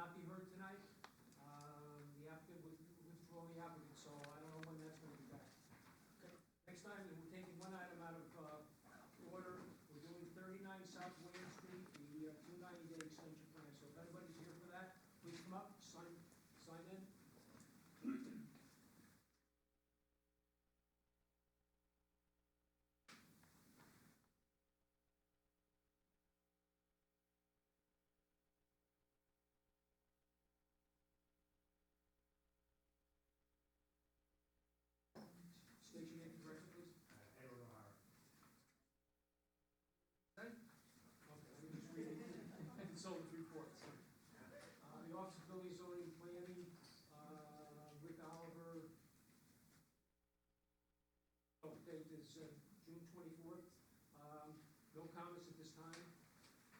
not be heard tonight. The applicant would withdraw the applicant, so I don't know when that's gonna be back. Okay. Next time, we're taking one item out of, order. We're doing 39 South Wayne Street, the 290-day extension plan. So if anybody's here for that, please come up, sign in. State your name and address, please. Edward O'Hara. Okay, let me just read it. Consultant's report. The Office of Building, Zoning, and Planning, Rick Oliver. Date is June 24th. No comments at this time.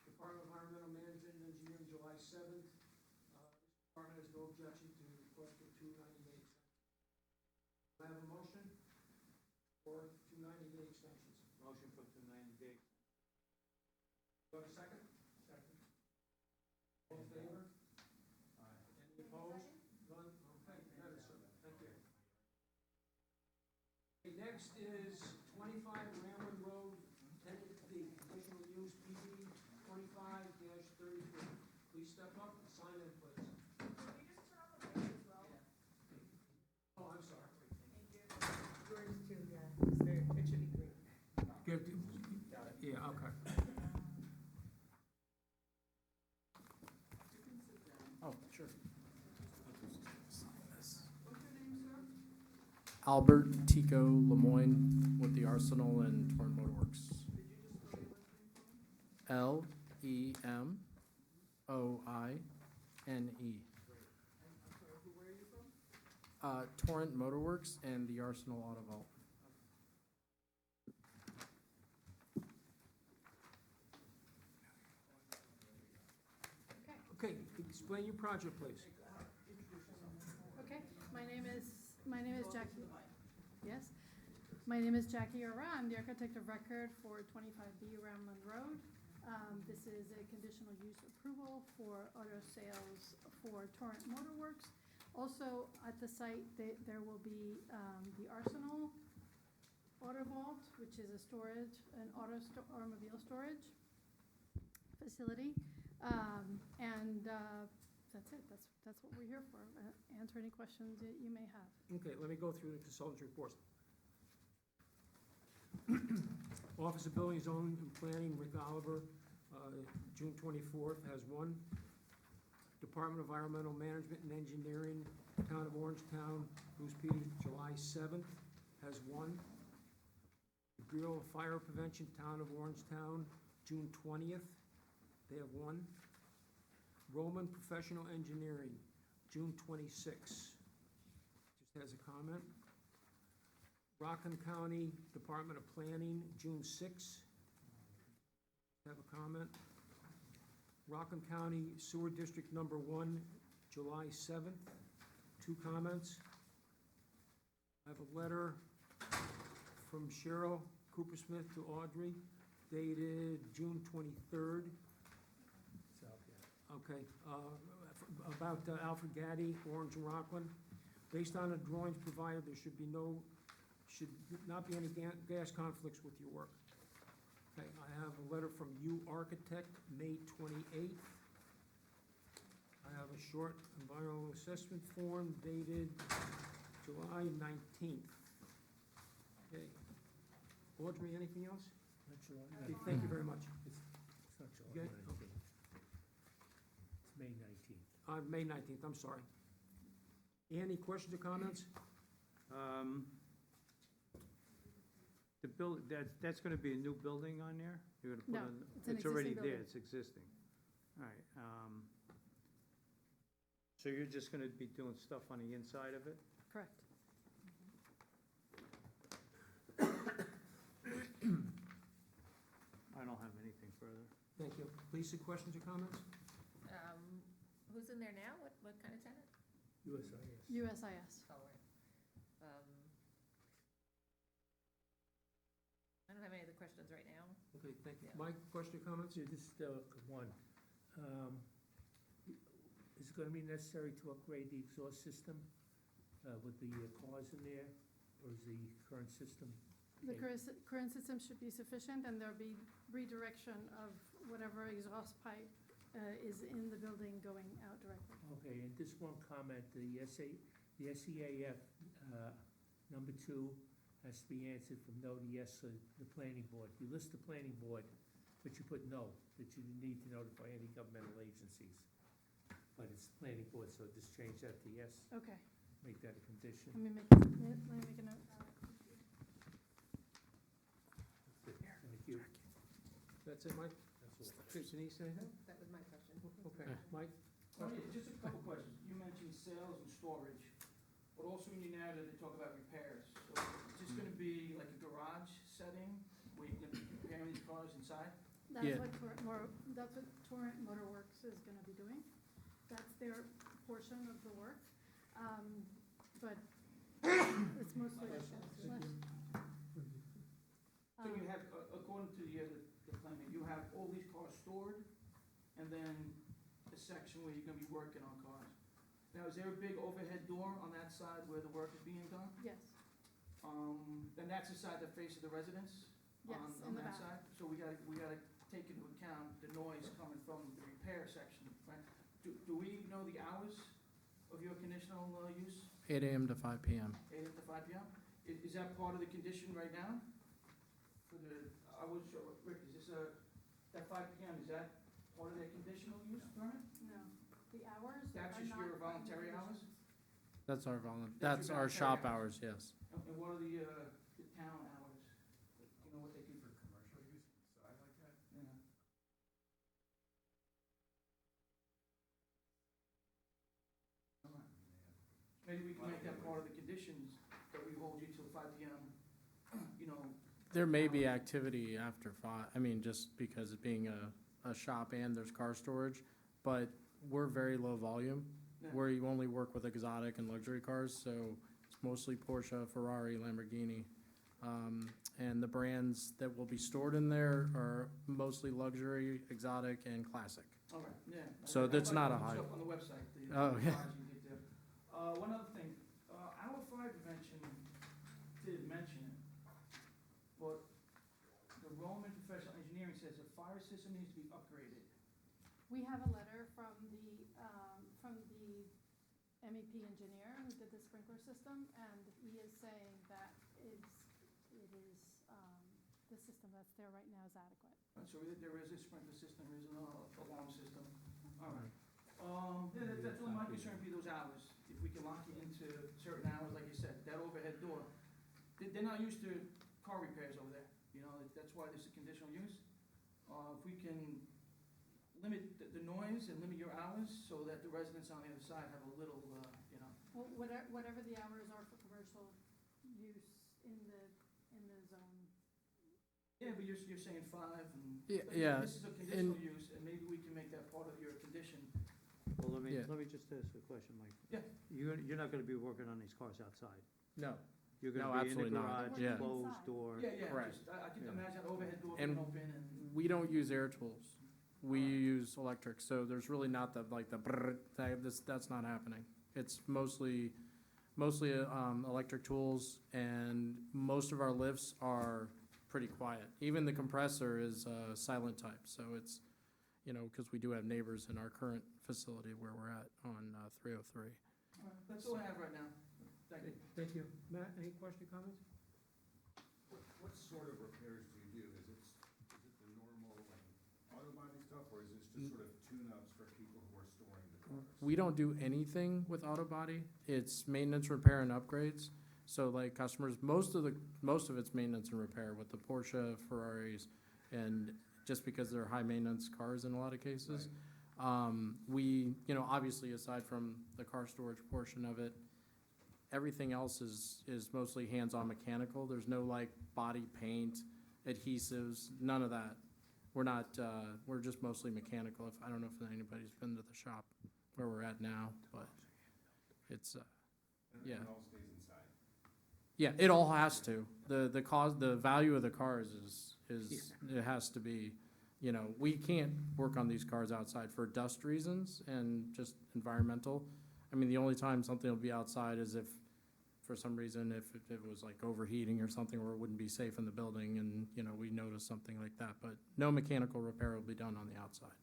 Department of Environmental Management and Engineering, July 7th. This department has no objection to request for 290-day extension. I have a motion for 290-day extensions. Motion for 290 days. Do I have a second? Second. All in favor? Aye. Any opposed? None? Okay, that is so. Thank you. Okay, next is 25 Ramlin Road, tenant B, conditional use PB 25-33. Please step up and sign in, please. Can you just turn off the lights as well? Oh, I'm sorry. Thank you. Yours too, yeah, it should be green. Good. Yeah, okay. Oh, sure. What's your name, sir? Albert Tico Lemoyne with the Arsenal and Torrent Motorworks. Did you just spell your last name for me? Lemoine. And I'm sorry, where are you from? Torrent Motorworks and the Arsenal Auto Vault. Okay, explain your project, please. Okay, my name is Jackie. Yes, my name is Jackie Ora. I'm the architect of record for 25B Ramlin Road. This is a conditional use approval for auto sales for Torrent Motorworks. Also, at the site, there will be the Arsenal Auto Vault, which is a storage, an automobile storage facility. That's it. That's what we're here for. Answer any questions that you may have. Okay, let me go through the consultant's report. Office of Building, Zoning, and Planning, Rick Oliver, June 24th, has one. Department of Environmental Management and Engineering, Town of Orangetown, Bruce Peters, July 7th, has one. Bureau of Fire Prevention, Town of Orangetown, June 20th, they have one. Roman Professional Engineering, June 26th, just has a comment. Rockland County Department of Planning, June 6th, have a comment. Rockland County Sewer District Number 1, July 7th, 2 comments. I have a letter from Cheryl Coopersmith to Audrey dated June 23rd. Okay, about Alfred Gaddy, Orange and Rockland. Based on the drawings provided, there should not be any gas conflicts with your work. Okay, I have a letter from you, architect, May 28th. I have a short environmental assessment form dated July 19th. Okay. Audrey, anything else? Not sure. Okay, thank you very much. It's not sure. Okay. It's May 19th. May 19th, I'm sorry. Any questions or comments? That's gonna be a new building on there? You're gonna No, put it's an already existing there, building. it's existing. All right, so you're just gonna be doing stuff on the inside of it? Correct. I don't have anything further. Thank you. Lisa, questions or comments? Who's in there now? What kind of tenant? USIS. USIS. Oh, right. I don't have any other questions right now. Okay, thank you. Yeah. Mike, question or comments? Just one. Is it gonna be necessary to upgrade the exhaust system, with the cars in there, or is the current system? The okay? current system should be sufficient, and there'll be redirection of whatever exhaust pipe is in the building going out directly. Okay, and just one comment, the SEAF, number 2 has to be answered from no to yes, to the planning board. You list the planning board, but you put no, that you need to notify any governmental agencies. But it's planning board, so just change that to yes, Okay, make that a condition. let me make a note. Thank you. That's it, Mike? That's all. Denise, anything? That was my question. Okay, Mike? Oh, yeah, just a couple questions. You mentioned sales and storage, but also in your narrative, they talk about repairs. So is this gonna be like a garage setting where you're gonna be repairing these cars inside? Yeah. That's what Torrent Motorworks is gonna be doing. That's their portion of the work. But it's mostly. So you have, according to the plan, you have all these cars stored, and then a section where you're gonna be working on cars. Now, is there a big overhead door on that side where the work is being done? Yes, And that's the side that faces the residence? yes, On in the that back. side? So we gotta take into account the noise coming from the repair section, right? Do we know the hours of your conditional use, 8 AM to 5 PM. 8 AM to 5 PM? Is that part of the condition right now? For the, I was sure, Rick, is this that 5 PM, is that part of their conditional use permit? No, the hours are That's not. just your part of the voluntary hours? conditions. That's our That's that's your our shop voluntary hours, yes. And what are the town hours? You know what they do? For commercial use inside like that? Yeah. Maybe we can make that part of the conditions, that we hold you till 5 PM, you know. There may be activity after 5, I mean, just because it being a shop and there's car storage, but we're very low volume. Yeah. Where you only work with exotic and luxury cars, so it's mostly Porsche, Ferrari, Lamborghini. And the brands that will be stored in there are mostly luxury, exotic, and classic. All right, yeah. So I that's like not a what high- it's up on the website. Oh, yeah. cars you get there. One other thing, our fire prevention did mention it, but the Roman Professional Engineering says the fire system needs to be upgraded. We have a letter from the MEP engineer who did the sprinkler system, and he is saying that it is, the system that's there right now is adequate. So there is a sprinkler system, there is an alarm system. All right. Yeah, that's only my concern, be those hours. If we can lock you into certain hours, like you said, that overhead door, they're not used to car repairs over there. You know, that's why this is conditional use. If we can limit the noise and limit your hours so that the residents on the other side have a little, you know. Well, whatever the hours are for commercial use in the zone. Yeah, but you're saying 5 and. Yeah, but yeah, This is a conditional use, and maybe we can make that part of your condition. Well, let Yeah. me just ask a question, Mike. Yeah. You're not gonna be working on these cars outside? No. You're No, gonna be in the absolutely not. garage, Yeah. closed Inside. door? Yeah, Correct. just, I can Yeah. imagine that overhead door And being open and. We don't use air tools. We use electric, so there's really not the brrr, that's not happening. It's mostly electric tools, and most of our lifts are pretty quiet. Even the compressor is silent type, so it's, because we do have neighbors in our current facility where we're at on 303. All right, that's all I have right now. Thank you. Thank you. Matt, any question, comments? What sort of repairs do you do? Is it the normal, like, auto body stuff, or is this just sort of tune-ups for people who are storing the cars? We don't do anything with auto body. It's maintenance, repair, and upgrades. So like customers, most of it's maintenance and repair with the Porsche, Ferraris, and just because they're high maintenance cars in a lot of cases. We, obviously aside from the car storage portion of it, everything else is mostly hands-on mechanical. There's no like body paint, adhesives, none of that. We're not, we're just mostly mechanical. I don't know if anybody's been to the shop where we're at now, but it's, And yeah. it all stays inside? Yeah, it all has to. The value of the cars is it has to be you know, we can't work on these cars outside for dust reasons and just environmental. I mean, the only time something will be outside is if, for some reason, if it was like overheating or something where it wouldn't be safe in the building and, you know, we notice something like that, but no mechanical repair will be done on the outside.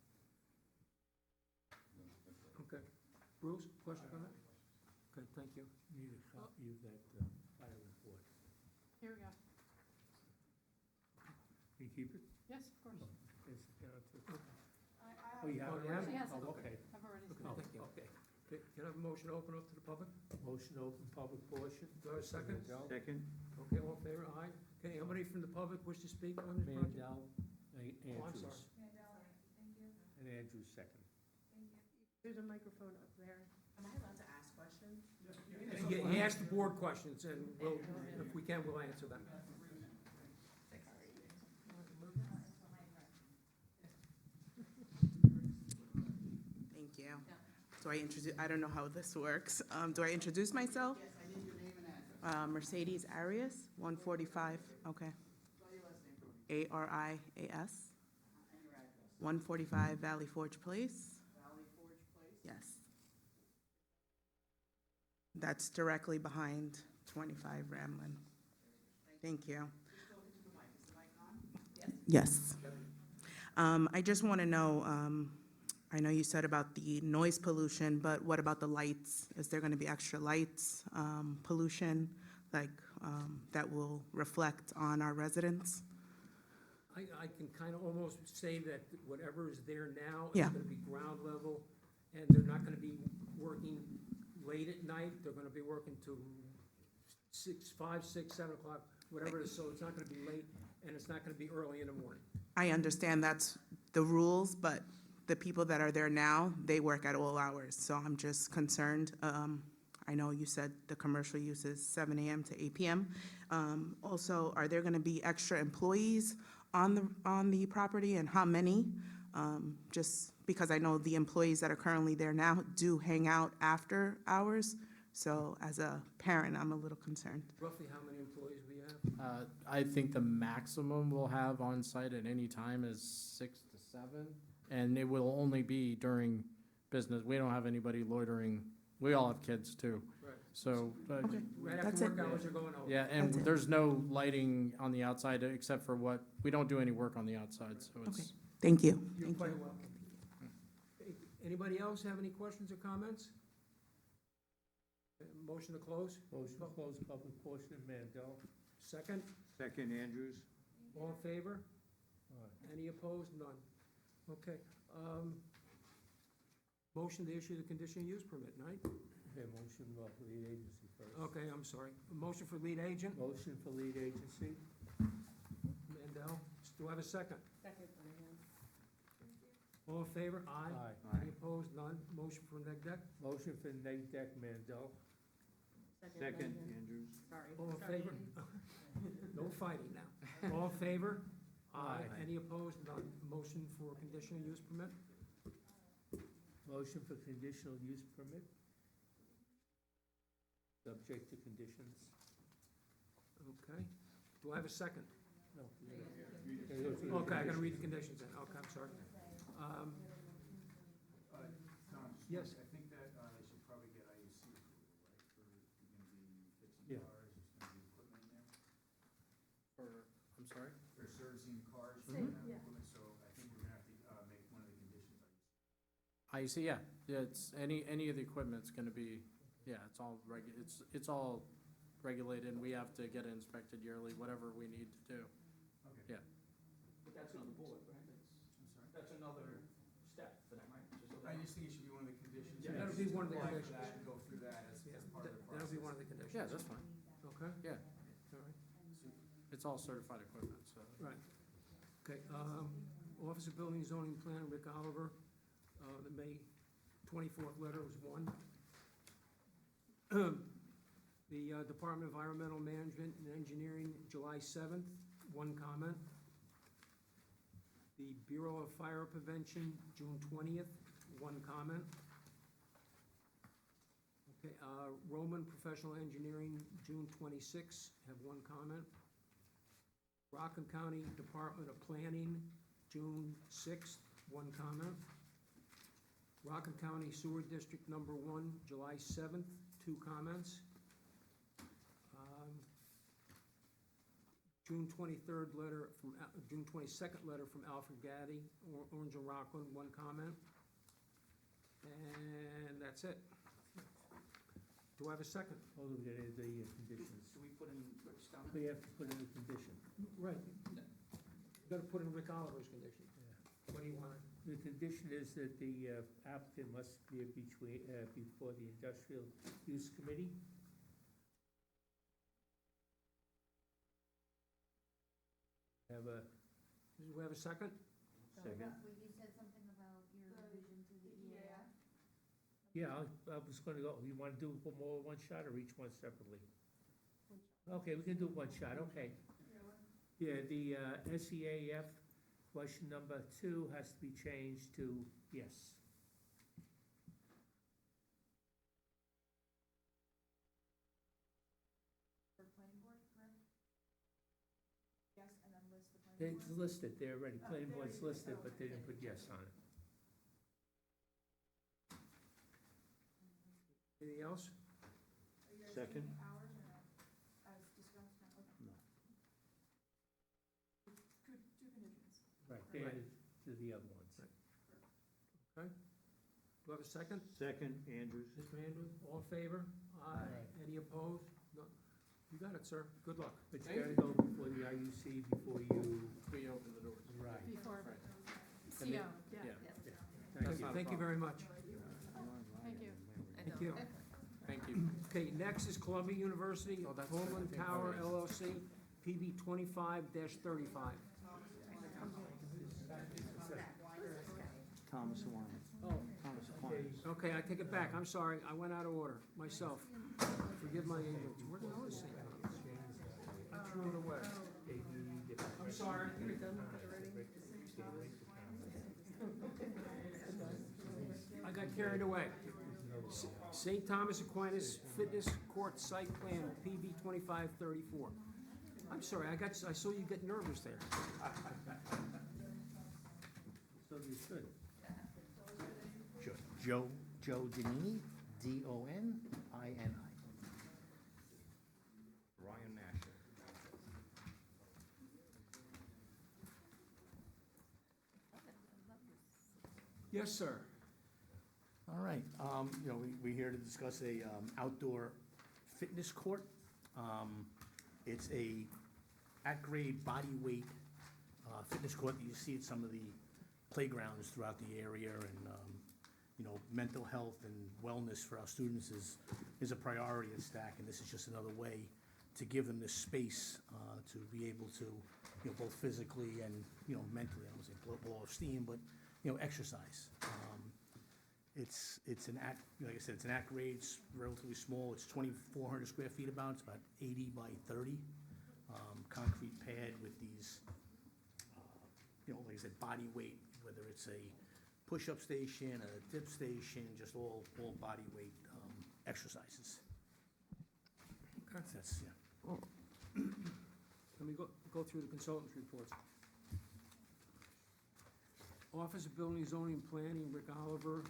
Okay. Bruce, question on that? Okay, thank you. Need a copy of that fire report. Here we go. Can you keep it? Yes, of course. It's down to- I Oh, you have Oh, it you have already? She has it. Oh, okay. I've already Okay, seen it. thank you. Okay. Okay, can I have a motion to open up to the public? Motion to open public portion. Do I have a second? Second? Okay, all in favor, aye. Okay, anybody from the public wish to speak on this project? Mandel, Oh, I'm Andrews. sorry. And Andrews second. There's a microphone up there. Am I allowed to ask questions? He asked the board questions, and we'll, if we can, we'll answer them. Thank you. Do I introduce, I don't know how this works. Do I introduce myself? Yes, I need your name and address. Mercedes Arias, 145, okay. Spell your last name for me. Arias, And your address. 145 Valley Forge Place, Valley Forge Place. yes. That's directly behind 25 Ramlin. Thank you. Just talking to the mic. Is the mic on? Yes. I just want to know, I know you said about the noise pollution, but what about the lights? Is there going to be extra lights, pollution, like, that will reflect on our residents? I can kind of almost say that whatever is there now is Yeah. gonna be ground level, and they're not gonna be working late at night, they're gonna be working to 5, 6, 7 o'clock, whatever it is, so it's not gonna be late, and it's not gonna be early in the morning. I understand that's the rules, but the people that are there now, they work at all hours, so I'm just concerned. I know you said the commercial use is 7 AM to 8 PM. Also, are there gonna be extra employees on the property, and how many? Just because I know the employees that are currently there now do hang out after hours, so as a parent, I'm a little concerned. Roughly how many employees we have? I think the maximum we'll have on site at any time is 6 to 7, and it will only be during business. We don't have anybody loitering. We all have kids too, Right. so, Okay. Right That's after it. work hours, they're going home. yeah, and That's it. there's no lighting on the outside except for we don't do any work on the outside, so it's, Thank you. You're Thank quite you. welcome. Anybody else have any questions or comments? Motion to close? Motion to close public portion, Mandel. Second? Second, Andrews? All in favor? All right. Any opposed? None. Okay. Motion to issue the conditional use permit, right? Okay, motion for lead agency first. Okay, I'm sorry. A motion for lead agent, Motion for lead agency. Mandel. Do I have a second? Second. All in favor? Aye. Aye. Any opposed? None. Motion for neg deck? Motion for neg deck, Mandel. Second, Andrews? All in favor? No fighting now. All in favor? Aye. Any opposed? None. Motion for conditional use permit? Motion for conditional use permit. Subject to conditions. Okay. Do I have a second? No. Okay, I gotta read the conditions then. Okay, I'm sorry. Tom, Yes. I think that they should probably get IUC approval, right, for, you're gonna be fixing Yeah. cars, there's gonna be equipment in there. I'm sorry? They're servicing cars, Same, and yeah. equipment, so I think we're gonna have to, make one of the conditions. I see, yeah, it's, any of the equipment's gonna be, yeah, it's all it's all regulated, and we have to get it inspected yearly, whatever we need to do. Okay. Yeah. But that's on the board, right? I'm sorry? That's another step for them, right? I just think it should be one of the conditions. Yeah, that'll be one of the Apply for conditions. that and go through that as Yeah, part of the process. that'll be one of the conditions. Yeah, that's fine, Okay, yeah, all right. it's all certified equipment, so. Right. Okay, Office of Building and Zoning Planner, Rick Oliver, the May 24th letter was one. The Department of Environmental Management and Engineering, July 7th, one comment. The Bureau of Fire Prevention, June 20th, one comment. Okay, Roman Professional Engineering, June 26th, have one comment. Rockland County Department of Planning, June 6th, one comment. Rockland County Sewer District Number 1, July 7th, two comments. June 23rd letter from, June 22nd letter from Alfred Gaddy, Orange and Rockland, one comment. And that's it. Do I have a second? Hold on, we gotta add the conditions. Do we put in Rick's comment? We have to put in a condition. Right. You gotta put in Rick Oliver's condition. What do you want? The condition is that the applicant must be before the Industrial Use Committee. Have a Do we have a second? second. You said something about your revision to the EAF? Yeah, I was gonna go, you wanna do more one shot or each one separately? Okay, we can do one shot, okay. Yeah, the SEAF, question number 2 has to be changed to yes. For planning board, correct? Yes, and then list the planning It's board? listed, they're already, planning board's listed, but they didn't put yes on it. Anything else? Second? Hours or not, as discussed, no, okay. No. Two conditions. Right, they Right. added to the other ones. Okay. Do I have a second? Second, Andrews. Mr. Andrews, all in favor? Aye. Any opposed? No. You got it, sir. Good luck. But you Thank gotta you. go before the IUC, before you. We open the doors. Right. Before Right. CO, yeah, That's not a Thank you problem. very much. thank you. Thank you. Thank you. Okay, next is Columbia University, Oh, that's Homeland the- Tower LLC, PB 25-35. Thomas Aquinas. Oh, Thomas Aquinas. okay, I take it back. I'm sorry. I went out of order myself. Forgive my ignorance. Where the hell is St. Thomas? I threw it away. I'm sorry. I got carried away. St. Thomas Aquinas Fitness Court Site Plan, PB 2534. I'm sorry, I saw you get nervous there. So you should. Joe Donini, D-O-N-I-N-I. Ryan Nash. Yes, sir. All right, we're here to discuss a outdoor fitness court. It's a at-grade body weight fitness court that you see at some of the playgrounds throughout the area, and mental health and wellness for our students is a priority at Stack, and this is just another way to give them this space to be able to, both physically and, mentally, I don't say blow off steam, but, exercise. It's an like I said, it's an at-grade, it's relatively small, it's 2,400 square feet about, it's about 80 by 30. Concrete pad with these, like I said, body weight, whether it's a push-up station, a dip station, just all body weight exercises. Okay. That's, yeah. Let me go through the consultants' reports. Office of Building, Zoning, and Planning, Rick Oliver,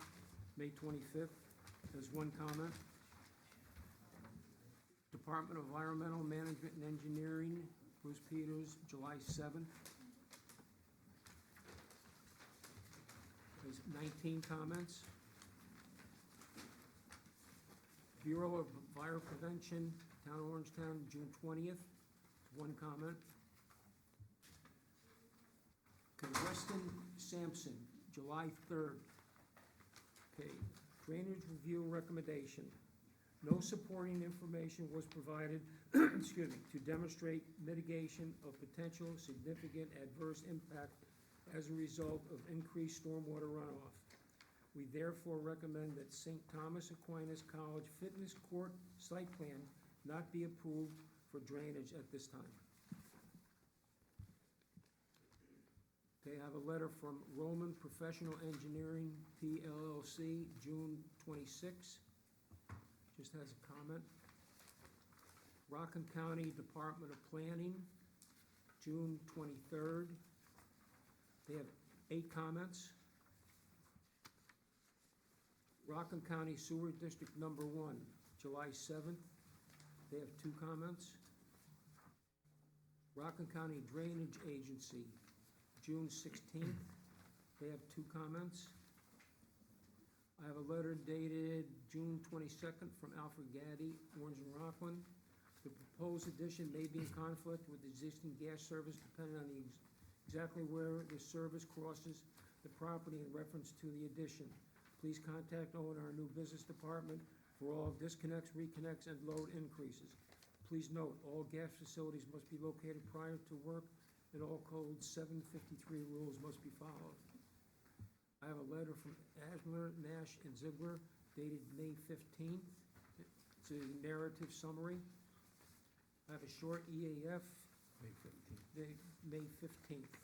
May 25th, has one comment. Department of Environmental Management and Engineering, Bruce Peters, July 7th. There's 19 comments. Bureau of Fire Prevention, Town of Orangetown, June 20th, one comment. Okay, Weston Sampson, July 3rd. Okay, drainage review recommendation. No supporting information was provided, excuse me, to demonstrate mitigation of potential significant adverse impact as a result of increased stormwater runoff. We therefore recommend that St. Thomas Aquinas College Fitness Court site plan not be approved for drainage at this time. Okay, I have a letter from Roman Professional Engineering, PLLC, June 26. Just has a comment. Rockland County Department of Planning, June 23rd. They have 8 comments. Rockland County Sewer District Number 1, July 7th, they have 2 comments. Rockland County Drainage Agency, June 16th, they have 2 comments. I have a letter dated June 22nd from Alfred Gaddy, Orange and Rockland. The proposed addition may be in conflict with existing gas service depending on exactly where the service crosses the property in reference to the addition. Please contact Owen, our new business department, for all disconnects, reconnects, and load increases. Please note, all gas facilities must be located prior to work, and all code 753 rules must be followed. I have a letter from Asmler, Nash, and Ziegler dated May 15th. It's a narrative summary. I have a short EAF. May 15th. May 15th.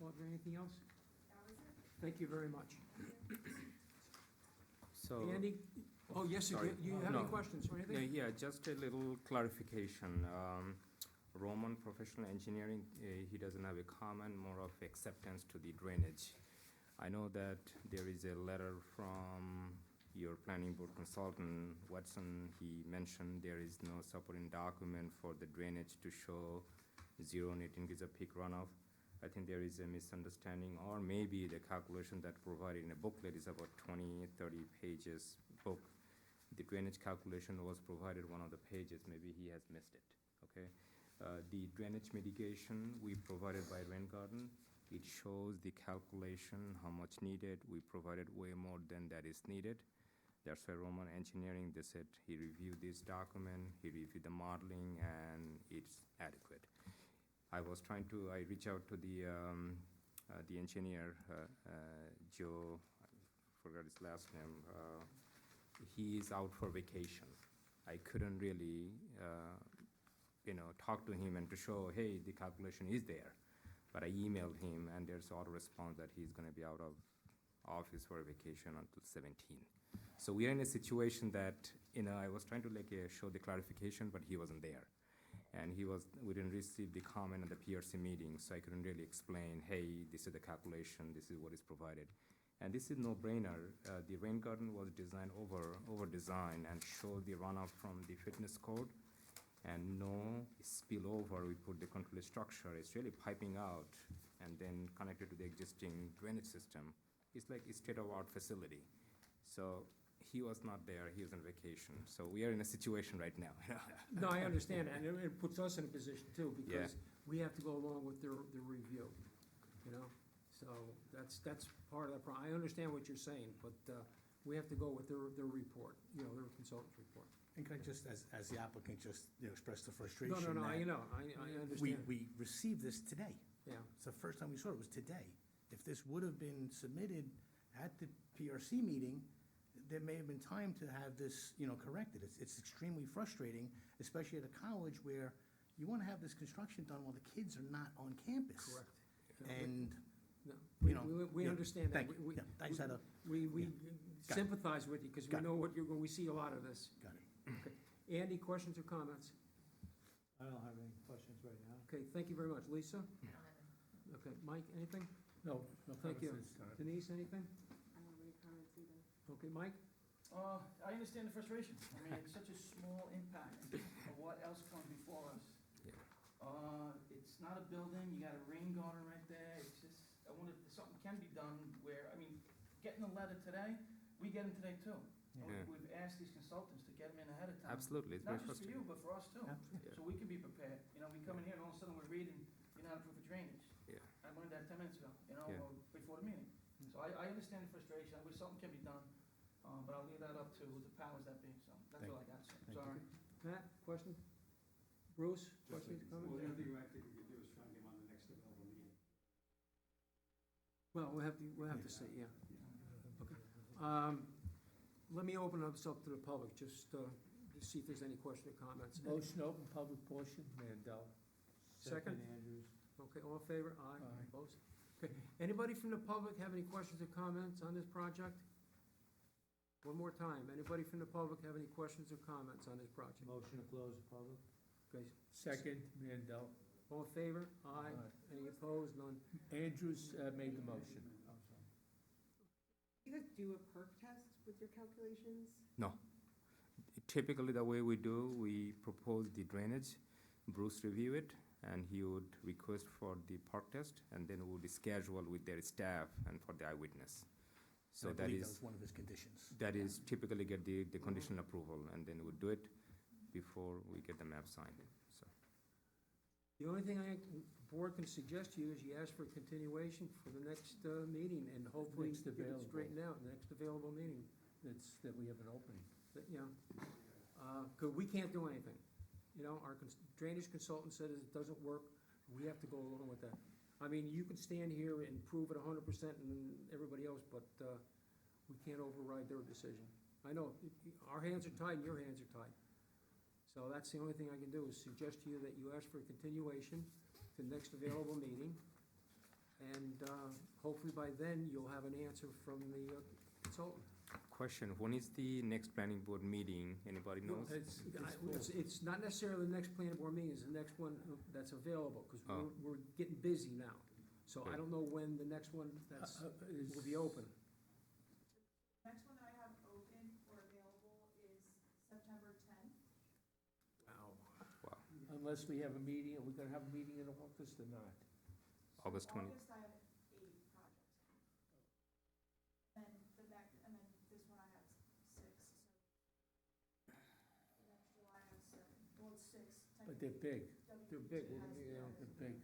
Audrey, anything else? That was it. Thank you very much. So, Andy? Oh, yes, you sorry. you have any No. questions or anything? yeah, just a little clarification. Roman Professional Engineering, he doesn't have a comment, more of acceptance to the drainage. I know that there is a letter from your planning board consultant, Watson. He mentioned there is no supporting document for the drainage to show 0 net increase of peak runoff. I think there is a misunderstanding, or maybe the calculation that provided in a booklet is about 20, 30 pages book. The drainage calculation was provided one of the pages, maybe he has missed it, okay? The drainage mitigation we provided by Rain Garden, it shows the calculation, how much needed. We provided way more than that is needed. That's why Roman Engineering, they said he reviewed this document, he reviewed the modeling, and it's adequate. I reached out to the engineer, Joe, I forgot his last name. He is out for vacation. I couldn't really, talk to him and to show, hey, the calculation is there. But I emailed him, and there's auto response that he's gonna be out of office for a vacation until 17. So we are in a situation that, I was trying to show the clarification, but he wasn't there. And we didn't receive the comment at the PRC meeting, so I couldn't really explain, hey, this is the calculation, this is what is provided. And this is no-brainer. The rain garden was designed over design and showed the runoff from the fitness code, and no spillover. We put the control structure. It's really piping out and then connected to the existing drainage system. It's like a state-of-art facility. So he was not there. He was on vacation. So we are in a situation right now. No, I understand, and it puts us in a position too, Yeah. because we have to go along with their review, So that's part of the problem. I understand what you're saying, but we have to go with their report, their consultant's report. And can I just, as the applicant, just, express the frustration? No, I that know, I understand. We received this today. Yeah, It's the first time we saw it, was today. If this would have been submitted at the PRC meeting, there may have been time to have this, corrected. It's extremely frustrating, especially at a college where you want to have this construction done while the kids are not on campus. correct. And, No, we yeah, understand that. thank you. Yeah, I just had a, We Got it. sympathize with you, because we Got it. know we see a lot of this. got it. Okay. Andy, questions or comments? I don't have any questions right now. Okay, thank you very much. Lisa? Okay, Mike, anything? No, no Thank you. comments this time. Denise, anything? I don't have any comments either. Okay, Mike? I understand the frustration. I mean, it's such a small impact of what else comes before us. Yeah. It's not a building, you got a rain garden right there, it's just, I wonder if something can be done where, getting the letter today, we get them today too. And Yeah. We've asked these consultants to get them in ahead of time. Absolutely, it's very Not just for you, frustrating. but for us too. Yeah. So we can be prepared. We come in here and all of a sudden we're reading, not approved for drainage. Yeah. I learned that 10 minutes ago, Yeah. or before the meeting. So I understand the frustration, I wish something can be done, but I'll leave that up to the powers that be, so that's all I got, sir. Thank you. Sorry. Matt, question? Bruce, questions, Well, the comments? only thing I think we could do is try and get him on the next available meeting. Well, we'll have to see, yeah. Okay. Let me open this up to the public, just to see if there's any question or comments. Motion to open public portion, Mandel. Second? Andrews. Okay, all in favor? Aye. Aye. Opposed? Okay, anybody from the public have any questions or comments on this project? One more time, anybody from the public have any questions or comments on this project? Motion to close the public? Okay, Second, Mandel. All in favor? Aye. Aye. Any opposed? None. Andrews made the motion. You guys do a perk test with your calculations? No. Typically, the way we do, we propose the drainage, Bruce review it, and he would request for the park test, and then we would schedule with their staff and for the eyewitness. So I that believe is, was one of his conditions. that is typically get the conditional approval, and then we do it before we get the map signed, so. The only thing the board can suggest to you is you ask for a continuation for the next meeting, and hopefully Next get it available. straightened out, next available meeting. That we have an opening. That, you know, 'cause we can't do anything. You know, our drainage consultant said it doesn't work, we have to go along with that. I mean, you can stand here and prove it 100% and everybody else, but we can't override their decision. I know, our hands are tied and your hands are tied. So that's the only thing I can do, is suggest to you that you ask for a continuation to the next available meeting. And hopefully by then, you'll have an answer from the consultant. Question, when is the next planning board meeting? Anybody knows? It's not necessarily the next planning board meeting, it's the next one that's available, because Oh. we're getting busy now. So I Okay. don't know when the next one will be open. Next one that I have open or available is September 10th. Wow. Unless we have a meeting, are we gonna have a meeting in August or not? August 20. August, I have 8 projects. And and then this one I have 6, so. And then July I have 7, well, it's 6. But they're big, They're big, WPT has you know, theirs. they're big.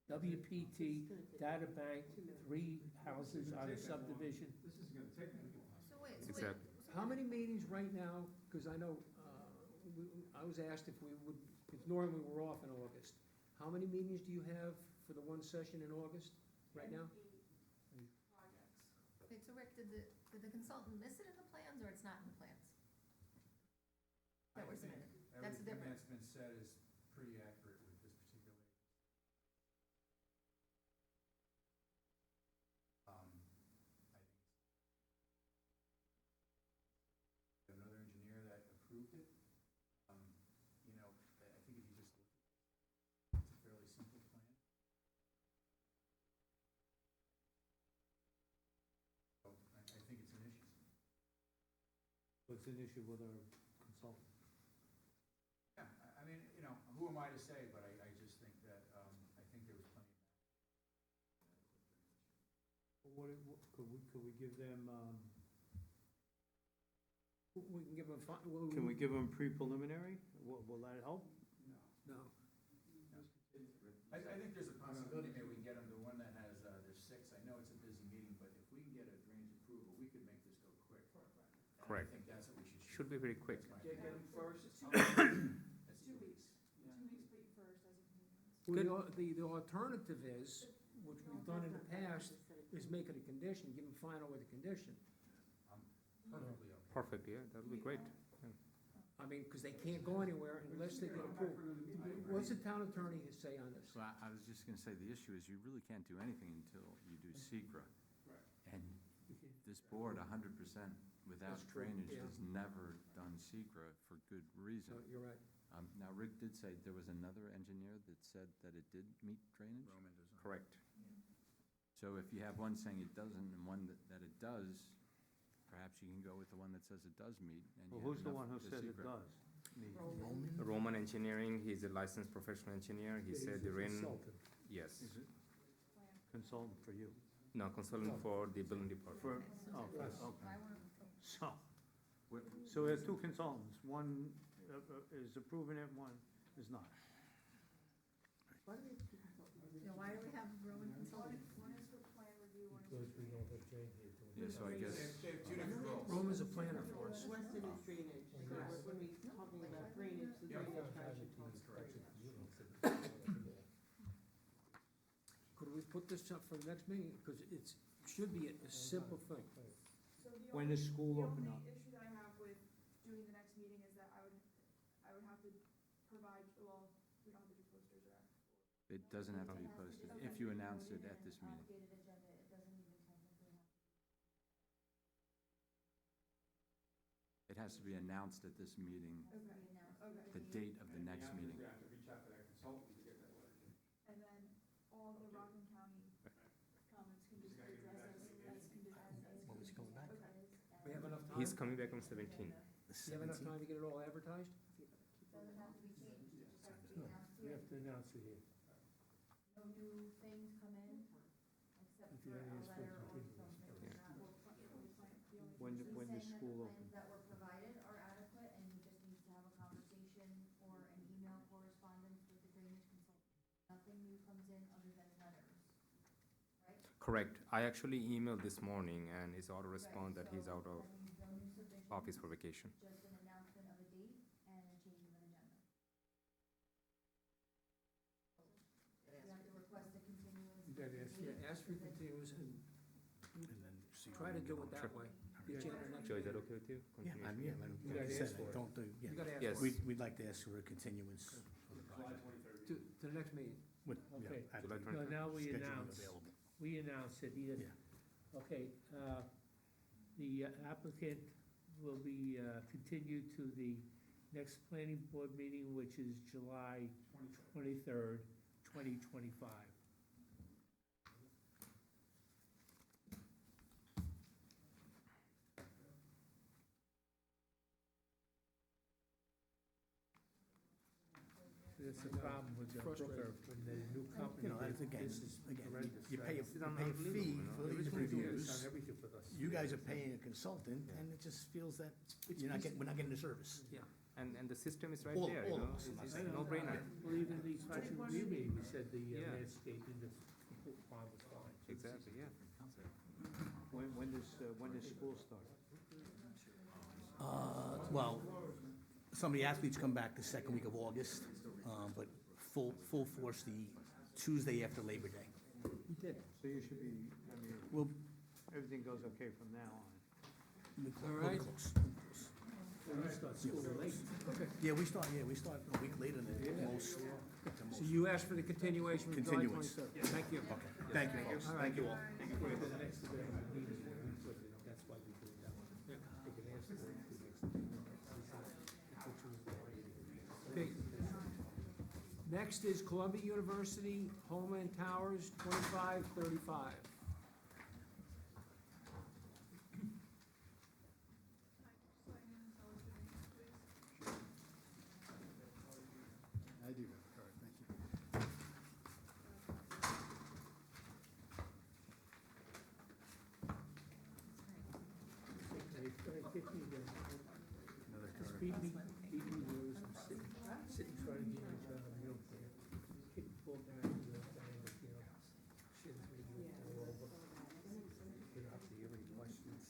WPT, data bank, 3 houses on a subdivision. Exactly. How many meetings right now, because I know, I was asked if we would, because normally we're off in August. How many meetings do you have for the one session in August, right now? 8 projects. Wait, so Rick, did the consultant miss it in the plans, or it's not in the plans? That were submitted? That's the difference. Everything that's been said is pretty accurate with this particular. I think another engineer that approved it. You know, I think if you just look at it, it's a fairly simple plan. So I think it's an issue. What's an issue with our consultant? Yeah, I mean, you know, who am I to say, but I just think that, I think there was plenty of. Could we give them, We can give them, can we give them pre-preliminary? Will that help? No. I think there's a possibility maybe we can get them to one that has, there's 6. I know it's a busy meeting, but if we can get a drainage approval, we could make this go quick. And Correct. I think that's what we should shoot. Should be very quick. That's my Get opinion. them first. That's 2 weeks. 2 weeks, but first as a continuance. Well, the alternative is, which we've done in the past, is make it a condition, give them final with a condition. Perfectly okay. Perfect, yeah, that'll be great. I mean, because they can't go anywhere unless they get approved. What's the town attorney say on this? So I was just gonna say, the issue is you really can't do anything until you do secra. And this board, 100% without That's true, drainage, yeah. has never done secra for good reason. So, you're right. Now, Rick did say there was another engineer that said that it did meet drainage? Roman design. Correct. So if you have one saying it doesn't and one that it does, perhaps you can go with the one that says it does meet, and you Well, have who's the enough one who to says it secra. does? Roman Engineering, he's a licensed professional engineer. He said the rain, Consultant. yes. Is it consultant for you? No, consultant for the building department. For, oh, Yes. okay. Why weren't we- So we have 2 consultants, one is approving it, one is not. Yeah, why do we have Roman consultant? One is for plan review, one is Because for we don't have Jane here. Yeah, so I guess, They have 2 different roles. Roman's a planner for us. Weston is drainage, so when we talking about drainage, the Yeah. drainage guy should talk about it. Could we put this up for the next meeting? Because should be a simple thing. So the When only, does school the open only up? issue that I have with doing the next meeting is that I would have to provide, well, we don't have to do posters or. it doesn't have to be posted, if you announce it at this meeting. Obligated agenda, it doesn't even technically have. It has to be announced at this meeting, Okay, okay. the date of the next meeting. We have to reach out to that consultant to get that letter to. And then all the Rockland County comments can just be addressed as conditions. When was he coming back? We have enough time? He's coming back on 17. Do you have enough time to get it all advertised? Doesn't have to be changed, it just has to be announced We here. have to announce it here. No new things come in, except If for you a ask for letter or continuance. something. Yeah. When He's the saying school that the opens. plans that were provided are adequate, and he just needs to have a conversation or an email correspondence with the drainage consultant. Nothing new comes in other than letters, right? Correct. I actually emailed this morning, and his auto response that Right, he's out so of that means no new submissions, office for vacation. just an announcement of a date and a change of an agenda. You have to request a continuance. You gotta with ask- the Yeah, date, ask for with the- continuous and And then see. try to do it that way. Get you in the next Joe, is that meeting. okay with you? Yeah, Continuation? like You you gotta said, ask for it. don't do, You yeah. gotta ask Yes. for it. We'd like to ask for a continuance for the July project. 23rd. To the next meeting. With, yeah, Okay. at July the 23rd. No, now we scheduling announce, available. we announce it, Yeah. okay, the applicant will be, continued to the next planning board meeting, which is July 23rd, 2025. That's the problem with the Brooker, when the new company, You know, it's again, this is again, horrendous. you pay a This is fee unbelievable, for you know. these Everything is reviews. on everything for us. You guys are paying a consultant, and it just feels that you're not getting, we're not getting the service. And the system is right All- there, all you of know, us, I'm not it's saying- no brainer. Well, even the project review meeting, we said the Yeah. landscaping, the pond was fine. Exactly, yeah. When does school start? Well, some of the athletes come back the second week of August, but full force the Tuesday after Labor Day. So you should be, I mean, Well, everything goes okay from now on. All right. close. Well, you start school late. Yeah, we start a week later than most. So you asked for the continuation from July Continuance. 23rd. Thank you. Okay, thank you, folks, All right. thank you all. For the next available meeting, we put it, that's why we do it that way. Yeah. They can ask for it to next. Okay. Next is Columbia University, Homeland Towers, 2535. I do have a card, thank you. Another Just card. beat me where I'm sitting trying to get my job, you know, kick the ball down, you know, shit is really all over. You don't have to hear any questions.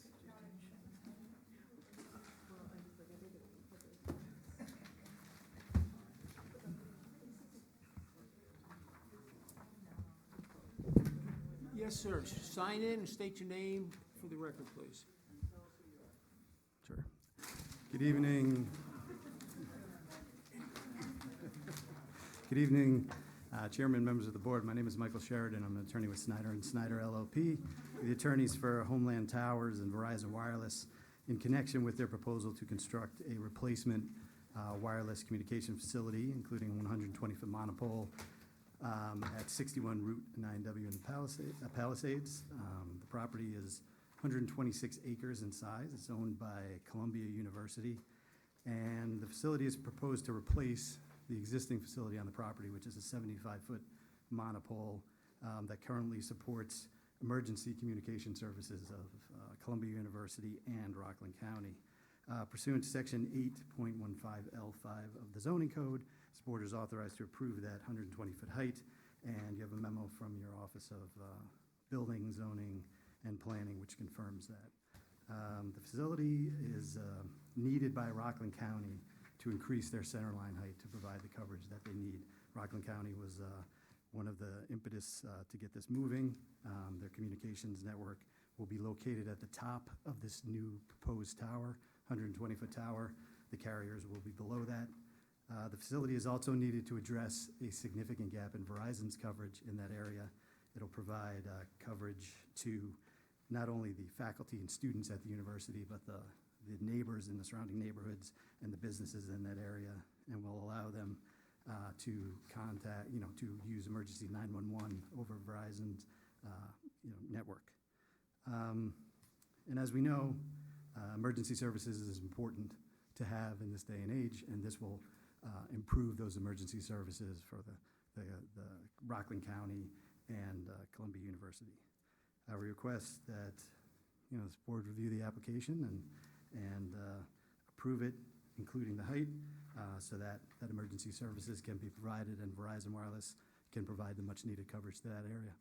Yes, sir. Sign in and state your name for the record, please. Sure. Good evening. Good evening, Chairman, members of the board. My name is Michael Sheridan. I'm an attorney with Snyder and Snyder LLP, the attorneys for Homeland Towers and Verizon Wireless in connection with their proposal to construct a replacement wireless communication facility, including a 120-foot monopole at 61 Route 9W in Palisades. The property is 126 acres in size. It's owned by Columbia University. And the facility is proposed to replace the existing facility on the property, which is a 75-foot monopole that currently supports emergency communication services of Columbia University and Rockland County. Pursuant to Section 8.15L5 of the zoning code, this board is authorized to approve that 120-foot height, and you have a memo from your Office of Building, Zoning, and Planning, which confirms that. The facility is needed by Rockland County to increase their center line height to provide the coverage that they need. Rockland County was one of the impetus to get this moving. Their communications network will be located at the top of this new proposed tower, 120-foot tower. The carriers will be below that. The facility is also needed to address a significant gap in Verizon's coverage in that area. It'll provide coverage to not only the faculty and students at the university, but the neighbors in the surrounding neighborhoods and the businesses in that area, and will allow them to contact, to use emergency 911 over Verizon's, network. And as we know, emergency services is important to have in this day and age, and this will improve those emergency services for the Rockland County and Columbia University. I request that, this board review the application and approve it, including the height, so that emergency services can be provided and Verizon Wireless can provide the much-needed coverage to that area.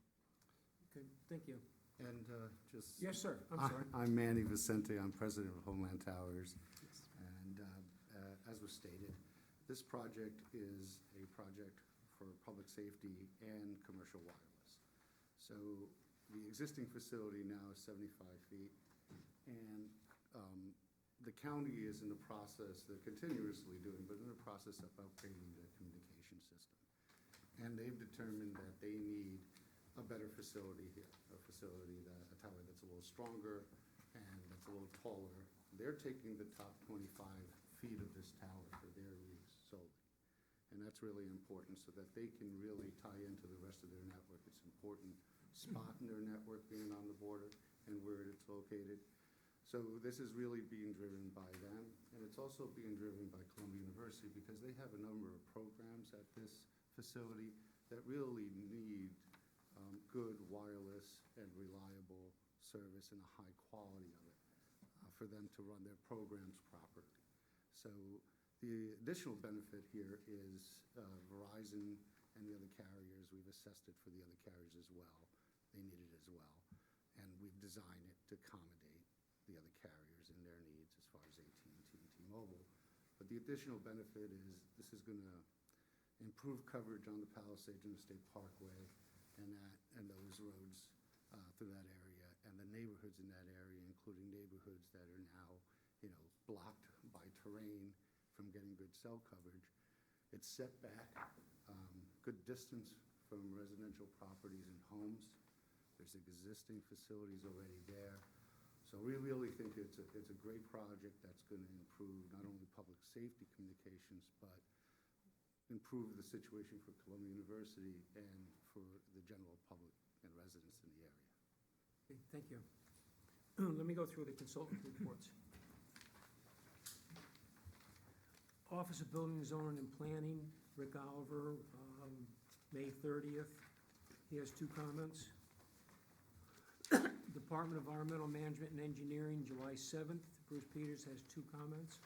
Okay, thank you. And just. Yes, sir, I'm sorry. I'm Manny Vicente, I'm president of Homeland Towers. And as was stated, this project is a project for public safety and commercial wireless. So the existing facility now is 75 feet, and the county is in the process, they're continuously doing, but in the process of upgrading their communication system. And they've determined that they need a better facility here, a tower that's a little stronger and that's a little taller. They're taking the top 25 feet of this tower for their use solely. And that's really important so that they can really tie into the rest of their network. It's an important spot in their network being on the border and where it's located. So this is really being driven by them, and it's also being driven by Columbia University because they have a number of programs at this facility that really need good wireless and reliable service and a high quality of it for them to run their programs properly. So the additional benefit here is Verizon and the other carriers, we've assessed it for the other carriers as well. They need it as well. And we've designed it to accommodate the other carriers and their needs as far as AT&T and T-Mobile. But the additional benefit is this is going to improve coverage on the Palisades Interstate Parkway and those roads through that area and the neighborhoods in that area, including neighborhoods that are now, blocked by terrain from getting good cell coverage. It's set back good distance from residential properties and homes. There's existing facilities already there. So we really think it's a great project that's going to improve not only public safety communications, but improve the situation for Columbia University and for the general public and residents in the area. Okay, thank you. Let me go through the consultant reports. Office of Building, Zoning, and Planning, Rick Oliver, May 30th. He has 2 comments. Department of Environmental Management and Engineering, July 7th. Bruce Peters has 2 comments.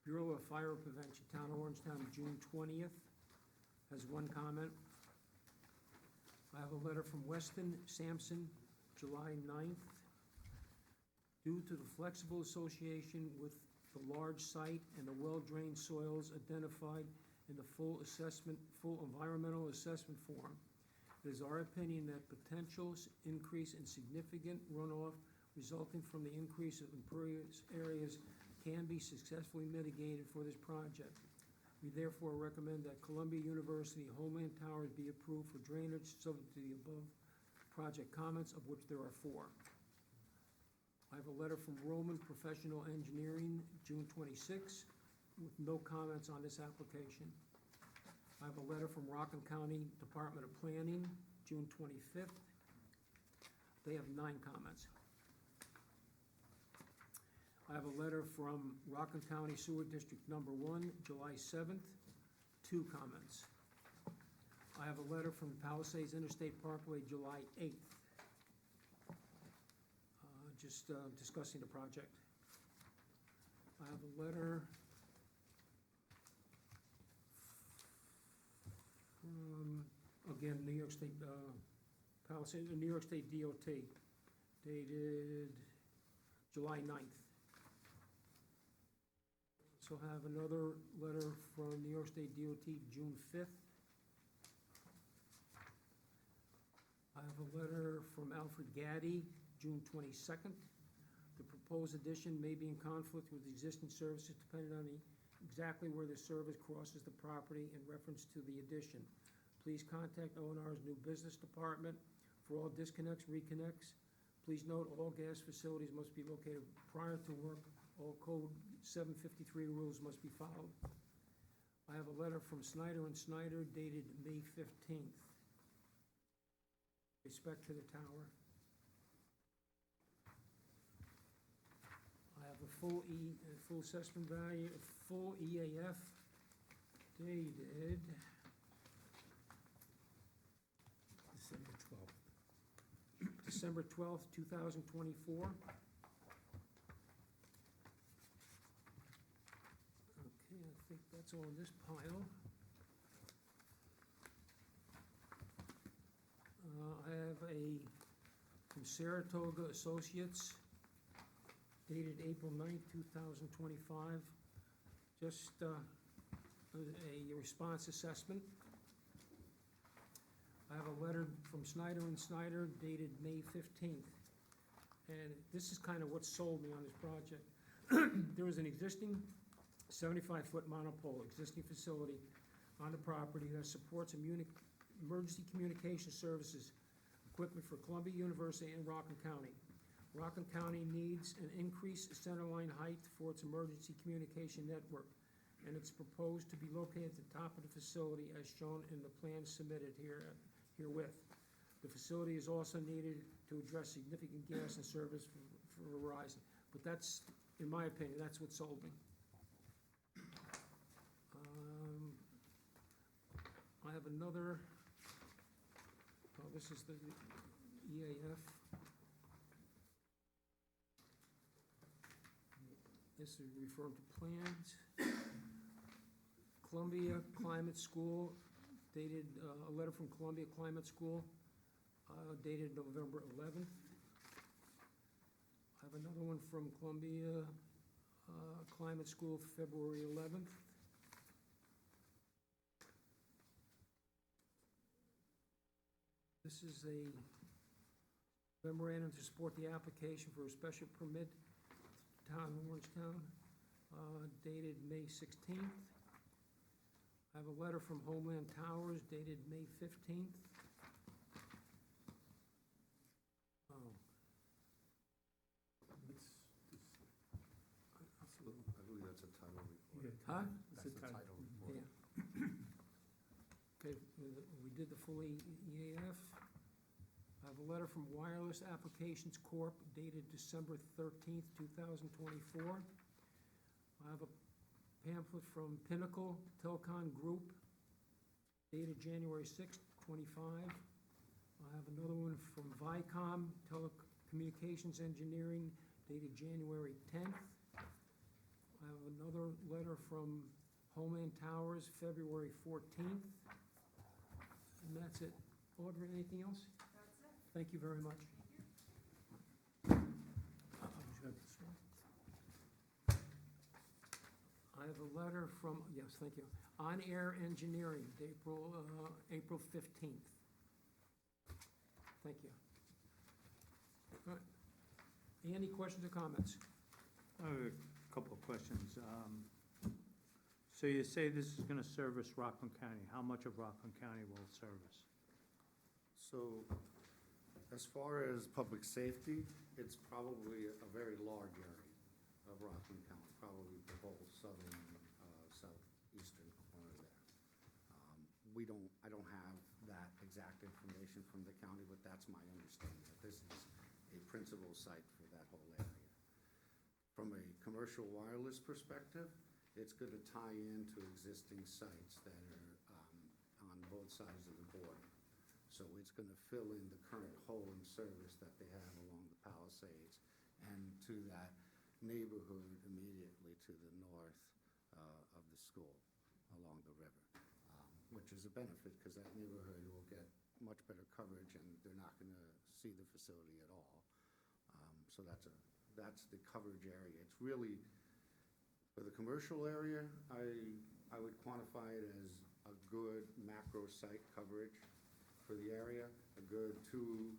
Bureau of Fire Prevention, Town of Orangetown, June 20th, has 1 comment. I have a letter from Weston Sampson, July 9th. Due to the flexible association with the large site and the well-drained soils identified in the full environmental assessment form, it is our opinion that potential increase in significant runoff resulting from the increase of impervious areas can be successfully mitigated for this project. We therefore recommend that Columbia University Homeland Towers be approved for drainage subject to the above project comments, of which there are 4. I have a letter from Roman Professional Engineering, June 26, with no comments on this application. I have a letter from Rockland County Department of Planning, June 25th. They have 9 comments. I have a letter from Rockland County Sewer District Number 1, July 7th, 2 comments. I have a letter from Palisades Interstate Parkway, July 8th, just discussing the project. I have a letter from, again, New York State, Palisades, New York State DOT, dated July 9th. So have another letter from New York State DOT, June 5th. I have a letter from Alfred Gaddy, June 22nd. The proposed addition may be in conflict with existing services depending on exactly where the service crosses the property in reference to the addition. Please contact O&R's new business department for all disconnects, reconnects. Please note all gas facilities must be located prior to work. All code 753 rules must be followed. I have a letter from Snyder and Snyder dated May 15th. Respect to the tower. I have a full assessment value, a full EAF dated December 12th. December 12th, 2024. Okay, I think that's all in this pile. I have from Saratoga Associates dated April 9th, 2025, just a response assessment. I have a letter from Snyder and Snyder dated May 15th, and this is kind of what sold me on this project. There is an existing 75-foot monopole, existing facility on the property that supports emergency communication services equipment for Columbia University and Rockland County. Rockland County needs an increased centerline height for its emergency communication network, and it's proposed to be located at the top of the facility as shown in the plan submitted herewith. The facility is also needed to address significant gas and service for Verizon, but that's, in my opinion, that's what sold me. I have another, this is the EAF. This is referring to plans. Columbia Climate School, dated, a letter from Columbia Climate School, dated November 11th. I have another one from Columbia Climate School, February 11th. This is a memorandum to support the application for a special permit to Town of Orangetown, dated May 16th. I have a letter from Homeland Towers dated May 15th. I believe that's a title report. Huh? That's the title report. Yeah. Okay, we did the full EAF. I have a letter from Wireless Applications Corp. dated December 13th, 2024. I have a pamphlet from Pinnacle Telecom Group dated January 6th, 25. I have another one from Vicom Telecommunications Engineering dated January 10th. I have another letter from Homeland Towers, February 14th. And that's it. Audrey, anything else? That's it. Thank you very much. I have a letter from, yes, thank you, On Air Engineering, April 15th. Thank you. All right. Any questions or comments? I have a couple of questions. So you say this is gonna service Rockland County. How much of Rockland County will it service? So, as far as public safety, it's probably a very large area of Rockland County, probably the whole southern, southeastern corner there. I don't have that exact information from the county, but that's my understanding, that this is a principal site for that whole area. From a commercial wireless perspective, it's gonna tie into existing sites that are, on both sides of the border. So it's gonna fill in the current hole in service that they have along the Palisades and to that neighborhood immediately to the north of the school along the river, which is a benefit because that neighborhood will get much better coverage and they're not gonna see the facility at all. So that's the coverage area. It's really, for the commercial area, I would quantify it as a good macro site coverage for the area, a good 2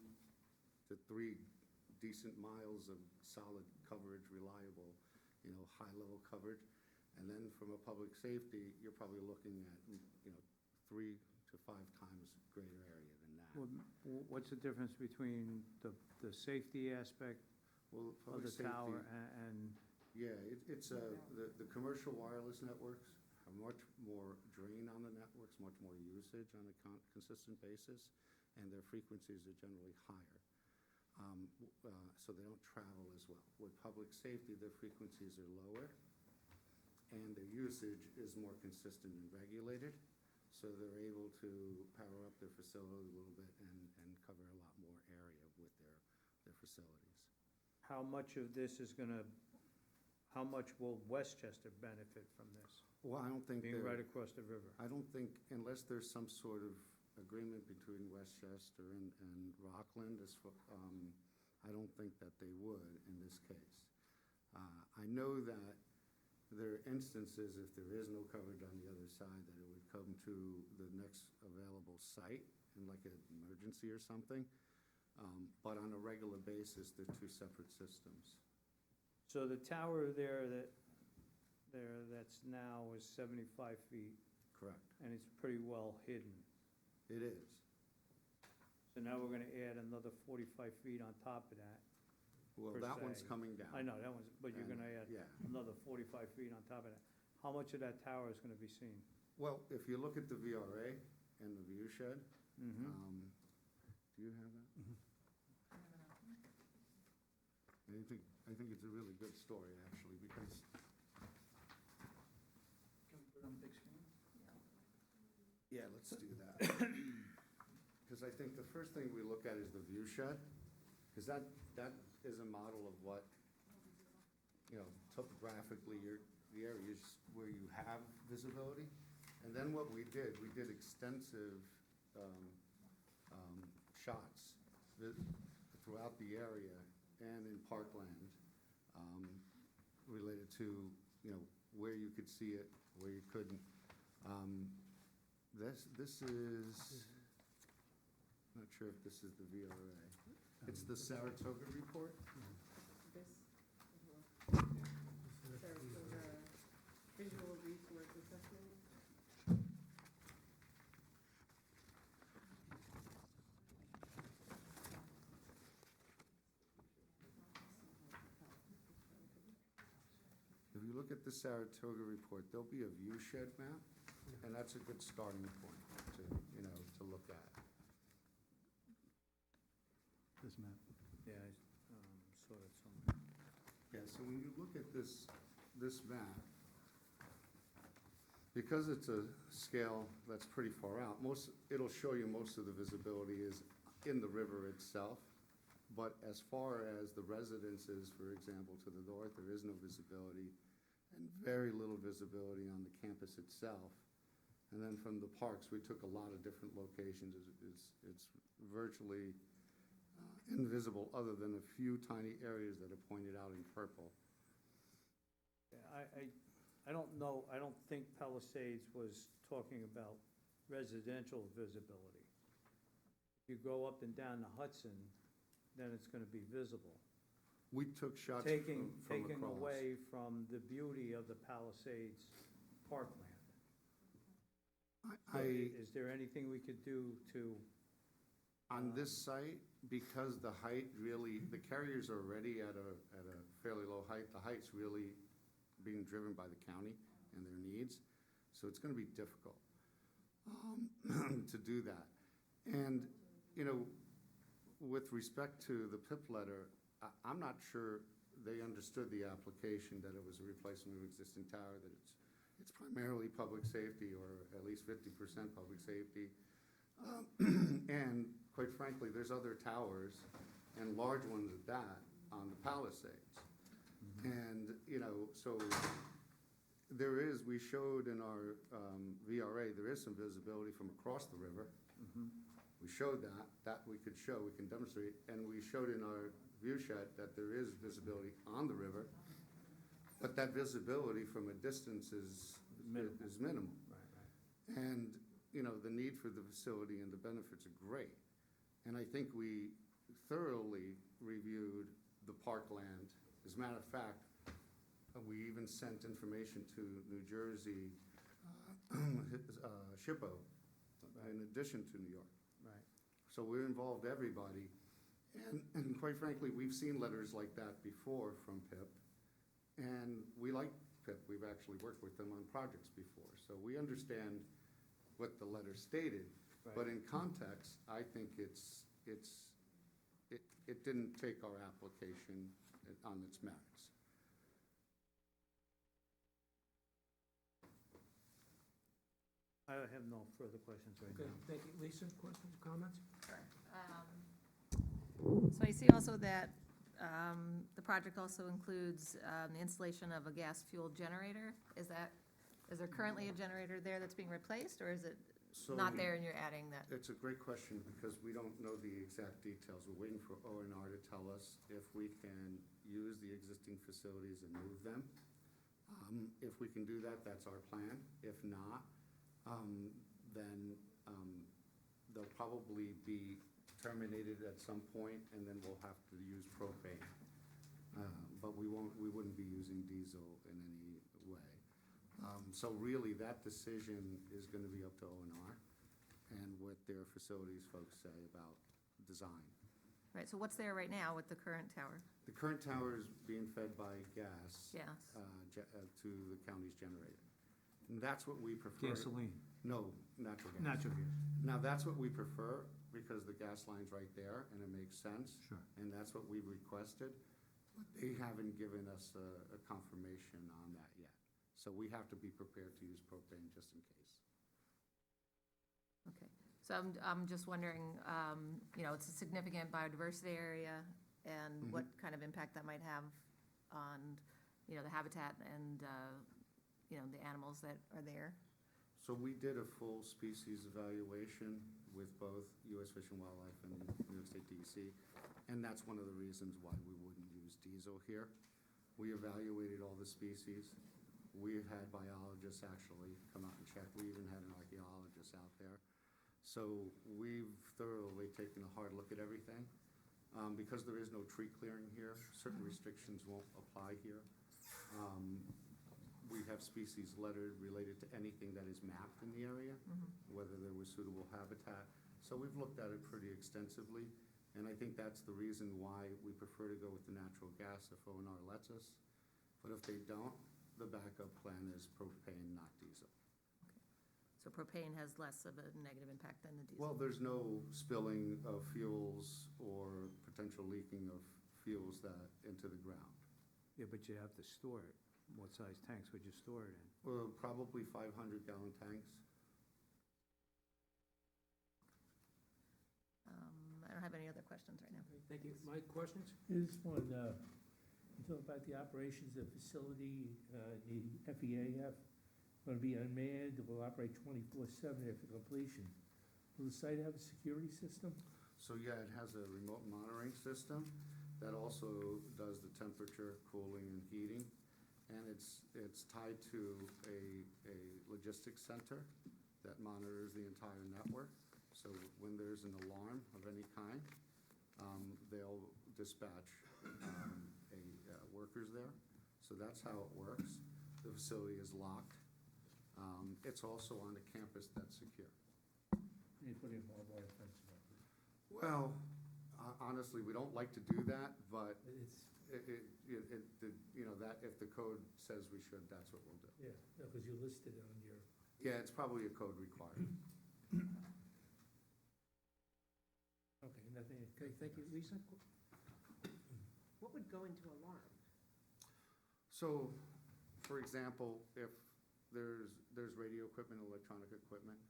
to 3 decent miles of solid coverage, reliable, high-level coverage. And then from a public safety, you're probably looking at, 3 to 5 times greater area than that. What's the difference between the safety aspect Well, of public the tower safety, and? yeah, it's the commercial wireless networks much more drain on the networks, much more usage on a consistent basis, and their frequencies are generally higher. So they don't travel as well. With public safety, their frequencies are lower, and their usage is more consistent and regulated, so they're able to power up their facility a little bit and cover a lot more area with their facilities. How much of this is gonna, how much will Westchester benefit from this, Well, I don't think being they're- right across the river? I don't think, unless there's some sort of agreement between Westchester and Rockland, I don't think that they would in this case. I know that there are instances, if there is no coverage on the other side, that it would come to the next available site in like an emergency or something. But on a regular basis, they're two separate systems. So the tower that's now is 75 feet, Correct. and it's pretty well hidden. It is. So now we're gonna add another 45 feet on top of that. Well, Per that one's se. coming down. I know, that one's, but you're And, gonna add yeah. another 45 feet on top of that. How much of that tower is gonna be seen? Well, if you look at the VRA and the view shed, Mm-hmm. do you have that? I think it's a really good story, actually, because Can we put it on the big screen? yeah, let's do that. Because I think the first thing we look at is the view shed, because that is a model of what, topographically, the areas where you have visibility. And then what we did extensive shots throughout the area and in parkland, related to, where you could see it, where you couldn't. This is, not sure if this is the VRA. It's the Saratoga report. Visual resource assessment. If you look at the Saratoga report, there'll be a view shed map, and that's a good starting point to look at. This map. Yeah, I saw that somewhere. Yeah, so when you look at this map, because it's a scale that's pretty far out, it'll show you most of the visibility is in the river itself. But as far as the residences, for example, to the north, there is no visibility and very little visibility on the campus itself. And then from the parks, we took a lot of different locations. It's virtually invisible other than a few tiny areas that are pointed out in purple. Yeah, I don't know, I don't think Palisades was talking about residential visibility. If you go up and down the Hudson, then it's gonna be visible. We took shots Taking from across. away from the beauty of the Palisades parkland. So is there anything we could do to? On this site, because the height really, the carrier's are already at a fairly low height, the height's really being driven by the county and their needs, so it's gonna be difficult to do that. And, with respect to the PIP letter, I'm not sure they understood the application, that it was a replacement of existing tower, that it's primarily public safety, or at least 50% public safety. And quite frankly, there's other towers, and large ones at that, on the Palisades. And, so we showed in our VRA, there is some visibility from across the river. We showed that we can demonstrate, and we showed in our view shed that there is visibility on the river, but that visibility from a distance is minimal. Right. And, the need for the facility and the benefits are great. And I think we thoroughly reviewed the parkland. As a matter of fact, we even sent information to New Jersey, SHPO, in addition to New York. Right. So we involved everybody. And quite frankly, we've seen letters like that before from PIP. And we like outfit. We've actually worked with them on projects before, so we understand what the letter stated. But in context, I think it didn't take our application on its merits. I have no further questions right Okay, now. thank you. Lisa, questions, comments? So I see also that the project also includes the installation of a gas-fueled generator. Is there currently a generator there that's being replaced, or is it not there and you're adding that? It's a great question, because we don't know the exact details. We're waiting for O&R to tell us if we can use the existing facilities and move them. If we can do that, that's our plan. If not, then they'll probably be terminated at some point, and then we'll have to use propane. But we wouldn't be using diesel in any way. So really, that decision is gonna be up to O&R and what their facilities folks say about design. Right, so what's there right now with the current tower? The current tower is being fed by gas. Gas. To the county's generator. And that's what we prefer. Gasoline. No, natural gas. Natural gas. Now, that's what we prefer, because the gas line's right there, and it makes sense. Sure. And that's what we requested, but they haven't given us a confirmation on that yet. So we have to be prepared to use propane just in case. Okay, so I'm just wondering, it's a significant biodiversity area, and what kind of impact that might have on, the habitat and, the animals that are there? So we did a full species evaluation with both U.S. Fish and Wildlife and New York State DEC, and that's one of the reasons why we wouldn't use diesel here. We evaluated all the species. We had biologists actually come out and check. We even had an archaeologist out there. So we've thoroughly taken a hard look at everything. Because there is no tree clearing here, certain restrictions won't apply here. We have species lettered related to anything that is mapped in the area, whether there was suitable habitat. So we've looked at it pretty extensively, and I think that's the reason why we prefer to go with the natural gas if O&R lets us. But if they don't, the backup plan is propane, not diesel. So propane has less of a negative impact than the diesel? Well, there's no spilling of fuels or potential leaking of fuels into the ground. Yeah, but you have to store it. What size tanks would you store it in? Well, probably 500-gallon tanks. I don't have any other questions right now. Okay, thank you. Mike, questions? This one, you talk about the operations of facility, the FEAF, going to be unmanned, it will operate 24/7 after completion. Will the site have a security system? So, yeah, it has a remote monitoring system that also does the temperature, cooling, and heating. And it's tied to a logistics center that monitors the entire network. So when there's an alarm of any kind, they'll dispatch workers there. So that's how it works. The facility is locked. It's also on a campus that's secure. You put in barbed wire fence around it. Well, honestly, we don't like to do that, but that if the code says we should, that's what we'll do. Yeah, because you listed it on your. Yeah, it's probably a code requirement. Okay, nothing. Okay, thank you. Lisa? What would go into alarm? So, for example, if there's radio equipment, electronic equipment,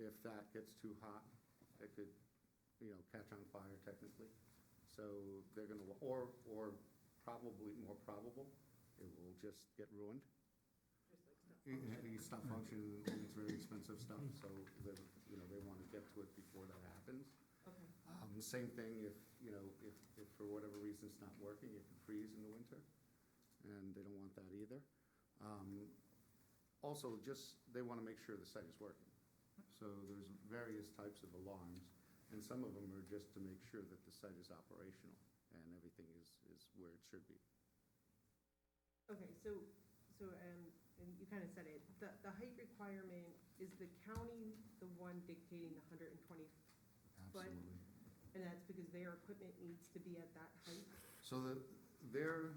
if that gets too hot, it could, catch on fire technically. So they're gonna, or probably more probable, it will just get ruined. You stop functioning, and it's very expensive stuff, so they wanna get to it before that happens. Okay. Same thing if for whatever reason it's not working, it can freeze in the winter, and they don't want that either. Also, they wanna make sure the site is working. So there's various types of alarms, and some of them are just to make sure that the site is operational and everything is where it should be. Okay, so, and you kind of said it, the height requirement, is the county the one dictating the 120 foot? Absolutely. And that's because their equipment needs to be at that height? So they're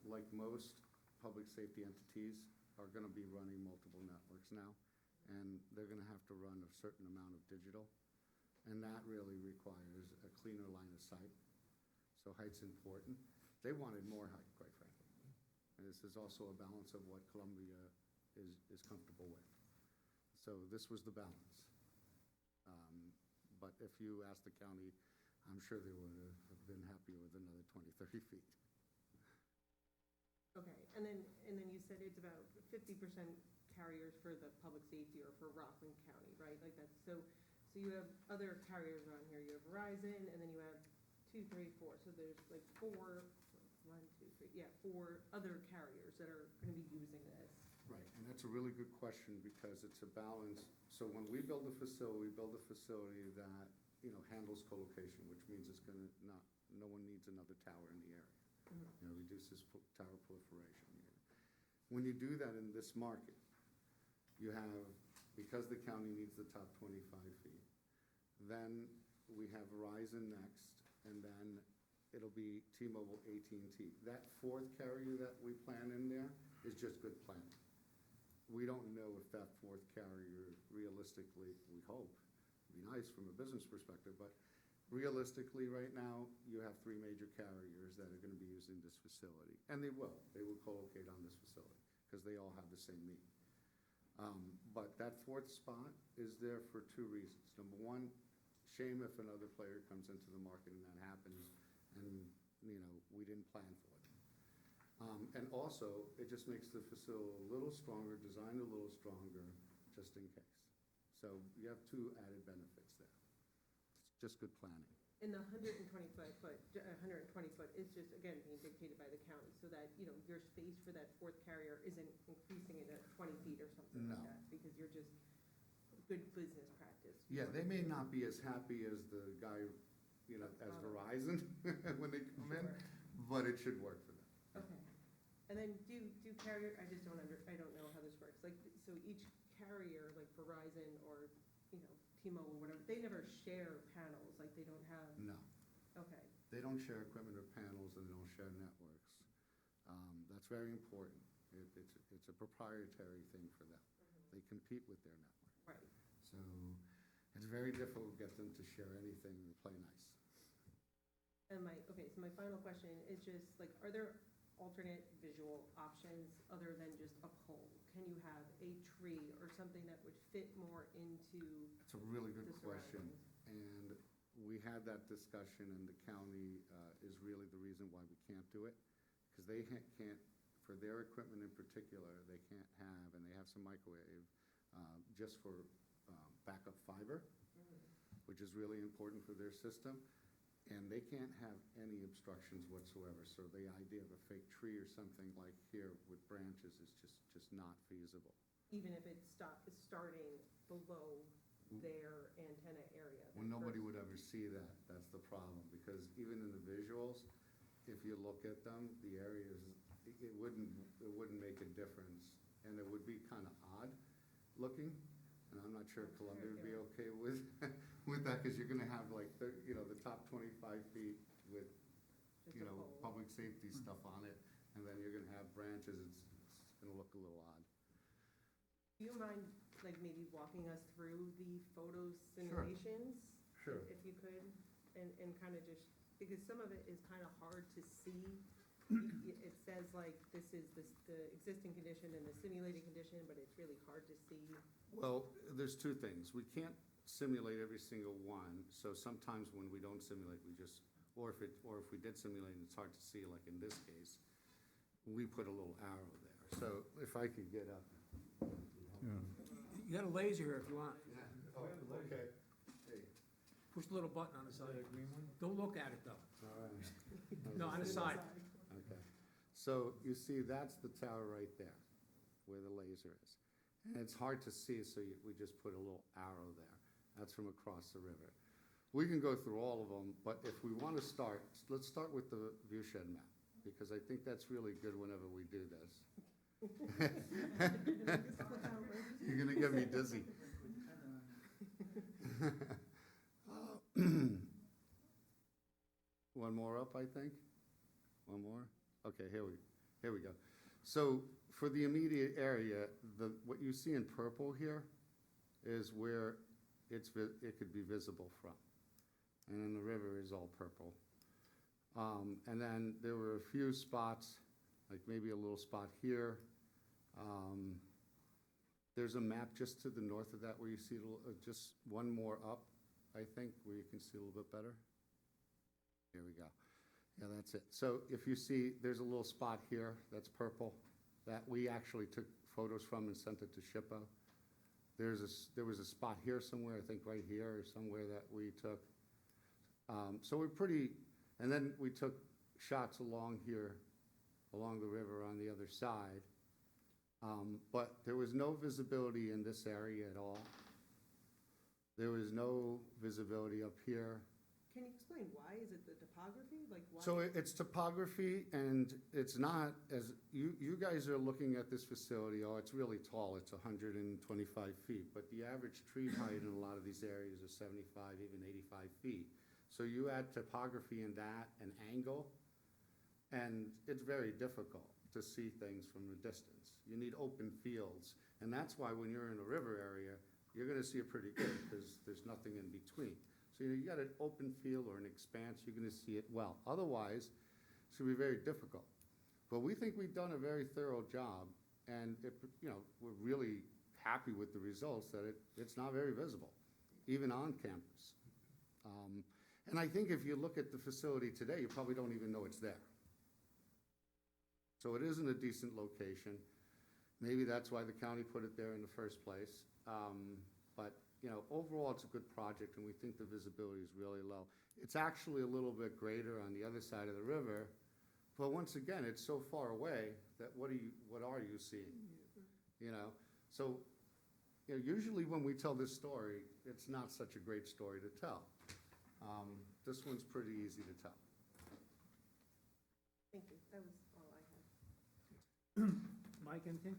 like most public safety entities are gonna be running multiple networks now, and they're gonna have to run a certain amount of digital, and that really requires a cleaner line of sight. So height's important. They wanted more height, quite frankly. And this is also a balance of what Columbia is comfortable with. So this was the balance. But if you ask the county, I'm sure they would have been happy with another 20, 30 feet. Okay, and then you said it's about 50% carriers for the public safety or for Rockland County, right? Like that's, so you have other carriers around here. You have Verizon, and then you have 2, 3, 4. So there's like 4 other carriers that are gonna be using this. Right, and that's a really good question because it's a balance. So when we build a facility, that, handles co-location, which means it's gonna no one needs another tower in the area. Reduces tower proliferation. When you do that in this market, you have, because the county needs the top 25 feet, then we have Verizon next, and then it'll be T-Mobile, AT&T. That fourth carrier that we plan in there is just good planning. We don't know if that fourth carrier realistically, we hope, would be nice from a business perspective, but realistically, right now, you have 3 major carriers that are gonna be using this facility, and they will co-locate on this facility, because they all have the same need. But that fourth spot is there for 2 reasons. Number one, shame if another player comes into the market and that happens, and, we didn't plan for it. And also, it just makes the facility a little stronger, designed a little stronger, just in case. So you have 2 added benefits there. It's just good planning. And the 120 foot is just, again, being dictated by the county, so that, your space for that fourth carrier isn't increasing it at 20 feet or something like No. that, because you're just, good business practice. Yeah, they may not be as happy as the guy, as Verizon when they come in, but it should work for them. Okay. And then do carrier, I just I don't know how this works, like, so each carrier, like Verizon or, T-Mobile, whatever, they never share panels, like they don't have, No, okay, they don't share equipment or panels, and they don't share networks. That's very important. It's a proprietary thing for them. They compete with their network. right. So it's very difficult to get them to share anything and play nice. And so my final question is just, like, are there alternate visual options other than just a pole? Can you have a tree or something that would fit more into It's a really good the question. surroundings? And we had that discussion, and the county is really the reason why we can't do it. Because they can't, for their equipment in particular, they can't have, and they have some microwave, just for backup fiber, which is really important for their system. And they can't have any obstructions whatsoever. So the idea of a fake tree or something like here with branches is just not feasible. Even if it's starting below their antenna area? Well, nobody would ever see that. That's the problem. Because even in the visuals, if you look at them, the areas, it wouldn't make a difference. And it would be kind of odd looking. And I'm not sure Columbia would be okay with that, because you're gonna have like, the top 25 feet with, Just a pole. public safety stuff on it, and then you're gonna have branches. It's gonna look a little odd. Do you mind, like, maybe walking us through the photo simulations? Sure. If you could, and kind of just, because some of it is kind of hard to see. It says like this is the existing condition and the simulated condition, but it's really hard to see. Well, there's 2 things. We can't simulate every single one, so sometimes when we don't simulate, we just, or if we did simulate and it's hard to see, like in this case, we put a little arrow there. So if I could get up. You got a laser here if you want. Yeah. Oh, okay. Hey. Push the little button on the side. Don't look at it, though. All right. No, on the side. Okay. So you see, that's the tower right there, where the laser is. And it's hard to see, so we just put a little arrow there. That's from across the river. We can go through all of them, but if we want to start, let's start with the viewshed map, because I think that's really good whenever we do this. You're gonna get me dizzy. One more up, I think. One more? Okay, here we go. So for the immediate area, what you see in purple here is where it could be visible from. And then the river is all purple. And then there were a few spots, like maybe a little spot here. There's a map just to the north of that where you see just one more up, I think, where you can see a little bit better. Here we go. Yeah, that's it. So if you see, there's a little spot here that's purple that we actually took photos from and sent it to SHPO. There was a spot here somewhere, I think right here or somewhere that we took. So we're pretty, and then we took shots along here, along the river on the other side. But there was no visibility in this area at all. There was no visibility up here. Can you explain why? Is it the topography? Like why? So it's topography, and it's not, as you guys are looking at this facility, oh, it's really tall, it's 125 feet, but the average tree height in a lot of these areas is 75, even 85 feet. So you add topography in that, an angle, and it's very difficult to see things from a distance. You need open fields, and that's why when you're in a river area, you're gonna see it pretty good, because there's nothing in between. So you got an open field or an expanse, you're gonna see it well. Otherwise, it's gonna be very difficult. But we think we've done a very thorough job, and we're really happy with the results, that it's not very visible, even on campus. And I think if you look at the facility today, you probably don't even know it's there. So it isn't a decent location. Maybe that's why the county put it there in the first place. But overall, it's a good project, and we think the visibility is really low. It's actually a little bit greater on the other side of the river, but once again, it's so far away that what are you seeing? So usually when we tell this story, it's not such a great story to tell. This one's pretty easy to tell. Thank you. That was all I had. Mike, anything?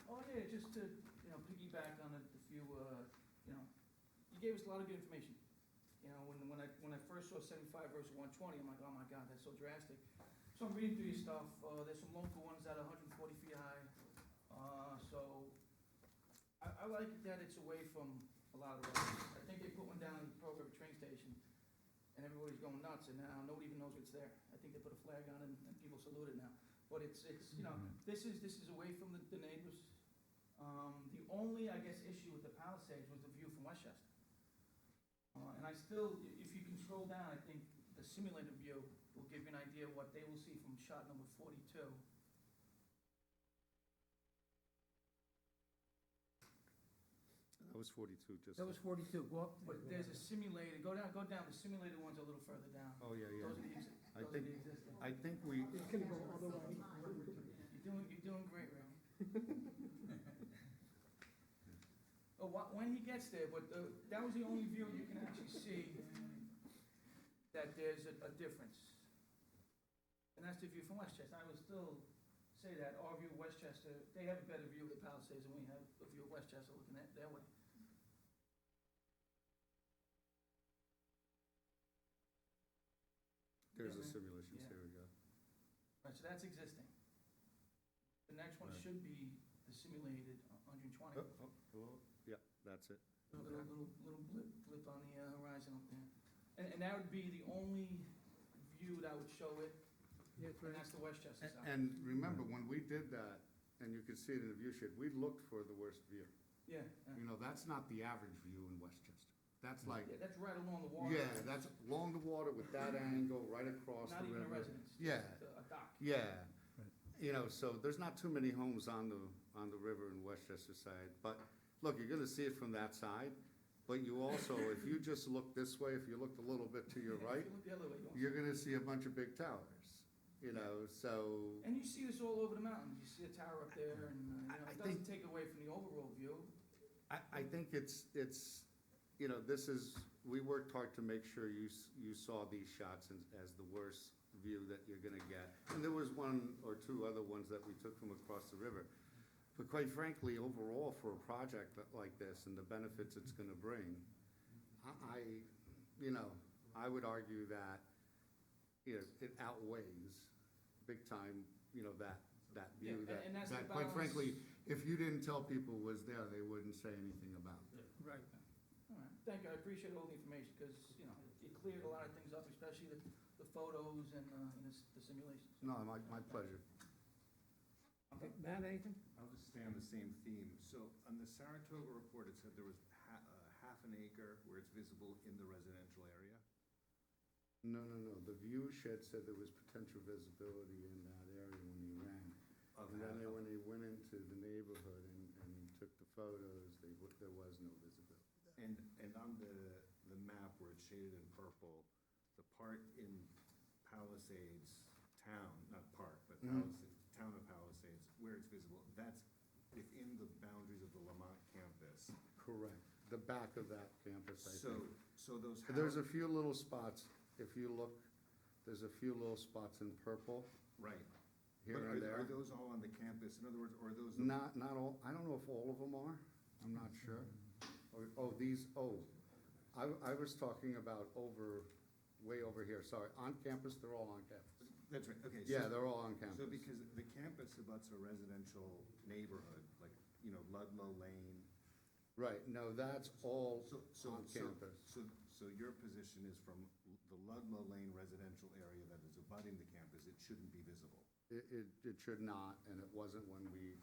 Oh, yeah, just to, piggyback on a few, you gave us a lot of good information. When I first saw 75 versus 120, I'm like, oh my God, that's so drastic. So I'm reading through your stuff, there's some local ones that are 140 feet high. So I like that it's away from a lot of the roads. I think they put one down in the Pearl River train station, and everybody's going nuts, and now nobody even knows it's there. I think they put a flag on it, and people salute it now. But it's this is away from the neighbors. The only, I guess, issue with the Palisades was the view from Westchester. And I still, if you can scroll down, I think the simulated view will give you an idea of what they will see from shot number 42. That was 42, just. That was 42, go up. But there's a simulated, go down, the simulated one's a little further down. Oh, yeah. Those are the existing. I think we, You're doing great, Ray. When he gets there, but that was the only view you can actually see that there's a difference. And that's the view from Westchester. I would still say that our view of Westchester, they have a better view of the Palisades than we have a view of Westchester looking at their way. there's a simulation, Yeah. here we go. Right, so that's existing. The next one Right. should be the simulated 120. Yeah, that's it. Little blip on the horizon up there. And that would be the only view that would show it, and that's the Westchester side. And remember, when we did that, and you can see it in the view shed, we looked for the worst view. Yeah, That's not the average view in Westchester. That's like, yeah, that's right along the water. yeah, that's along the water with that angle, right across the Not river. even a residence. Yeah. just a dock. Yeah, so there's not too many homes on the river in Westchester side, but, look, you're gonna see it from that side, but you also, if you just look this way, if you looked a little bit to your Yeah, right, if you look the other way, you won't you're see it. gonna see a bunch of big towers, so. And you see this all over the mountains, you see a tower up there, and, I it think- doesn't take away from the overall view. I think it's, this is, we worked hard to make sure you saw these shots as the worst view that you're gonna get. And there was one or two other ones that we took from across the river. But quite frankly, overall, for a project like this and the benefits it's gonna bring, I would argue that, it outweighs big time, that view Yeah, and that's the that quite balance. frankly, if you didn't tell people was there, they wouldn't say anything about it. Right. All right, thank you, I appreciate all the information, because, you know, it cleared a lot of things up, especially the photos and the simulations. No, my pleasure. Okay, Matt, anything? I'll just stay on the same theme. So on the Saratoga report, it said there was half an acre where it's visible in the residential area? No. The view shed said there was potential visibility in that area when he ran. Of And then half. when they went into the neighborhood and took the photos, there was no visibility. And on the map where it's shaded in purple, the part in Palisades Town, not park, but Mhm. Town of Palisades, where it's visible, that's within the boundaries of the Lamont campus. Correct. The back of that campus, I think. So those. There's a few little spots, if you look, there's a few little spots in purple Right. here But and there. Are those all on the campus? In other words, or are those? Not all, I don't know if all of them are, I'm not sure. I was talking about way over here, sorry, on campus, they're all on campus. That's right, okay. Yeah, so- they're all on campus. So because the campus abuts a residential neighborhood, like, Ludlow Lane. Right, no, that's all on So- campus. So your position is from the Ludlow Lane residential area that is abutting the campus, it shouldn't be visible? It should not, and it wasn't when we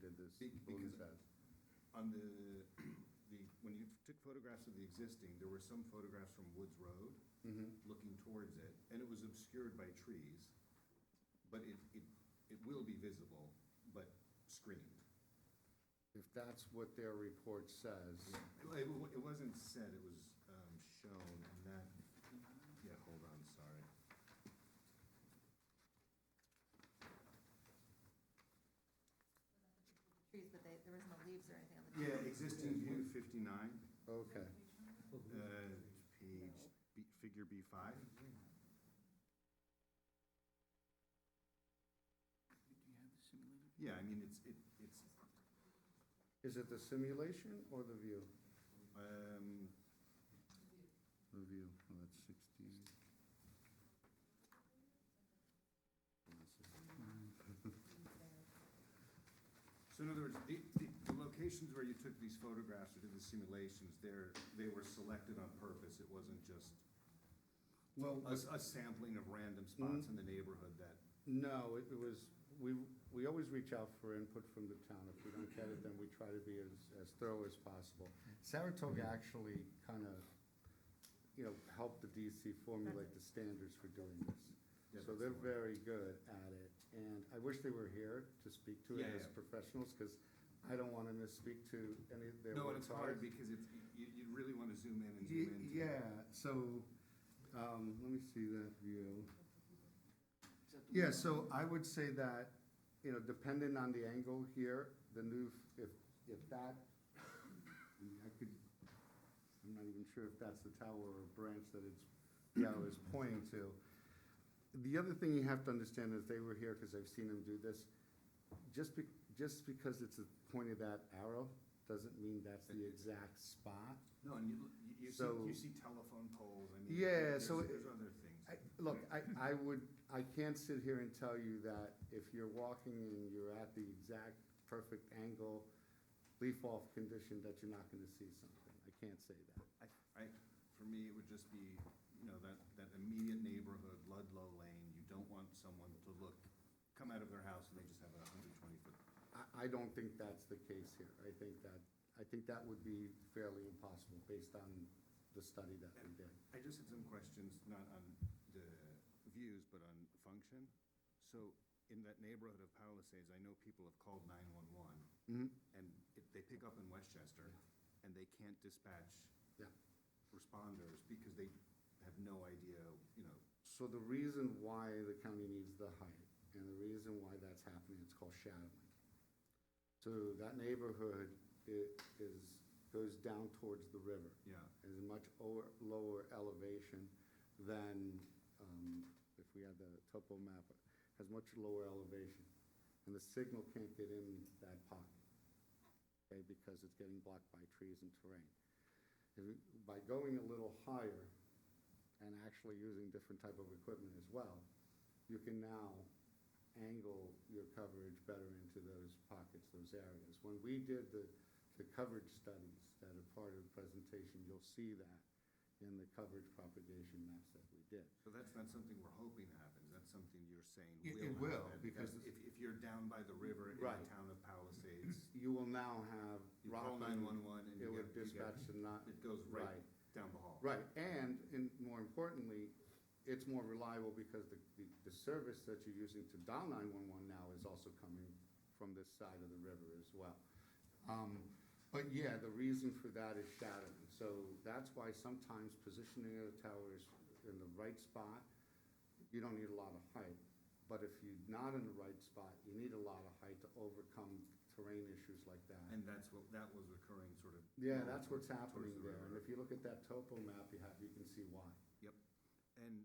did this balloon Because test. on when you took photographs of the existing, there were some photographs from Woods Road looking towards it, and it was obscured by trees, but it will be visible, but screened. If that's what their report says. It wasn't said, it was shown, and that, yeah, hold on, sorry. Trees, but there was no leaves or anything on the. Yeah, existing view 59, Okay. figure B5. Do you have the simulated? Yeah, I mean, it's, Is it the simulation or the view? The view, oh, that's 16. so in other words, the locations where you took these photographs or did the simulations, they were selected on purpose, it wasn't just Well, a sampling of random spots in the neighborhood that. no, it was, we always reach out for input from the town. If we don't get it, then we try to be as thorough as possible. Saratoga actually kind of, helped the DC formulate the standards for doing this. Yeah, So that's they're the one. very good at it, and I wish they were here to speak to it Yeah, as yeah. professionals, because I don't want to misspeak to any of their No, work and it's hard product. because you really want to zoom in and zoom in. Yeah, so, let me see that view. Yeah, so I would say that, depending on the angle here, the new, if that, I'm not even sure if that's the tower or branch that it's, is pointing to. The other thing you have to understand is they were here because I've seen them do this. Just because it's the point of that arrow, doesn't mean that's the exact spot. No, and So- you see telephone poles, I mean. Yeah, so There's other things. Look, I can't sit here and tell you that if you're walking and you're at the exact perfect angle, leaf-off condition, that you're not gonna see something. I can't say that. For me, it would just be, that immediate neighborhood, Ludlow Lane, you don't want someone to come out of their house and they just have a 120-foot. I don't think that's the case here. I think that would be fairly impossible based on the study that we did. I just had some questions, not on the views, but on function. So in that neighborhood of Palisades, I know people have called 911, and they pick up in Westchester, and they can't dispatch Yeah. responders because they have no idea, So the reason why the county needs the height, and the reason why that's happening, it's called shadowing. So that neighborhood goes down towards the river. Yeah. Is a much lower elevation than, if we had the topo map, has much lower elevation. And the signal can't get in that pocket, okay, because it's getting blocked by trees and terrain. By going a little higher and actually using different type of equipment as well, you can now angle your coverage better into those pockets, those areas. When we did the coverage studies that are part of the presentation, you'll see that in the coverage propagation maps that we did. So that's not something we're hoping happens, that's something you're saying It will will, happen. because If you're down by the river in Right. the town of Palisades, you will now have you call Rockland, 911 and it you would get, dispatch the not, it goes right right. down the hall. Right, and more importantly, it's more reliable because the service that you're using to dial 911 now is also coming from this side of the river as well. But yeah, the reason for that is shadowing. So that's why sometimes positioning of the towers in the right spot, you don't need a lot of height. But if you're not in the right spot, you need a lot of height to overcome terrain issues like that. And that was occurring sort of. Yeah, that's what's towards happening the there. And river. if you look at that topo map you have, you can see why. Yep. And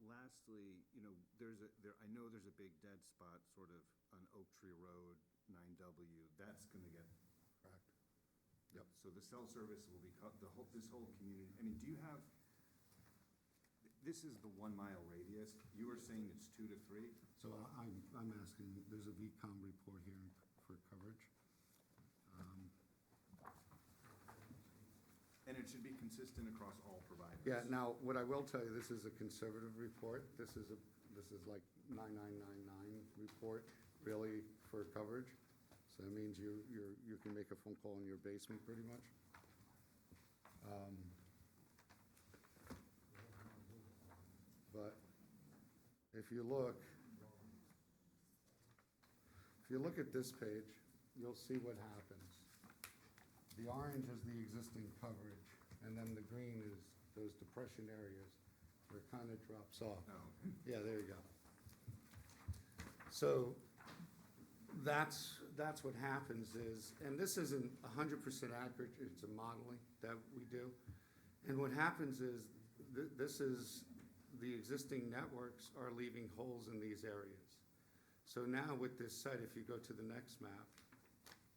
lastly, I know there's a big dead spot sort of on Oak Tree Road, 9W. That's gonna get. Correct. Yep. So the cell service will be, this whole community, I mean, do you have, this is the 1 mile radius. You were saying it's 2 to 3? So I'm asking, there's a VCOM report here for coverage. And it should be consistent across all providers? Yeah, now, what I will tell you, this is a conservative report. This is like 9999 report, really, for coverage. So that means you can make a phone call in your basement, pretty much. But if you look at this page, you'll see what happens. The orange is the existing coverage, and then the green is those depression areas where it kind of drops off. Oh. Yeah, there you go. So that's what happens is, and this isn't 100% accurate, it's a modeling that we do. And what happens is, this is, the existing networks are leaving holes in these areas. So now with this site, if you go to the next map,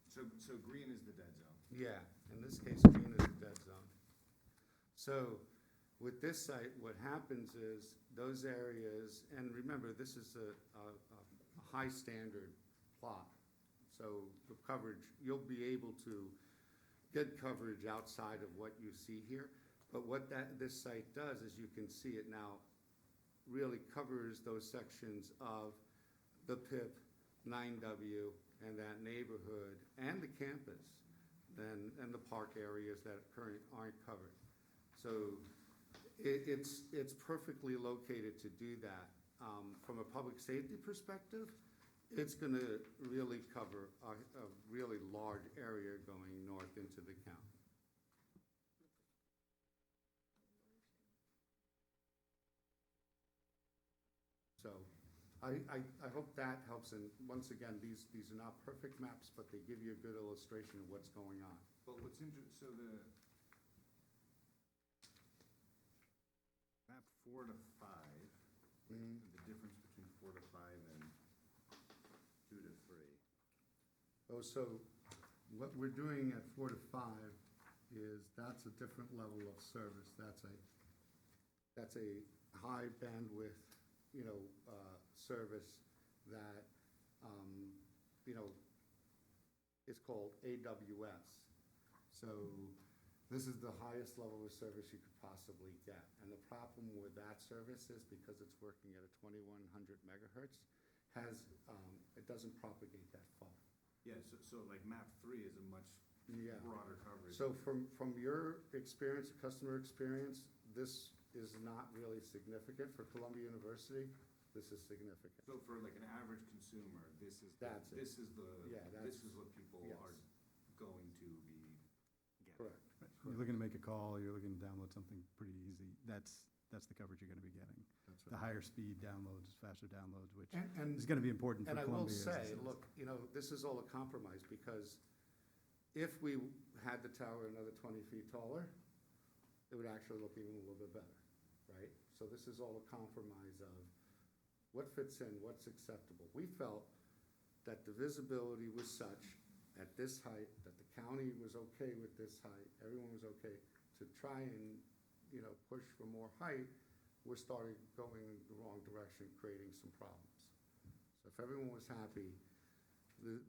So green is the dead zone? yeah, in this case, green is a dead zone. So with this site, what happens is those areas, and remember, this is a high standard plot. So the coverage, you'll be able to get coverage outside of what you see here. But what this site does is, you can see it now, really covers those sections of the PIP, 9W, and that neighborhood, and the campus, and the park areas that currently aren't covered. So it's perfectly located to do that. From a public safety perspective, it's gonna really cover a really large area going north into the county. So I hope that helps, and once again, these are not perfect maps, but they give you a good illustration of what's going on. But what's interesting, so the map 4 to 5, the difference between 4 to 5 and 2 to 3. Oh, so what we're doing at 4 to 5 is, that's a different level of service. That's a high bandwidth, service that, is called AWS. So this is the highest level of service you could possibly get. And the problem with that service is, because it's working at a 2100 megahertz, it doesn't propagate that far. Yeah, so like map 3 is a much Yeah. broader coverage. So from your experience, customer experience, this is not really significant. For Columbia University, this is significant. So for like an average consumer, this is That's it. this is what people yes. are going to be getting. Correct. You're looking to make a call, you're looking to download something pretty easy, that's the coverage you're gonna be getting. That's The higher speed downloads, faster downloads, which And is gonna be important for And I will Columbia. say, look, this is all a compromise, because if we had the tower another 20 feet taller, it would actually look even a little bit better, right? So this is all a compromise of what fits in, what's acceptable. We felt that the visibility was such at this height, that the county was okay with this height, everyone was okay, to try and, push for more height, we're starting going the wrong direction, creating some problems. So if everyone was happy,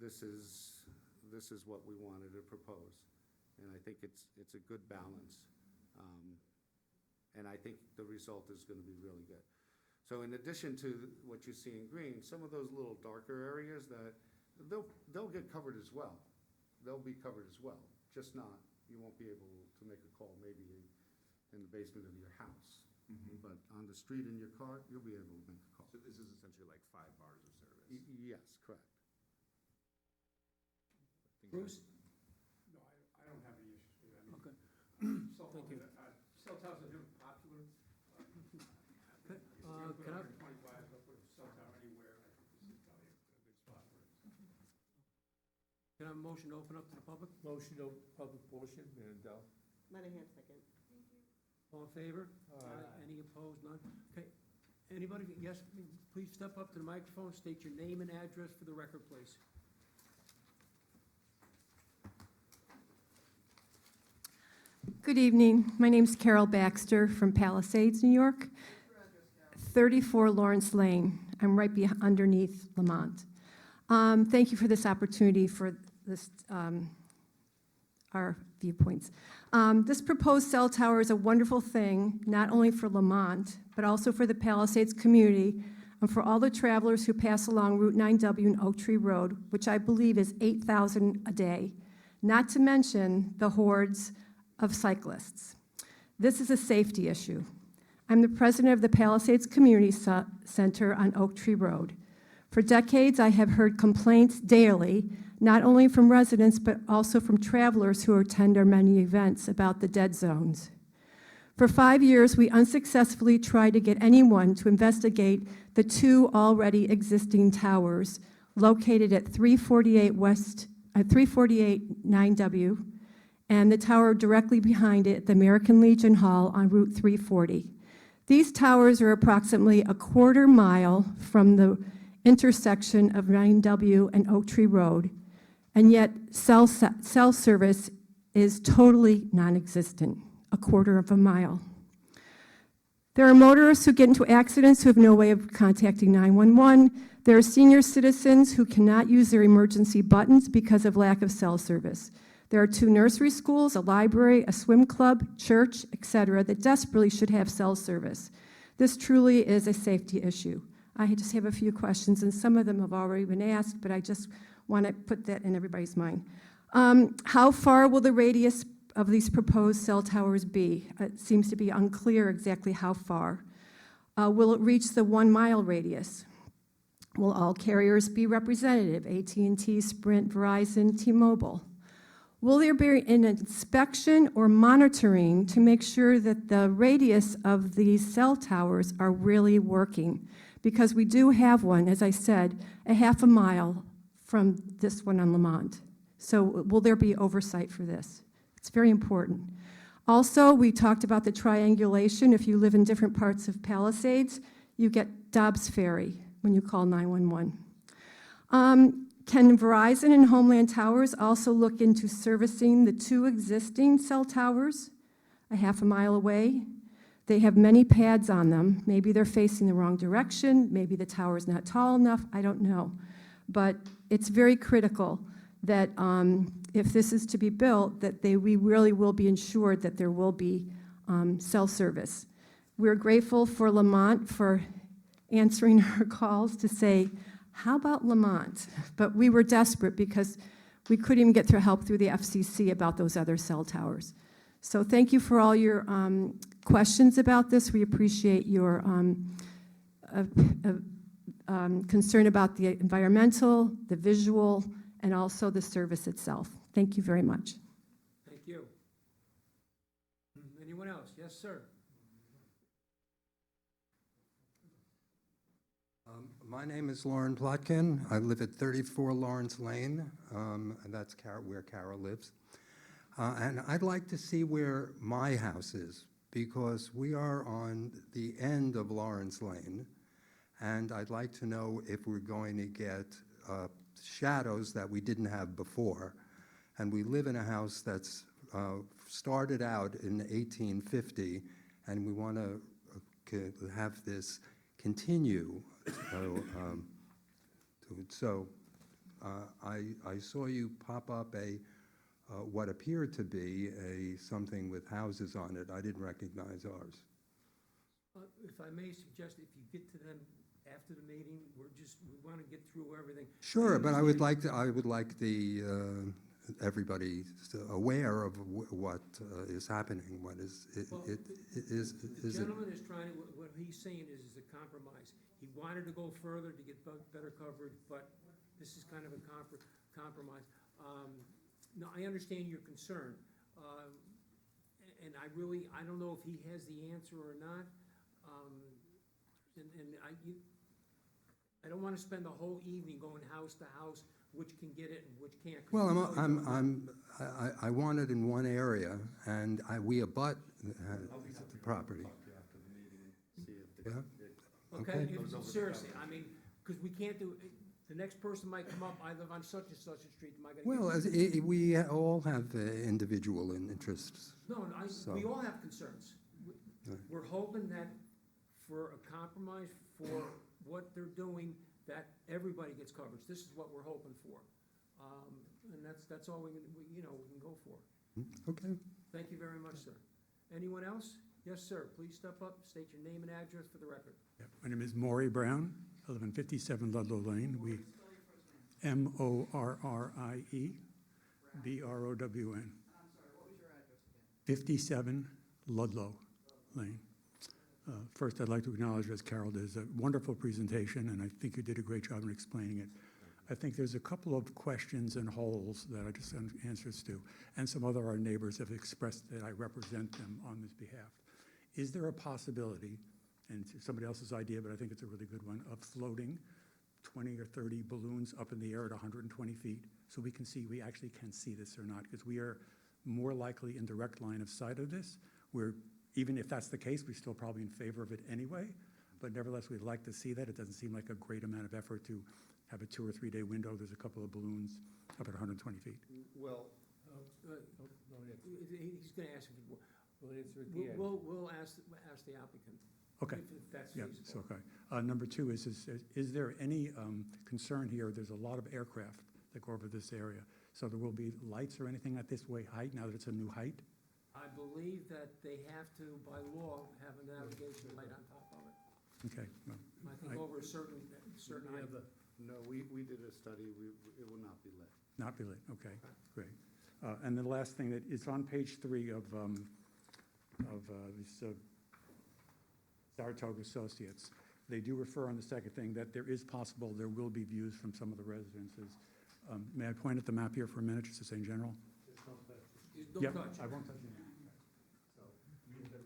this is what we wanted to propose. And I think it's a good balance. And I think the result is gonna be really good. So in addition to what you see in green, some of those little darker areas they'll get covered as well. They'll be covered as well, just not, you won't be able to make a call maybe in the basement of your house. But on the street in your car, you'll be able to make a call. So this is essentially like 5 bars of service. Yes, correct. Bruce? No, I don't have any issues with that. Okay. Cell Thank you. cell towers are very popular. Can I, 25, I'll put a cell tower anywhere, and I think this is probably a good spot for it. can I have a motion to open up to the public? Motion to public portion, Mandel. Monahan, second. All in favor? Any opposed? None? Okay. Anybody, yes, please step up to the microphone, state your name and address for the record, please. Good evening. My name's Carol Baxter from Palisades, New York. 34 Lawrence Lane. I'm right underneath Lamont. Thank you for this opportunity for this, our viewpoints. This proposed cell tower is a wonderful thing, not only for Lamont, but also for the Palisades community and for all the travelers who pass along Route 9W and Oak Tree Road, which I believe is 8,000 a day, not to mention the hordes of cyclists. This is a safety issue. I'm the president of the Palisades Community Center on Oak Tree Road. For decades, I have heard complaints daily, not only from residents, but also from travelers who attend our many events about the dead zones. For 5 years, we unsuccessfully tried to get anyone to investigate the 2 already existing towers located at 348 9W and the tower directly behind it, the American Legion Hall on Route 340. These towers are approximately a quarter mile from the intersection of 9W and Oak Tree Road, and yet cell service is totally non-existent, a quarter of a mile. There are motorists who get into accidents who have no way of contacting 911. There are senior citizens who cannot use their emergency buttons because of lack of cell service. There are 2 nursery schools, a library, a swim club, church, etc., that desperately should have cell service. This truly is a safety issue. I just have a few questions, and some of them have already been asked, but I just want to put that in everybody's mind. How far will the radius of these proposed cell towers be? It seems to be unclear exactly how far. Will it reach the 1 mile radius? Will all carriers be representative? AT&T, Sprint, Verizon, T-Mobile. Will there be an inspection or monitoring to make sure that the radius of these cell towers are really working? Because we do have one, as I said, a half a mile from this one on Lamont. So will there be oversight for this? It's very important. Also, we talked about the triangulation. If you live in different parts of Palisades, you get Dobbs Ferry when you call 911. Can Verizon and Homeland Towers also look into servicing the 2 existing cell towers a half a mile away? They have many pads on them. Maybe they're facing the wrong direction. Maybe the tower's not tall enough. I don't know. But it's very critical that if this is to be built, that we really will be ensured that there will be cell service. We're grateful for Lamont for answering our calls to say, how about Lamont? But we were desperate because we couldn't even get help through the FCC about those other cell towers. So thank you for all your questions about this. We appreciate your concern about the environmental, the visual, and also the service itself. Thank you very much. Thank you. Anyone else? Yes, sir. My name is Lauren Plotkin. I live at 34 Lawrence Lane, and that's where Carol lives. And I'd like to see where my house is, because we are on the end of Lawrence Lane, and I'd like to know if we're going to get shadows that we didn't have before. And we live in a house that's started out in 1850, and we want to have this continue. So So I saw you pop up what appeared to be something with houses on it. I didn't recognize ours. If I may suggest, if you get to them after the meeting, we want to get through everything. Sure, but I would like everybody aware of what is happening, what is, Well, The gentleman is trying to, what he's saying is a compromise. He wanted to go further to get better coverage, but this is kind of a compromise. No, I understand your concern, and I don't know if he has the answer or not. I don't want to spend the whole evening going house to house, which can get it and which can't. 'Cause Well, I want it in one area, and we abut the property. Yeah? Okay, seriously, I mean, because we can't do, the next person might come up, I live on such and such a street, am I gonna? Well, we all have individual interests. No, So- we all have concerns. Right. We're hoping that for a compromise for what they're doing, that everybody gets coverage. This is what we're hoping for. And that's all we can go for. Okay. Thank you very much, sir. Anyone else? Yes, sir, please step up, state your name and address for the record. Yeah, my name is Maury Brown. I live in 57 Ludlow Lane. Morrie, BROWN. 57 Ludlow Lane. First, I'd like to acknowledge, as Carol did, it's a wonderful presentation, and I think you did a great job in explaining it. I think there's a couple of questions and holes that I just want answers to, and some other our neighbors have expressed that I represent them on this behalf. Is there a possibility, and it's somebody else's idea, but I think it's a really good one, of floating 20 or 30 balloons up in the air at 120 feet, so we actually can see this or not, because we are more likely in direct line of sight of this. Even if that's the case, we're still probably in favor of it anyway, but nevertheless, we'd like to see that. It doesn't seem like a great amount of effort to have a 2 or 3 day window. There's a couple of balloons up at 120 feet. Well, He's gonna ask if, We'll answer at the end. we'll ask the applicant. Okay. If that's Yeah, feasible. so, okay. Number two is there any concern here? There's a lot of aircraft that go over this area. So there will be lights or anything at this way height, now that it's a new height? I believe that they have to, by law, have a navigation light on top of it. Okay. Well, I think over a certain height. No, we did a study, it will not be lit. Not be lit, okay, great. And the last thing, that it's on page 3 of this Saratoga Associates. They do refer on the second thing that there will be views from some of the residences. May I point at the map here for a minute, just to say in general? Don't Yep, touch. I won't touch it. So, we live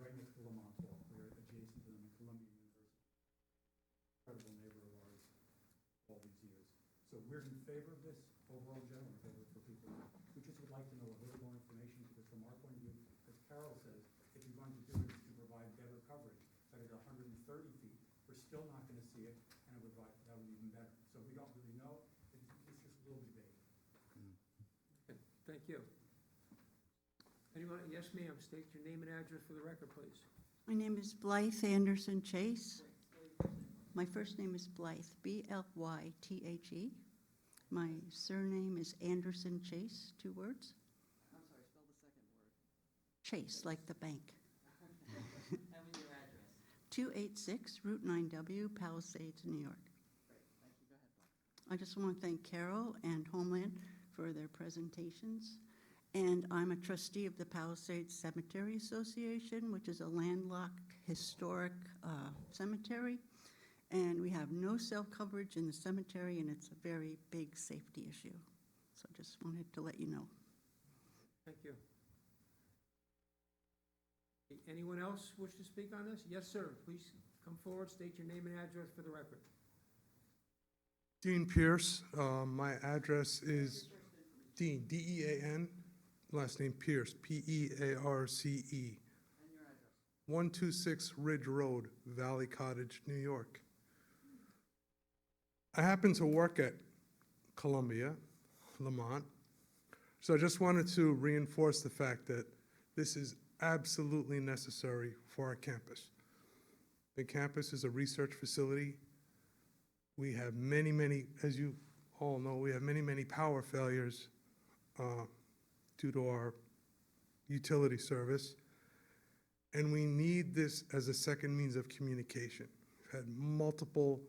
right next to Lamont Hall. We're adjacent to them in Columbia University. Incredible neighbor of ours all these years. So we're in favor of this, overall general in favor for people. We just would like to know a little more information, because from our point of view, as Carol says, if you're going to do it to provide better coverage, but at 130 feet, we're still not going to see it, and that would be even better. So we don't really know. It's just a little bit vague. Thank you. Anyone? Yes, ma'am. State your name and address for the record, please. My name is Blythe Anderson Chase. My first name is Blythe, Blythe. My surname is Anderson Chase, 2 words. I'm sorry, spell the second word. Chase, like the bank. And your address. 286 Route 9W, Palisades, New York. Great, thank you. Go ahead, Bob. I just want to thank Carol and Homeland for their presentations. And I'm a trustee of the Palisades Cemetery Association, which is a landlocked historic cemetery. And we have no cell coverage in the cemetery, and it's a very big safety issue. So just wanted to let you know. Thank you. Anyone else wish to speak on this? Yes, sir. Please come forward, state your name and address for the record. Dean Pierce. My address is Dean, D-E-A-N, last name Pierce, P-E-A-R-C-E. And your address. 126 Ridge Road, Valley Cottage, New York. I happen to work at Columbia, Lamont, so I just wanted to reinforce the fact that this is absolutely necessary for our campus. The campus is a research facility. We have many, as you all know, we have many power failures due to our utility service. And we need this as a second means of communication. We've had multiple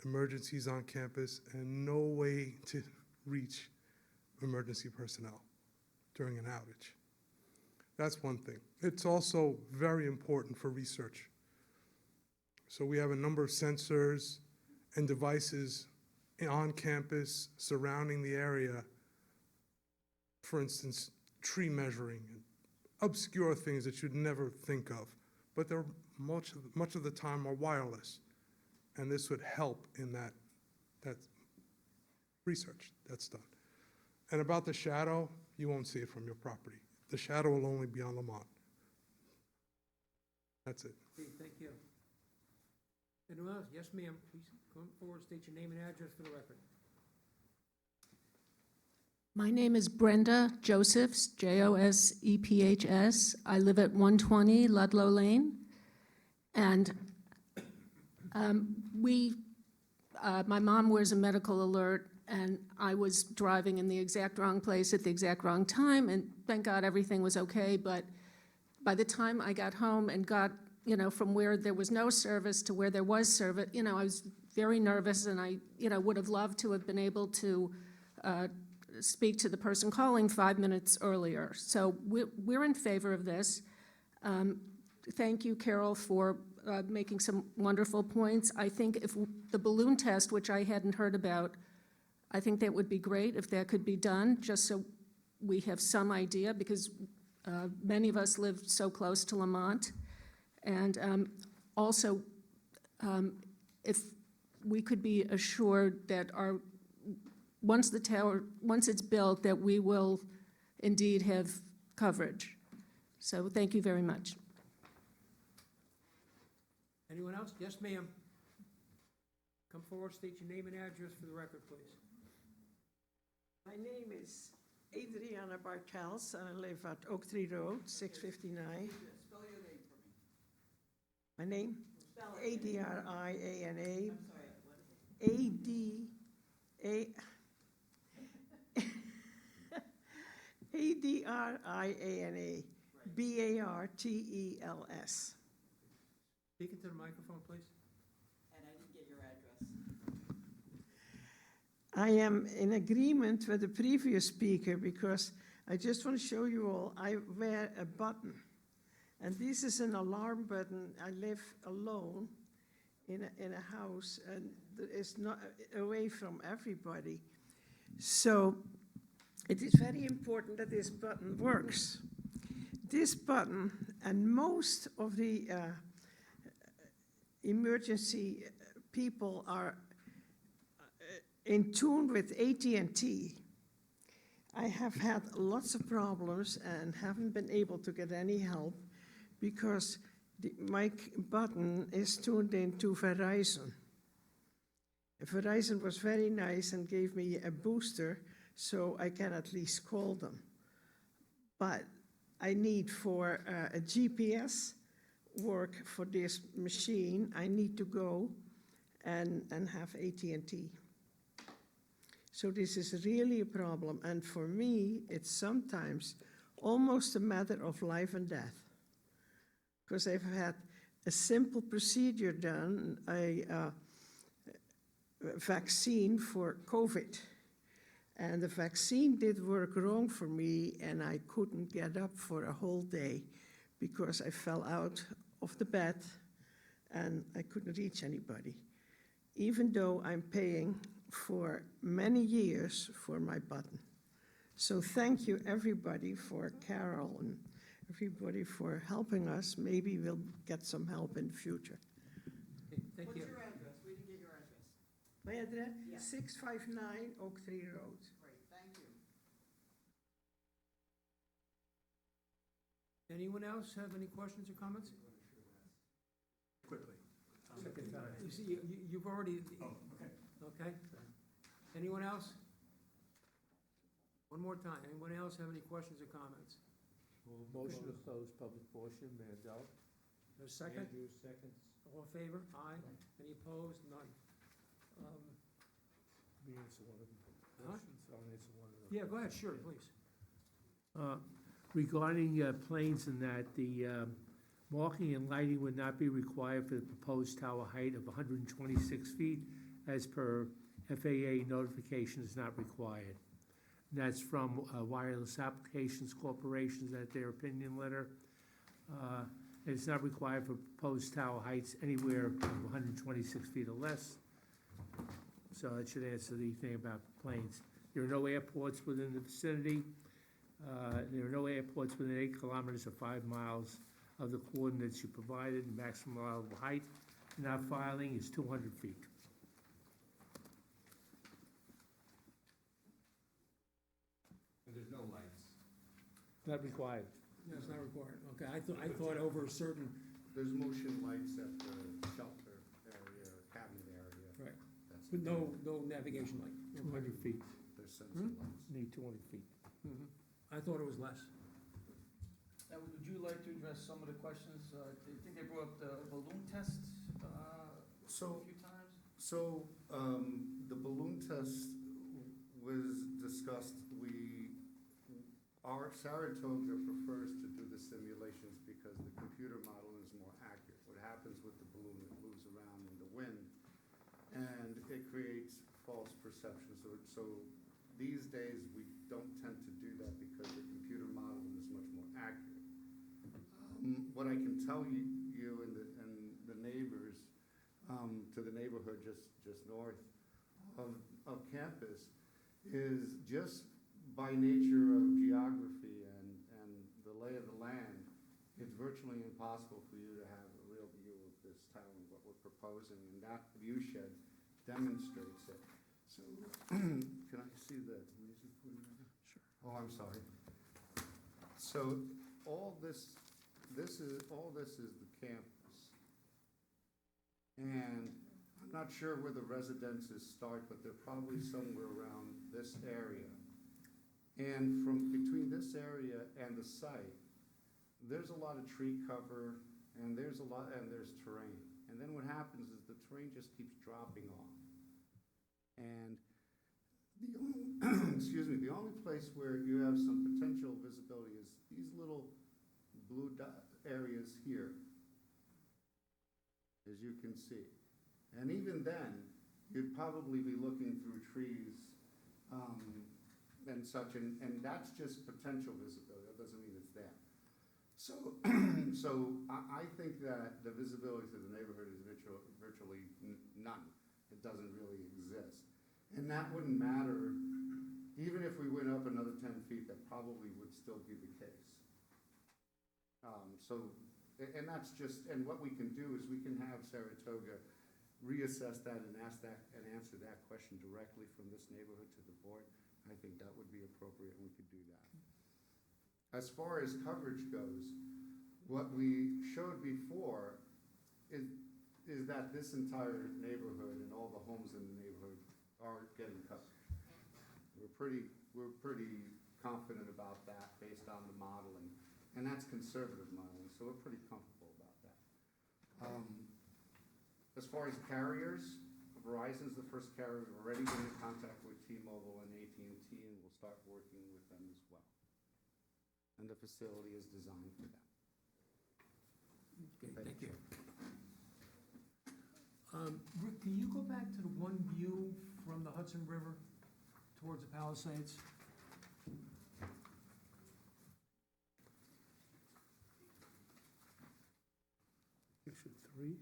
emergencies on campus and no way to reach emergency personnel during an outage. That's one thing. It's also very important for research. So we have a number of sensors and devices on campus surrounding the area. For instance, tree measuring, and obscure things that you'd never think of, but they're much of the time are wireless, and this would help in that research that's done. And about the shadow, you won't see it from your property. The shadow will only be on Lamont. That's it. Okay, thank you. Anyone else? Yes, ma'am. Please come forward, state your name and address for the record. My name is Brenda Josephs, Josephs. I live at 120 Ludlow Lane. And my mom wears a medical alert, and I was driving in the exact wrong place at the exact wrong time, and thank God everything was okay. But by the time I got home and got, from where there was no service to where there was service, I was very nervous, and I, would have loved to have been able to speak to the person calling 5 minutes earlier. So we're in favor of this. Thank you, Carol, for making some wonderful points. I think if the balloon test, which I hadn't heard about, I think that would be great if that could be done, just so we have some idea, because many of us live so close to Lamont. And also, if we could be assured that once it's built, that we will indeed have coverage. So thank you very much. Anyone else? Yes, ma'am. Come forward, state your name and address for the record, please. My name is Adriana Bartels, and I live at Oak Tree Road, 659. Spell your name for me. My name? Spell it. Adriana. I'm sorry, what is it? Adriana Bartels. Speak into the microphone, please. And I didn't get your address. I am in agreement with the previous speaker, because I just want to show you all, I wear a button. And this is an alarm button. I live alone in a house, and it's not away from everybody. So it is very important that this button works. This button, and most of the emergency people are in tune with AT&T. I have had lots of problems and haven't been able to get any help because my button is tuned into Verizon. Verizon was very nice and gave me a booster so I can at least call them. But I need for a GPS work for this machine, I need to go and have AT&T. So this is really a problem, and for me, it's sometimes almost a matter of life and death. Because I've had a simple procedure done, a vaccine for COVID. And the vaccine did work wrong for me, and I couldn't get up for a whole day because I fell out of the bed and I couldn't reach anybody, even though I'm paying for many years for my button. So thank you, everybody, for Carol and everybody for helping us. Maybe we'll get some help in the future. Okay, thank you. What's your address? We didn't get your address. My address? Yeah. 659 Oak Tree Road. Great, thank you. Anyone else have any questions or comments? Quickly. You see, you've already. Oh, okay. Okay. Anyone else? One more time. Anyone else have any questions or comments? Motion to close public portion, Mandel. A second? Andrews, seconds. All in favor? Aye. Any opposed? None. Let me answer one of the Huh? questions. I'll answer one of them. Yeah, go ahead, sure, please. Regarding planes and that, the marking and lighting would not be required for the proposed tower height of 126 feet as per FAA notification is not required. And that's from Wireless Applications Corporation, that their opinion letter. It's not required for proposed tower heights anywhere of 126 feet or less. So that should answer the thing about planes. There are no airports within the vicinity. There are no airports within 8 kilometers or 5 miles of the coordinates you provided. The maximum allowable height in our filing is 200 feet. And there's no lights. Not required. No, it's not required, okay, I thought over a certain, There's motion lights at the shelter area, or cabinet area. right, That's but it. no navigation light. 200 feet. There's sensor lights. Need 200 feet. Mhm. I thought it was less. Now, would you like to address some of the questions? I think they brought up the balloon test a So, few times. the balloon test was discussed. Our Saratoga prefers to do the simulations because the computer model is more accurate. What happens with the balloon, it moves around in the wind, and it creates false perception. So these days, we don't tend to do that because the computer model is much more accurate. What I can tell you and the neighbors, to the neighborhood just north of campus, is just by nature of geography and the lay of the land, it's virtually impossible for you to have a real view of this town, what we're proposing, and that view shed demonstrates it. So, can I see the reason for it? Sure. Oh, I'm sorry. So, all this is the campus. And I'm not sure where the residences start, but they're probably somewhere around this area. And from between this area and the site, there's a lot of tree cover, and there's terrain. And then what happens is the terrain just keeps dropping off. And the only, excuse me, the only place where you have some potential visibility is these little blue dot areas here, as you can see. And even then, you'd probably be looking through trees, and such, and that's just potential visibility, that doesn't mean it's there. So, I think that the visibility to the neighborhood is virtually none. It doesn't really exist. And that wouldn't matter, even if we went up another 10 feet, that probably would still be the case. And that's just, and what we can do is we can have Saratoga reassess that and answer that question directly from this neighborhood to the board. I think that would be appropriate, and we could do that. As far as coverage goes, what we showed before is that this entire neighborhood and all the homes in the neighborhood are getting coverage. We're pretty confident about that based on the modeling, and that's conservative modeling, so we're pretty comfortable about that. As far as carriers, Verizon's the first carrier. We've already been in contact with T-Mobile and AT&T, and we'll start working with them as well. And the facility is designed for them. Okay, thank you. Rick, can you go back to the one view from the Hudson River towards the Palisades? Picture 3.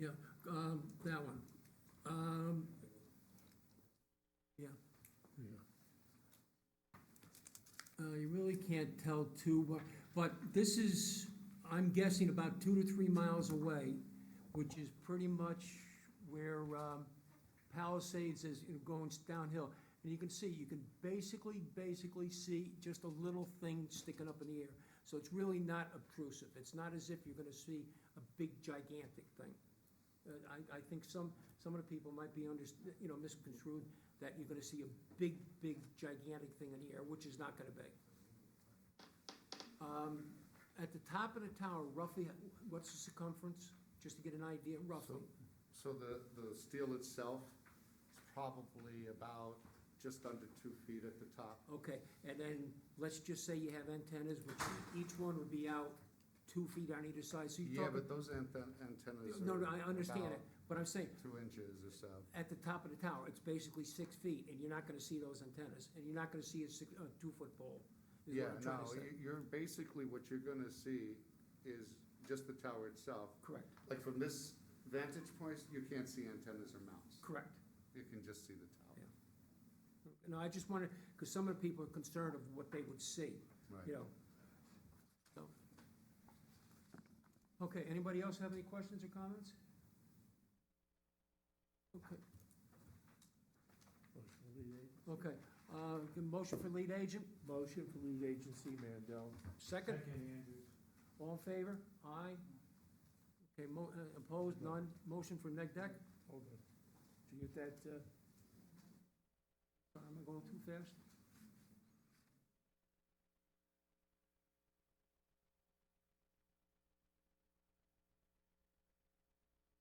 Yeah, that one. Yeah. You really can't tell too, but this is, I'm guessing about 2 to 3 miles away, which is pretty much where Palisades is, going downhill. And you can see, you can basically see just a little thing sticking up in the air. So it's really not obtrusive. It's not as if you're gonna see a big gigantic thing. I think some of the people might be misconstrued that you're gonna see a big gigantic thing in the air, which is not gonna be. At the top of the tower, roughly, what's the circumference? Just to get an idea, roughly. So the steel itself is probably about just under 2 feet at the top. Okay, and then, let's just say you have antennas, which each one would be out 2 feet on either side, so you're Yeah, talking. but those antennas No, are no, I understand it, about but I'm saying, 2 inches or so. at the top of the tower, it's basically 6 feet, and you're not gonna see those antennas, and you're not gonna see a 2-foot pole, is Yeah, what I'm trying no, to say. you're basically, what you're gonna see is just the tower itself. Correct, Like from this vantage point, you can't see antennas or mounts. correct. You can just see the tower. No, I just wanted, because some of the people are concerned of what they would see, Right. you know, so. Okay, anybody else have any questions or comments? Okay, okay, motion for lead agent, Motion for lead agency, Mandel. second? Andrews. All in favor? Aye. Okay, opposed, none, motion for neg deck? Hold on. Did you get that, Am I going too fast?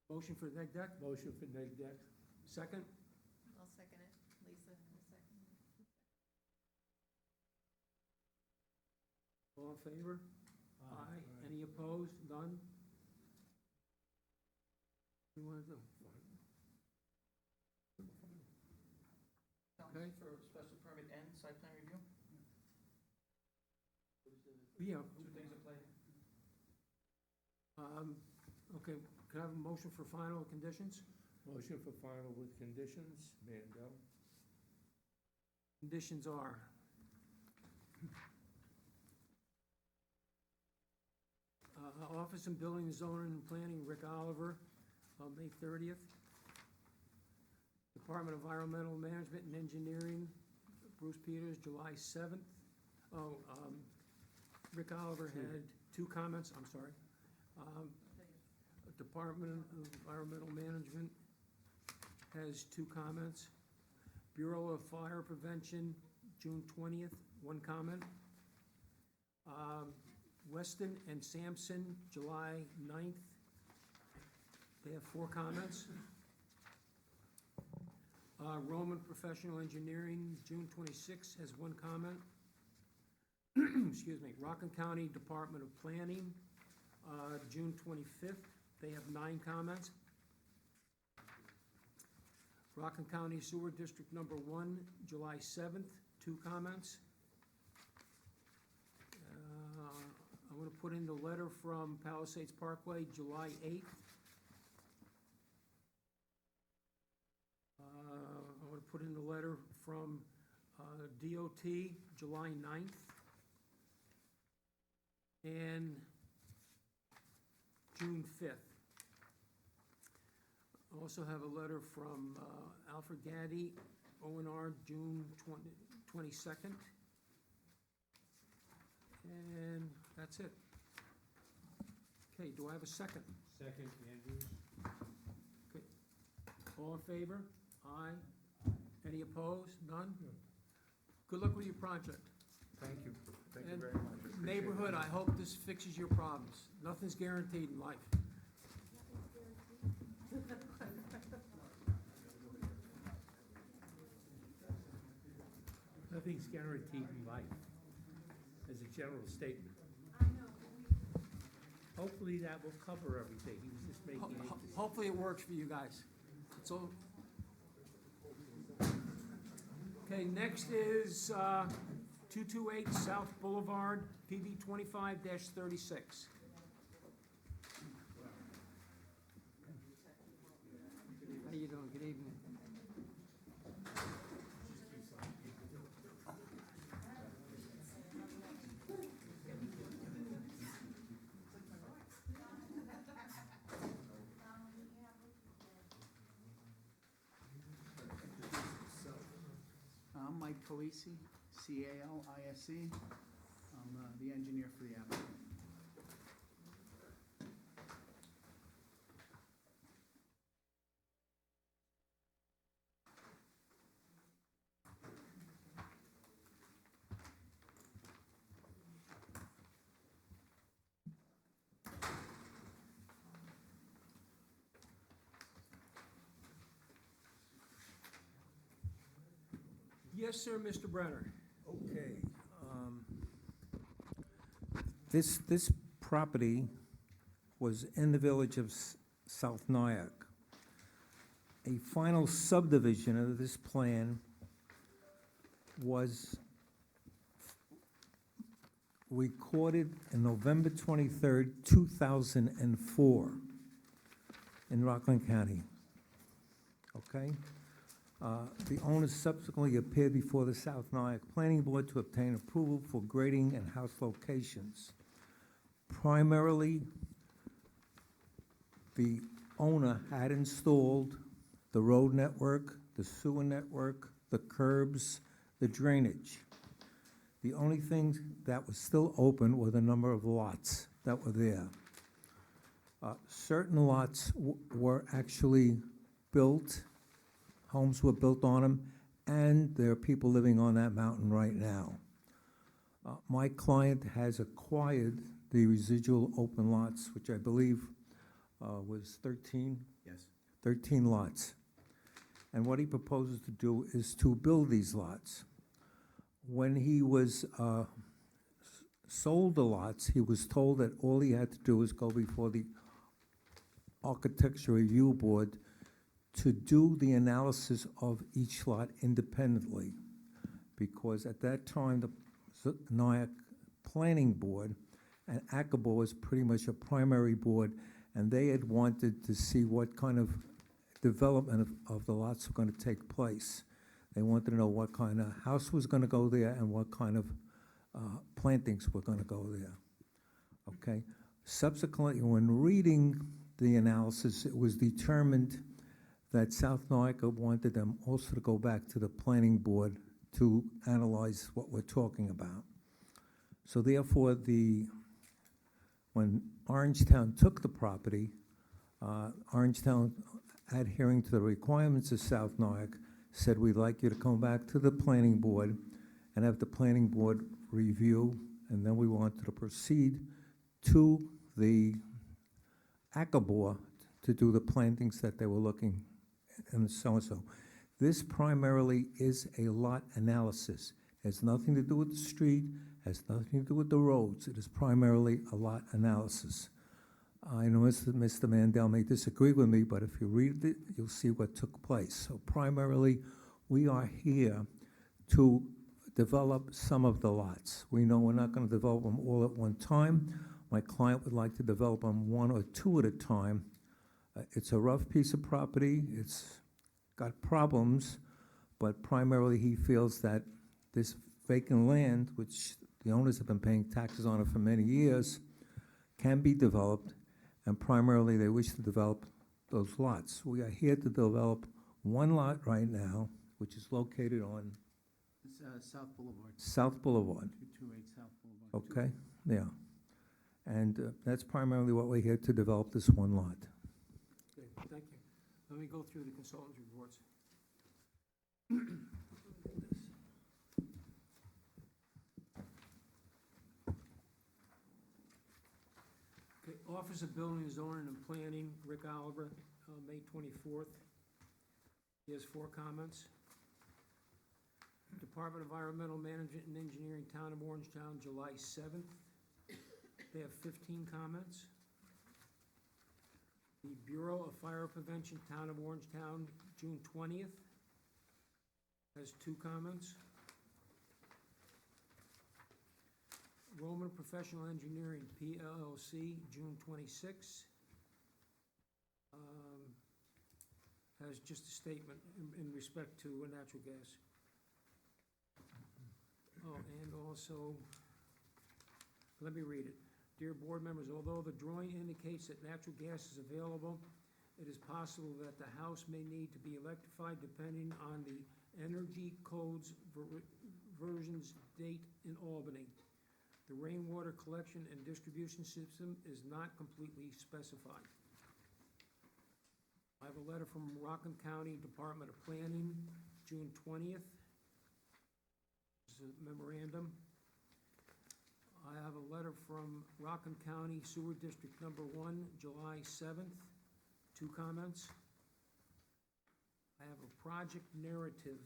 Motion for neg deck, motion for neg deck? second? I'll second it. Lisa, will second. All in favor? Aye. Any opposed? None? What do you want to do? Okay. For special permit and site plan review? Yeah. Two things at play. Okay, can I have a motion for final conditions? Motion for final with conditions, Mandel. Conditions are Office and Building, Zoning and Planning, Rick Oliver, May 30th. Department of Environmental Management and Engineering, Bruce Peters, July 7th. Rick Oliver had 2 comments, I'm sorry. Department of Environmental Management has 2 comments. Bureau of Fire Prevention, June 20th, 1 comment. Weston and Sampson, July 9th, they have 4 comments. Roman Professional Engineering, June 26th, has 1 comment. Excuse me, Rockland County Department of Planning, June 25th, they have 9 comments. Rockland County Sewer District Number 1, July 7th, 2 comments. I'm gonna put in the letter from Palisades Parkway, July 8th. I'm gonna put in the letter from DOT, July 9th. And June 5th. I also have a letter from Alfred Gaddy, O&R, June 22nd. And that's it. Okay, do I have a second? Second, Andrews. Okay. All in favor? Aye. Any opposed? None? Good luck with your project. Thank you. Thank you And very much. I appreciate it. Neighborhood, I hope this fixes your problems. Nothing's guaranteed in life. Nothing's guaranteed in life, as a general statement. Hopefully that will cover everything, he was just making it. Hopefully it works for you guys. It's all. Okay, next is 228 South Boulevard, PB 25-36. How you doing? Good evening. I'm Mike Calisi, C-A-L-I-S-E. I'm the engineer for the applicant. Yes, sir, Mr. Brenner. Okay. This property was in the village of South Nyack. A final subdivision of this plan was recorded on November 23rd, 2004 in Rockland County. Okay? The owners subsequently appeared before the South Nyack Planning Board to obtain approval for grading and house locations. Primarily, the owner had installed the road network, the sewer network, the curbs, the drainage. The only thing that was still open were the number of lots that were there. Certain lots were actually built, homes were built on them, and there are people living on that mountain right now. My client has acquired the residual open lots, which I believe was 13? Yes. 13 lots. And what he proposes to do is to build these lots. When he was sold the lots, he was told that all he had to do was go before the Architecture Review Board to do the analysis of each lot independently. Because at that time, the Nyack Planning Board and ACABO was pretty much a primary board, and they had wanted to see what kind of development of the lots were going to take place. They wanted to know what kind of house was going to go there and what kind of plantings were going to go there. Okay? Subsequently, when reading the analysis, it was determined that South Nyack wanted them also to go back to the planning board to analyze what we're talking about. So therefore, when Orangetown took the property, Orangetown, adhering to the requirements of South Nyack, said, we'd like you to come back to the planning board and have the planning board review, and then we wanted to proceed to the ACABO to do the plantings that they were looking, and so-and-so. This primarily is a lot analysis. It has nothing to do with the street, has nothing to do with the roads. It is primarily a lot analysis. I know Mr. Mandel may disagree with me, but if you read it, you'll see what took place. So primarily, we are here to develop some of the lots. We know we're not going to develop them all at one time. My client would like to develop them one or two at a time. It's a rough piece of property. It's got problems, but primarily he feels that this vacant land, which the owners have been paying taxes on it for many years, can be developed, and primarily they wish to develop those lots. We are here to develop one lot right now, which is located on It's South Boulevard. South Boulevard. 228 South Boulevard. Okay, yeah. And that's primarily what we're here to develop, this one lot. Okay, thank you. Let me go through the consultant's reports. Okay, Office of Building, Zoning and Planning, Rick Oliver, May 24th. He has 4 comments. Department of Environmental Management and Engineering, Town of Orangetown, July 7th. They have 15 comments. The Bureau of Fire Prevention, Town of Orangetown, June 20th, has 2 comments. Roman Professional Engineering, PLLC, June 26th, has just a statement in respect to natural gas. Oh, and also, let me read it. Dear board members, although the drawing indicates that natural gas is available, it is possible that the house may need to be electrified depending on the energy codes versions date in Albany. The rainwater collection and distribution system is not completely specified. I have a letter from Rockland County Department of Planning, June 20th. This is a memorandum. I have a letter from Rockland County Sewer District Number 1, July 7th, 2 comments. I have a project narrative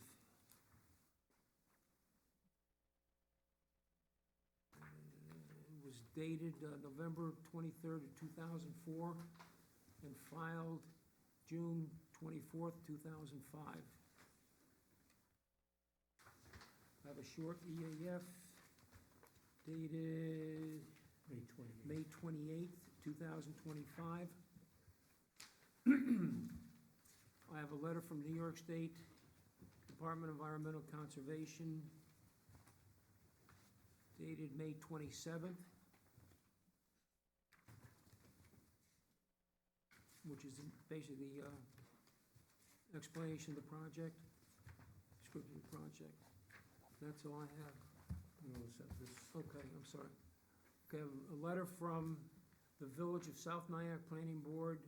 dated November 23rd of 2004 and filed June 24th, 2005. I have a short EAF dated May 28th. May 28th, 2025. I have a letter from New York State Department of Environmental Conservation dated May 27th, which is basically explanation of the project, description of the project. That's all I have. Okay, I'm sorry. Okay, a letter from the Village of South Nyack Planning Board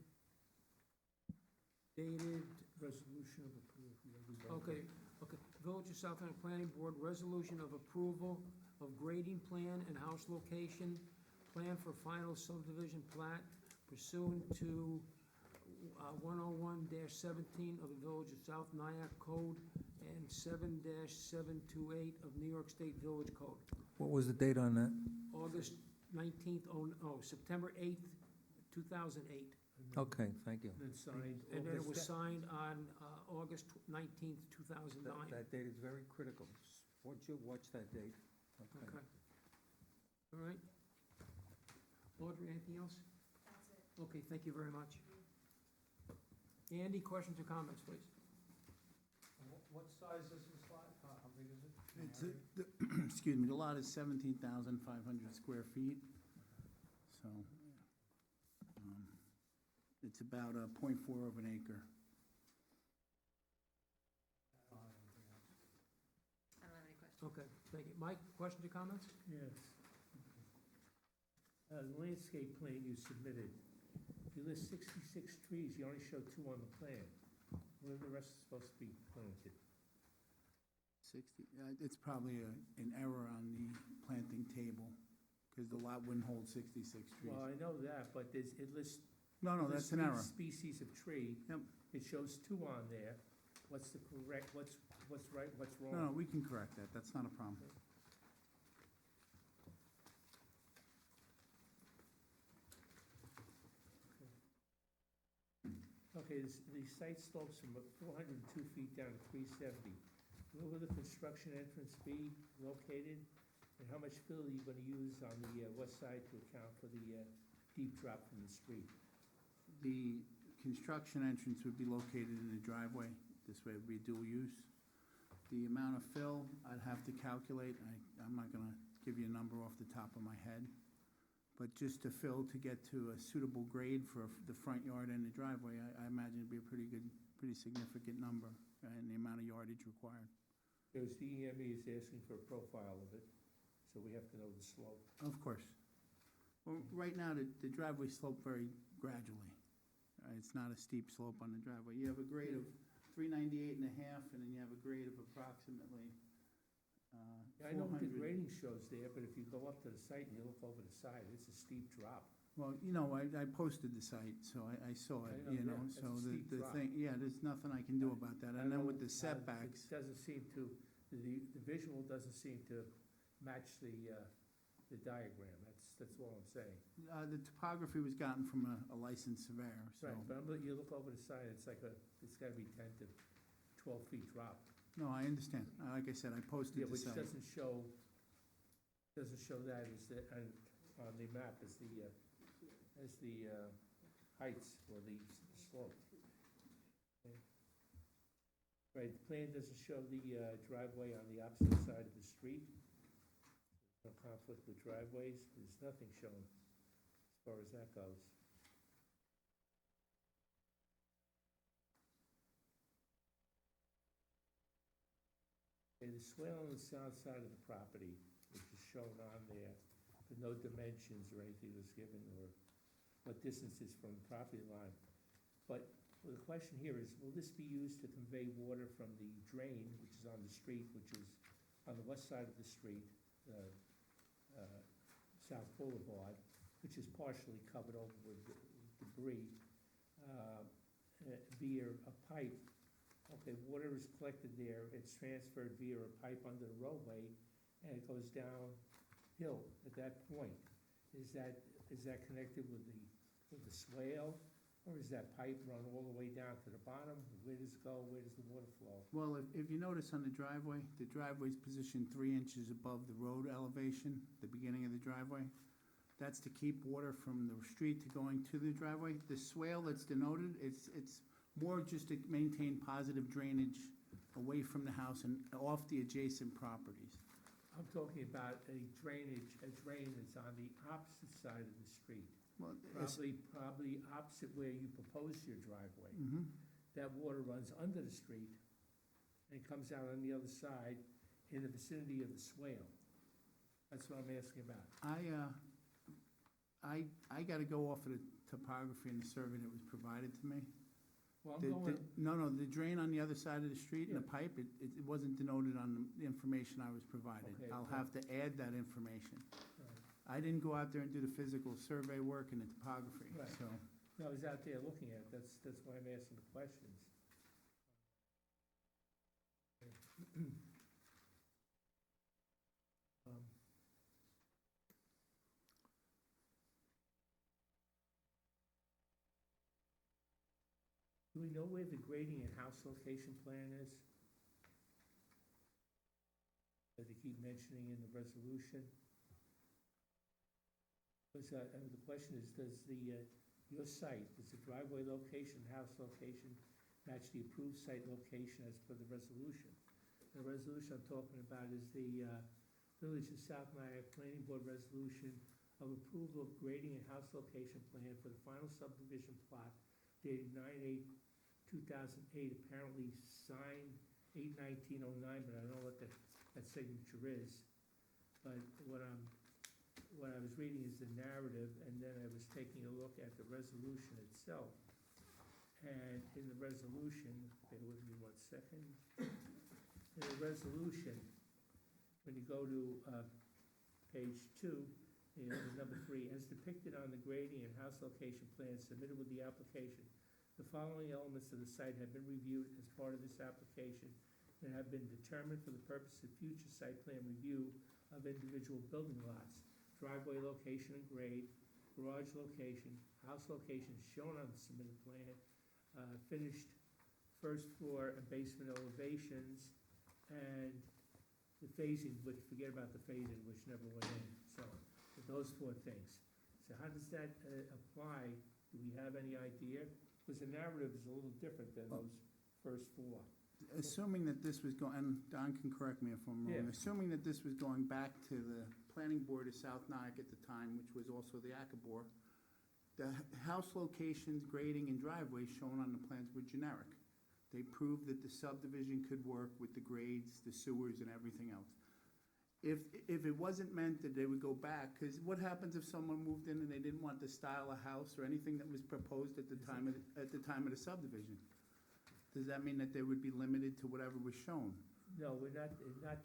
dated, Resolution of approval. okay, Village of South Nyack Planning Board, resolution of approval of grading plan and house location, plan for final subdivision plat pursuant to 101-17 of the Village of South Nyack Code and 7-728 of New York State Village Code. What was the date on that? August 19th, September 8th, 2008. Okay, thank you. Then signed. And then it was August- signed on August 19th, 2009. That date is very critical. Watch that date. Okay. All right. Audrey, anything else? That's it. Okay, thank you very much. Andy, questions or comments, please? What size is this lot? How big is it? Excuse me, the lot is 17,500 square feet, so it's about a 0.4 of an acre. I don't have any questions. Okay, thank you. Mike, questions or comments? Yes. The landscape plan you submitted, you list 66 trees, you only show 2 on the plan. Where are the rest supposed to be planted? 60, it's probably an error on the planting table, because the lot wouldn't hold 66 trees. Well, I know that, but it lists. No, it lists that's an 3 error. Species of tree. Yep. It shows 2 on there. What's the correct, what's right, what's wrong? No, we can correct that, that's not a problem. Okay, the site slopes from 402 feet down to 370. Where will the construction entrance be located? And how much fill are you gonna use on the west side to account for the deep drop from the street? The construction entrance would be located in the driveway. This way it would be dual use. The amount of fill, I'd have to calculate. I'm not gonna give you a number off the top of my head. But just to fill to get to a suitable grade for the front yard and the driveway, I imagine it'd be a pretty significant number in the amount of yardage required. Because DEME is asking for a profile of it, so we have to know the slope. Of course. Well, right now, the driveway sloped very gradually. It's not a steep slope on the driveway. You have a grade of 398 and a half, and then you have a grade of approximately I know what the 400. grading shows there, but if you go up to the site and you look over the side, it's a steep drop. Well, you know, I posted the site, so I saw it, I know, you know, yeah, so that's a steep the drop. thing, yeah, there's nothing I can do about that. And then with the It setbacks, doesn't seem to, the visual doesn't seem to match the diagram, that's all I'm saying. the topography was gotten from a licensed surveyor, so. Right, but you look over the side, it's gotta be 10 to 12 feet drop. No, I understand. Like I said, I posted Yeah, the which site. doesn't show that as on the map as the heights or the slope. Okay. Right, the plan doesn't show the driveway on the opposite side of the street. No conflict with driveways, there's nothing shown as far as that goes. Okay, the swale on the south side of the property, which is shown on there, but no dimensions or anything was given, or what distance is from the property line. But the question here is, will this be used to convey water from the drain, which is on the street, which is on the west side of the street, South Boulevard, which is partially covered over with debris, via a pipe? Okay, water is collected there, it's transferred via a pipe under the roadway, and it goes downhill at that point. is that connected with the swale? Or is that pipe run all the way down to the bottom? Where does it go? Where does the water flow? Well, if you notice on the driveway's positioned 3 inches above the road elevation, the beginning of the driveway. That's to keep water from the street to going to the driveway. The swale that's denoted, it's more just to maintain positive drainage away from the house and off the adjacent properties. I'm talking about a drain that's on the opposite side of the street. Well, it's- Probably opposite where you proposed your driveway. Mhm. That water runs under the street and comes out on the other side in the vicinity of the swale. That's what I'm asking about. I gotta go off of the topography and the survey that was provided to me. Well, I'm going, No, the drain on the other side of the street and the Yeah. pipe, it wasn't denoted on the information I was provided. Okay, I'll well- have to add that information. Right. I didn't go out there and do the physical survey work and the topography, Right. so. no, I was out there looking at it, that's why I'm asking the questions. Um, Do we know where the grading and house location plan is? That they keep mentioning in the resolution? Because, the question is, does your site, does the driveway location, house location match the approved site location as per the resolution? The resolution I'm talking about is the, Village of South Nyack Planning Board Resolution of approval of grading and house location plan for the final subdivision plot dated 9/8/2008, apparently signed 8/19/09, but I don't know what that signature is. But what I was reading is the narrative, and then I was taking a look at the resolution itself. And in the resolution, bear with me 1 second. In the resolution, when you go to page 2, number 3, as depicted on the grading and house location plan submitted with the application, the following elements of the site have been reviewed as part of this application and have been determined for the purpose of future site plan review of individual building lots. Driveway location and grade, garage location, house location shown on the submitted plan, finished first floor and basement elevations, and the phasing, which, forget about the phasing, which never went in. So, those 4 things. So how does that apply? Do we have any idea? Because the narrative is a little different than those first 4. Assuming that this was going, and Don can correct me if I'm wrong, Yeah. assuming that this was going back to the planning board of South Nyack at the time, which was also the Akabor, the house locations, grading, and driveways shown on the plans were generic. They proved that the subdivision could work with the grades, the sewers, and everything else. If it wasn't meant that they would go back, because what happens if someone moved in and they didn't want the style of house or anything that was proposed at the time of the subdivision? Does that mean that they would be limited to whatever was shown? No, we're not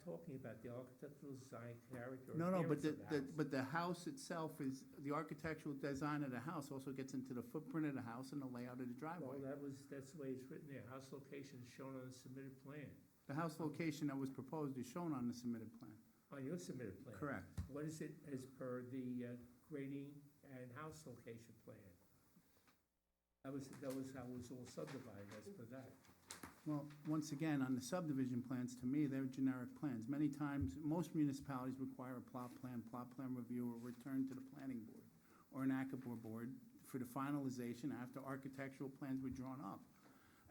talking about the architectural design, character, or No, but appearance of the house. but the house itself is, the architectural design of the house also gets into the footprint of the house and the layout of the driveway. Well, that's the way it's written there. House location is shown on the submitted plan. The house location that was proposed is shown on the submitted plan. On your submitted plan? Correct. What is it as per the grading and house location plan? That was how it was all subdivided as per that. Well, once again, on the subdivision plans, to me, they're generic plans. Many times, most municipalities require a plot plan review, or return to the planning board or an Akabor board for the finalization after architectural plans were drawn up.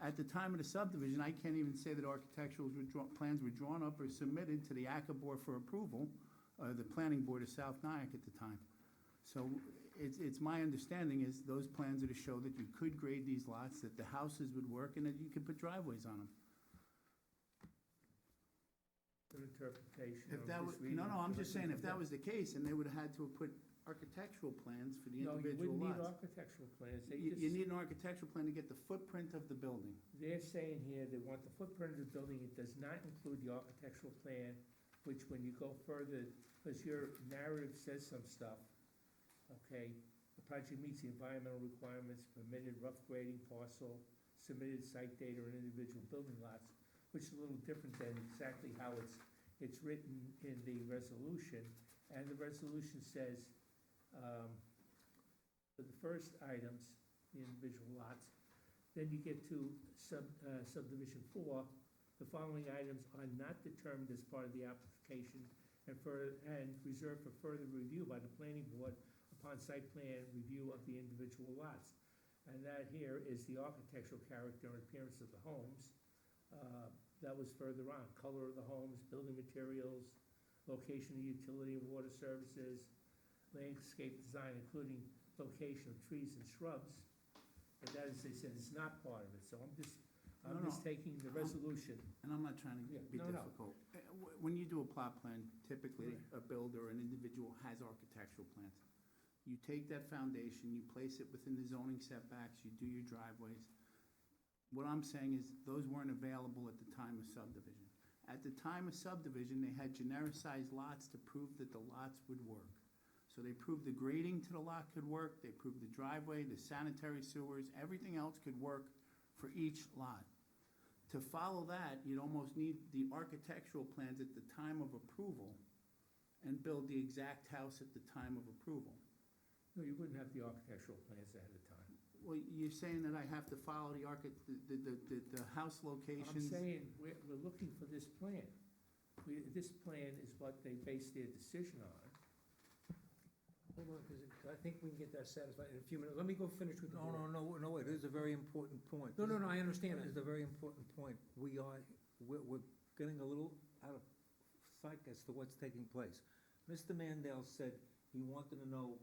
At the time of the subdivision, I can't even say that architectural plans were drawn up or submitted to the Akabor for approval, the planning board of South Nyack at the time. So it's my understanding is those plans are to show that you could grade these lots, that the houses would work, and that you could put driveways on them. Good interpretation. If that was, I'm just saying, if that was the case, then they would have had to have put architectural plans for the No, you individual wouldn't need lots. architectural plans. You need an architectural plan to get the footprint of the building. They're saying here they want the footprint of the building. It does not include the architectural plan, which when you go further, because your narrative says some stuff, okay? The project meets the environmental requirements, permitted rough grading parcel, submitted site data and individual building lots, which is a little different than exactly how it's written in the resolution. And the resolution says For the first items, the individual lots, then you get to subdivision 4, the following items are not determined as part of the application and reserved for further review by the planning board upon site plan review of the individual lots. And that here is the architectural character and appearance of the homes. That was further on, color of the homes, building materials, location of utility and water services, landscape design, including location of trees and shrubs. But that, as they said, is not part of it, so I'm No, just taking the resolution. And I'm not trying to Yeah, be no, no. difficult. When you do a plot plan, typically, a builder or an individual has architectural plans. You take that foundation, you place it within the zoning setbacks, you do your driveways. What I'm saying is, those weren't available at the time of subdivision. At the time of subdivision, they had genericized lots to prove that the lots would work. So they proved the grading to the lot could work, they proved the driveway, the sanitary sewers, everything else could work for each lot. To follow that, you'd almost need the architectural plans at the time of approval and build the exact house at the time of approval. No, you wouldn't have the architectural plans ahead of time. Well, you're saying that I have to follow the house I'm locations? saying, we're looking for this plan. This plan is what they based their decision on. Hold on, because I think we can get that satisfied in a few minutes. Let me go finish with the board. No, it is a very important point. No, I understand It that. is a very important point. We're getting a little out of sight as to what's taking place. Mr. Mandel said he wanted to know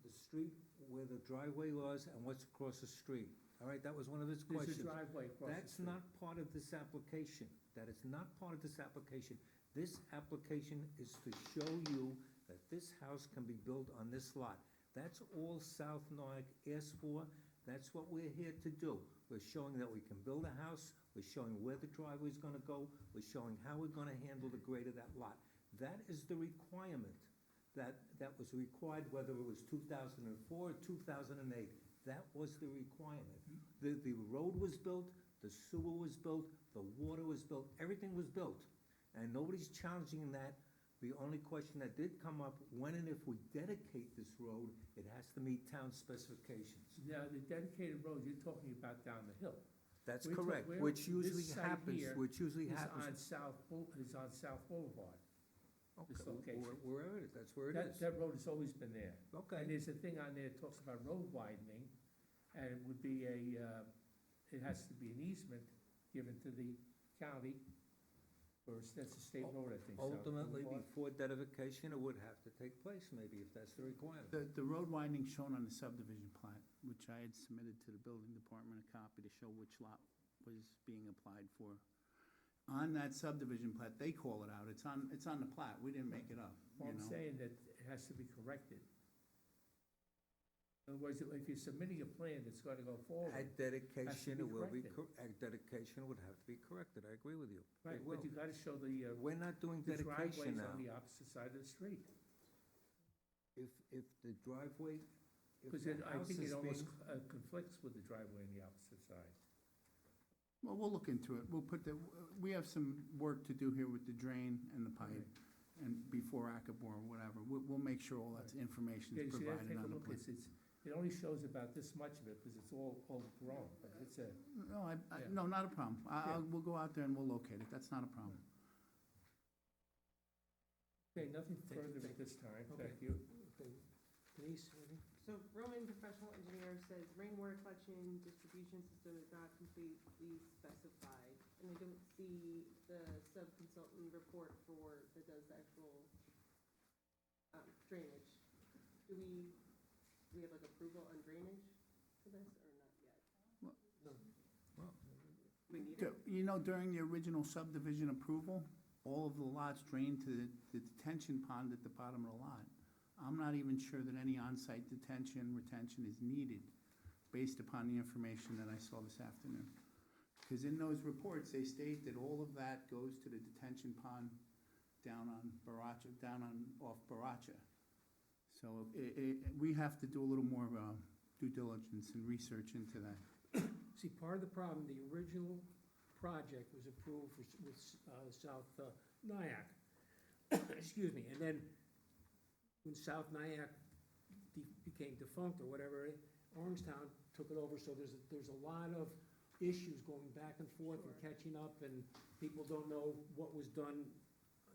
the street where the driveway was and what's across the street. All right, that was one of his There's questions. a driveway across the That's street. not part of this application. That is not part of this application. This application is to show you that this house can be built on this lot. That's all South Nyack asked for. That's what we're here to do. We're showing that we can build a house. We're showing where the driveway's gonna go. We're showing how we're gonna handle the grade of that lot. That is the requirement that was required, whether it was 2004 or 2008. That was the requirement. The road was built, the sewer was built, the water was built, everything was built. And nobody's challenging that. The only question that did come up, when and if we dedicate this road, it has to meet town specifications. Now, the dedicated road, you're talking about down the hill. That's We're correct, we're- which usually this site happens, here which usually is happens. is on South Boulevard. This Okay, location. wherever it is, that's where it That, is. that road has always been there. Okay. And there's a thing on there that talks about road widening, and it would be it has to be an easement given to the county, or that's a state road, I think. South Ultimately, Boulevard. before dedication, it would have to take place, maybe, if that's the requirement. The road widening shown on the subdivision plat, which I had submitted to the building department, a copy to show which lot was being applied for. On that subdivision plat, they call it out, it's on the plat, we didn't make it up, Well, you I'm know? saying that it has to be corrected. In other words, if you're submitting a plan that's gonna go forward. At dedication, be it will be, corrected. at dedication would have to be corrected, I agree with you. Right, It but will. you gotta show the, We're not doing the dedication driveway's now. on the opposite side of the street. If the driveway, if Because the I house think is it almost being, conflicts with the driveway on the opposite side. Well, we'll look into it, we have some work to do here with the drain and the pipe, and before Akabor or whatever, we'll make sure all that information Yeah, is you see, provided take a on the look, plan. it only shows about this much of it, because it's all overgrown, but it's a, No, Yeah. no, not a problem, Yeah. we'll go out there and we'll locate it, that's not a problem. okay, nothing further at this time, Okay. thank you. Okay. Denise, anything? So Roman Professional Engineer says rainwater collection distribution system is not completely specified. And I don't see the sub-consultant report that does the actual drainage. Do we have like approval on drainage for this or not yet? We need it? You know, during the original subdivision approval, all of the lots drained to the detention pond at the bottom of the lot. I'm not even sure that any on-site retention is needed, based upon the information that I saw this afternoon. Because in those reports, they state that all of that goes to the detention pond down on Baracha, off Baracha. So we have to do a little more due diligence and research into that. See, part of the problem, the original project was approved with South Nyack. Excuse me, and then when South Nyack became defunct or whatever, Orangetown took it over, so there's a lot of issues going back and forth and catching up, and people don't know what was done,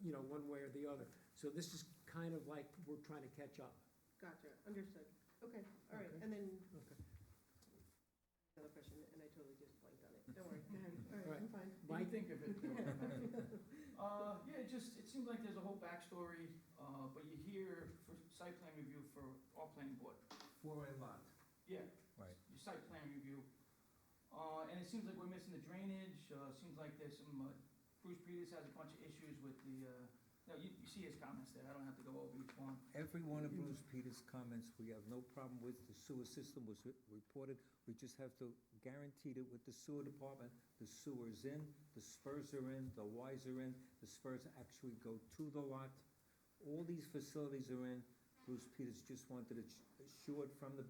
you know, one way or the other. So this is kind of like we're trying to catch up. Gotcha, understood. Okay, all right, Okay. and then Okay. another question, and I totally just blanked on it. Don't worry, go ahead. All All right, right. I'm fine. Mike? Think of it. Yeah, it seems like there's a whole backstory, but you're here for site plan review for our planning board. For a lot. Yeah. Right. Your site plan review. And it seems like we're missing the drainage, seems like there's some, Bruce Peters has a bunch of issues with the, no, you see his comments there, I don't have to go over each one. Every one of Bruce Peters' comments, we have no problem with. The sewer system was reported. We just have to guarantee it with the sewer department. The sewer's in, the spurs are in, the Ys are in, the spurs actually go to the lot. All these facilities are in. Bruce Peters just wanted it assured from the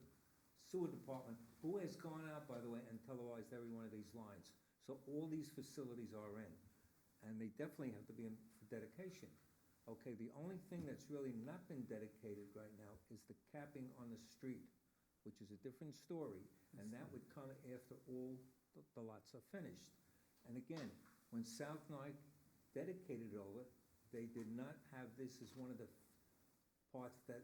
sewer department, who has gone out, by the way, and televised every one of these lines. So all these facilities are in, and they definitely have to be in for dedication. Okay, the only thing that's really not been dedicated right now is the capping on the street, which is a different story, and that would come after all the lots are finished. And again, when South Nike dedicated it over, they did not have this as one of the parts that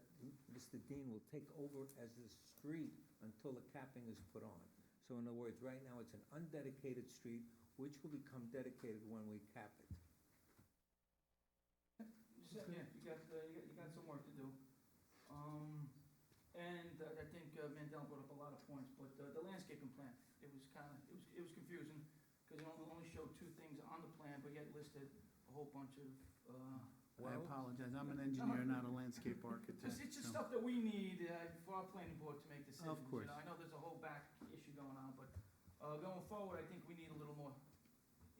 Mr. Dean will take over as the street until the capping is put on. So in other words, right now, it's an undedicated street, which will become dedicated when we cap it. Yeah, you got some work to do. And I think Mandel brought up a lot of points, but the landscaping plan, it was confusing, because it only showed two things on the plan, but yet listed a whole bunch of, I apologize, I'm an engineer, not a landscape architect. It's just so- stuff that we need for our planning board to make decisions. course. You know, I know there's a whole back issue going on, but going forward, I think we need a little more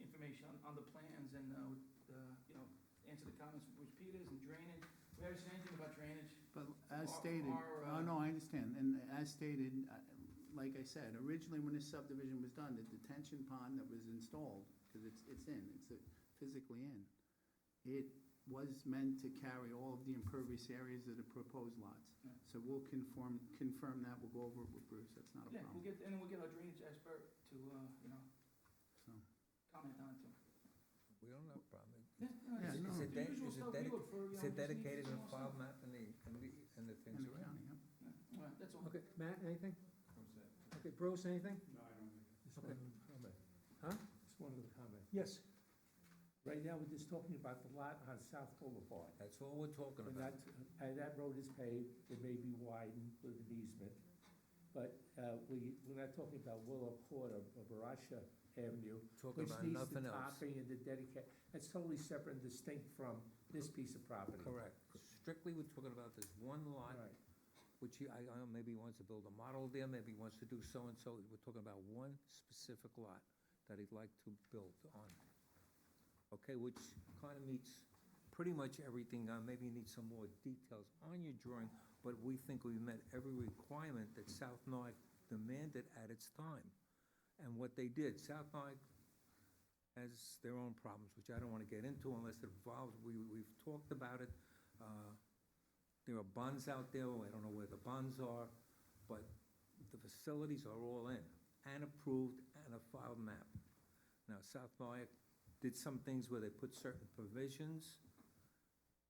information on the plans and, you know, answer the comments from Bruce Peters and drainage. We haven't said anything about drainage. But as Our- stated, our, oh, no, I understand, and as stated, like I said, originally when this subdivision was done, the detention pond that was installed, because it's physically in, it was meant to carry all of the impervious areas of the proposed lots. Yeah. So we'll confirm that, we'll go over it with Bruce, that's not a Yeah, problem. and then we'll get our drainage expert to, you know, So, comment on it too. We don't have a problem. Yeah, Is no. it The usual stuff we look for, you is know, it just need dedicated in some a more file stuff. map and the things in the around? county, yep. Yeah, all right, that's all. Okay, Matt, anything? Okay, Bruce, anything? No, I don't think. Just Okay. one comment. Huh? Just one little comment. Yes. Right now, we're just talking about the lot on South Boulevard. That's all we're talking And about. that road is paved, it may be widened with an easement, but we're not talking about Willow Court or Barasha Avenue, Talking which about needs nothing the else. topping and the dedication. It's totally separate and distinct from this piece of property. Correct. Strictly, we're talking about this one lot, Right. which I don't know, maybe he wants to build a model there, maybe he wants to do so-and-so. We're talking about one specific lot that he'd like to build on. Okay, which kind of meets pretty much everything. Maybe you need some more details on your drawing, but we think we've met every requirement that South North demanded at its time. And what they did, South North has their own problems, which I don't want to get into unless it involves, we've talked about it. There are bonds out there, I don't know where the bonds are, but the facilities are all in, and approved, and a filed map. Now, South North did some things where they put certain provisions,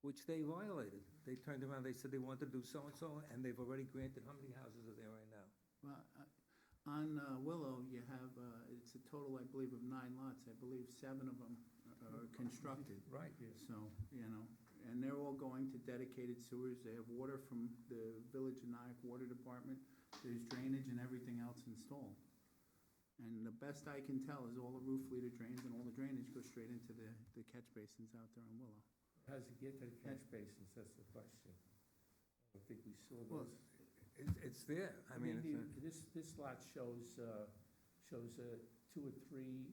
which they violated. They turned around, they said they wanted to do so-and-so, and they've already granted, how many houses are there right now? Well, on Willow, you have, it's a total, I believe, of 9 lots. I believe 7 of them are constructed. Right. So, you know, and they're all going to dedicated sewers. They have water from the Village of Nyack Water Department. There's drainage and everything else installed. And the best I can tell is all the roof leader drains and all the drainage goes straight into the catch basins out there on Willow. How does it get to the catch basins, that's the question. I think we saw Well, those. It's there, I mean, it's This lot shows 2 or 3,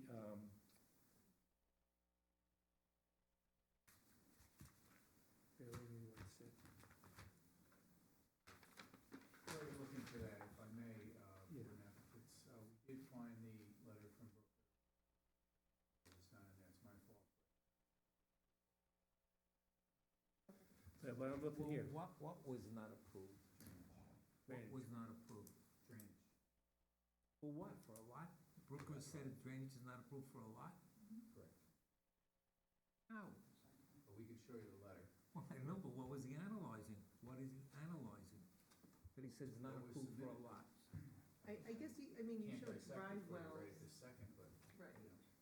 bear with me one sec. While you're looking for that, if I may, Yeah. Burnett, it's, we did find the letter from Brooklyn. It's not in there, it's my fault. But I'm looking here. What was not approved? Drainage. was not approved? Drainage. For what, for a lot? Brooker said that drainage is not approved for a lot? Correct. How? But we could show you the letter. Well, I know, but what was he analyzing? What is he analyzing? That he says it's not What was approved for a submitted. lot? I guess you, I mean, you Can't showed dissect dry it for you wells. right this second, but, Right.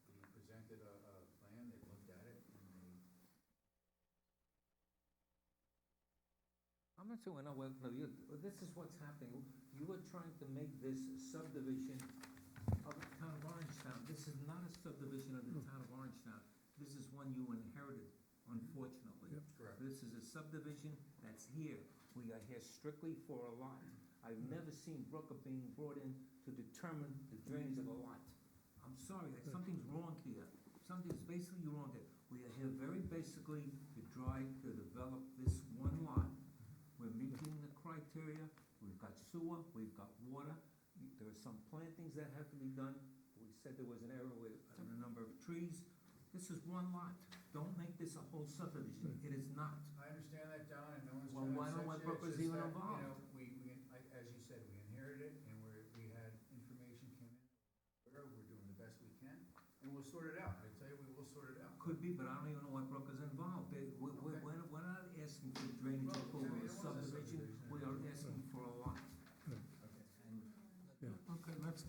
you know, he presented a plan, they looked at it, and they I'm not saying we're not welcome, this is what's happening. You are trying to make this a subdivision of the town of Orangetown. This is not a subdivision of the town of Orangetown. This is one you inherited, unfortunately. Correct. This is a subdivision that's here. We are here strictly for a lot. I've never seen Brooker being brought in to determine the drainage of a lot. I'm sorry, something's wrong here. Something's basically wrong here. We are here very basically to to develop this one lot. We're meeting the criteria, we've got sewer, we've got water, there are some plantings that have to be done. We said there was an error with a number of trees. This is one lot. Don't make this a whole subdivision. It is not. I understand that, John, and no one's Well, trying to why don't upset let you, Brooker's it's just even that, involved? you know, as you said, we inherited it, and we had information came in, we're doing the best we can, and we'll sort it out, I tell you, we will sort it out. Could be, but I don't even know what Brooker's involved. We're not asking for drainage Well, approval I mean, of it was a subdivision, subdivision. we are asking for a lot. Okay. Okay, let's.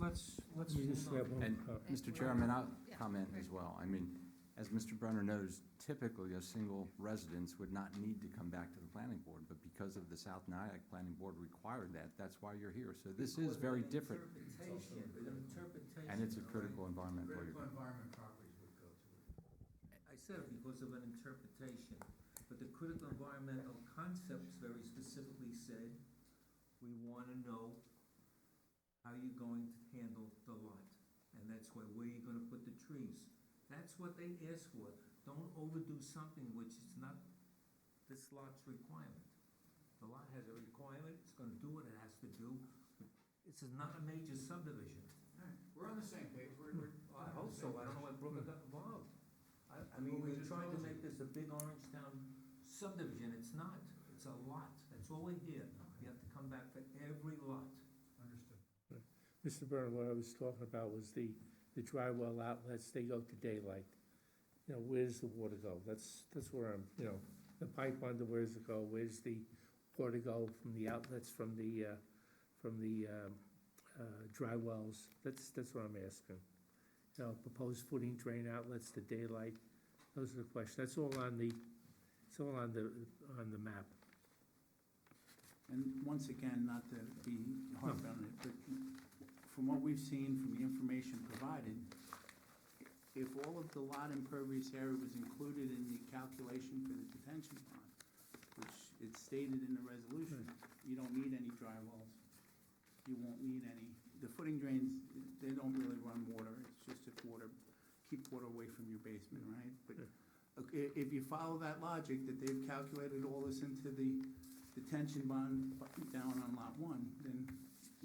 Let me just grab one And copy. Mr. we're Chairman, I'll Yeah. comment as well. I mean, as Mr. Brenner knows, typically a single residence would not need to come back to the planning board, but because of the South Nyack Planning Board required that, that's why you're here. So this is very different, Interpretation. and it's a all right? critical environmental Critical area. environment properties would go to it. I said it because of an interpretation, but the critical environmental concepts very specifically said, we wanna know how you're going to handle the lot. And that's where you're gonna put the trees. That's what they asked for. Don't overdo something which is not this lot's requirement. The lot has a requirement, it's gonna do what it has to do. This is not a major subdivision. All right, we're on the same page, we're. I hope so, I don't know why Brooker got involved. I mean, Well, we we're just trying to told you. make this a big Orangetown subdivision, it's not, it's a lot, that's all we're here. You have to come back for every lot. Understood. Mr. Byrne, what I was talking about was the dry well outlets, they go to daylight. You know, where's the water go? That's where I'm, you know, the pipe under, where's it go? Where's the water go from the outlets, from the dry wells? That's what I'm asking. You know, proposed footing drain outlets to daylight, those are the questions. That's all on the, it's all on the map. And once again, not to be hard on it, but from what we've seen, from the information provided, if all of the lot impervious area was included in the calculation for the detention pond, which it's stated in the resolution, you don't need any dry wells. You won't need any, the footing drains, they don't really run water, it's just if water, keep water away from your basement, right? But okay, if you follow that logic, that they've calculated all this into the detention bond down on lot one, then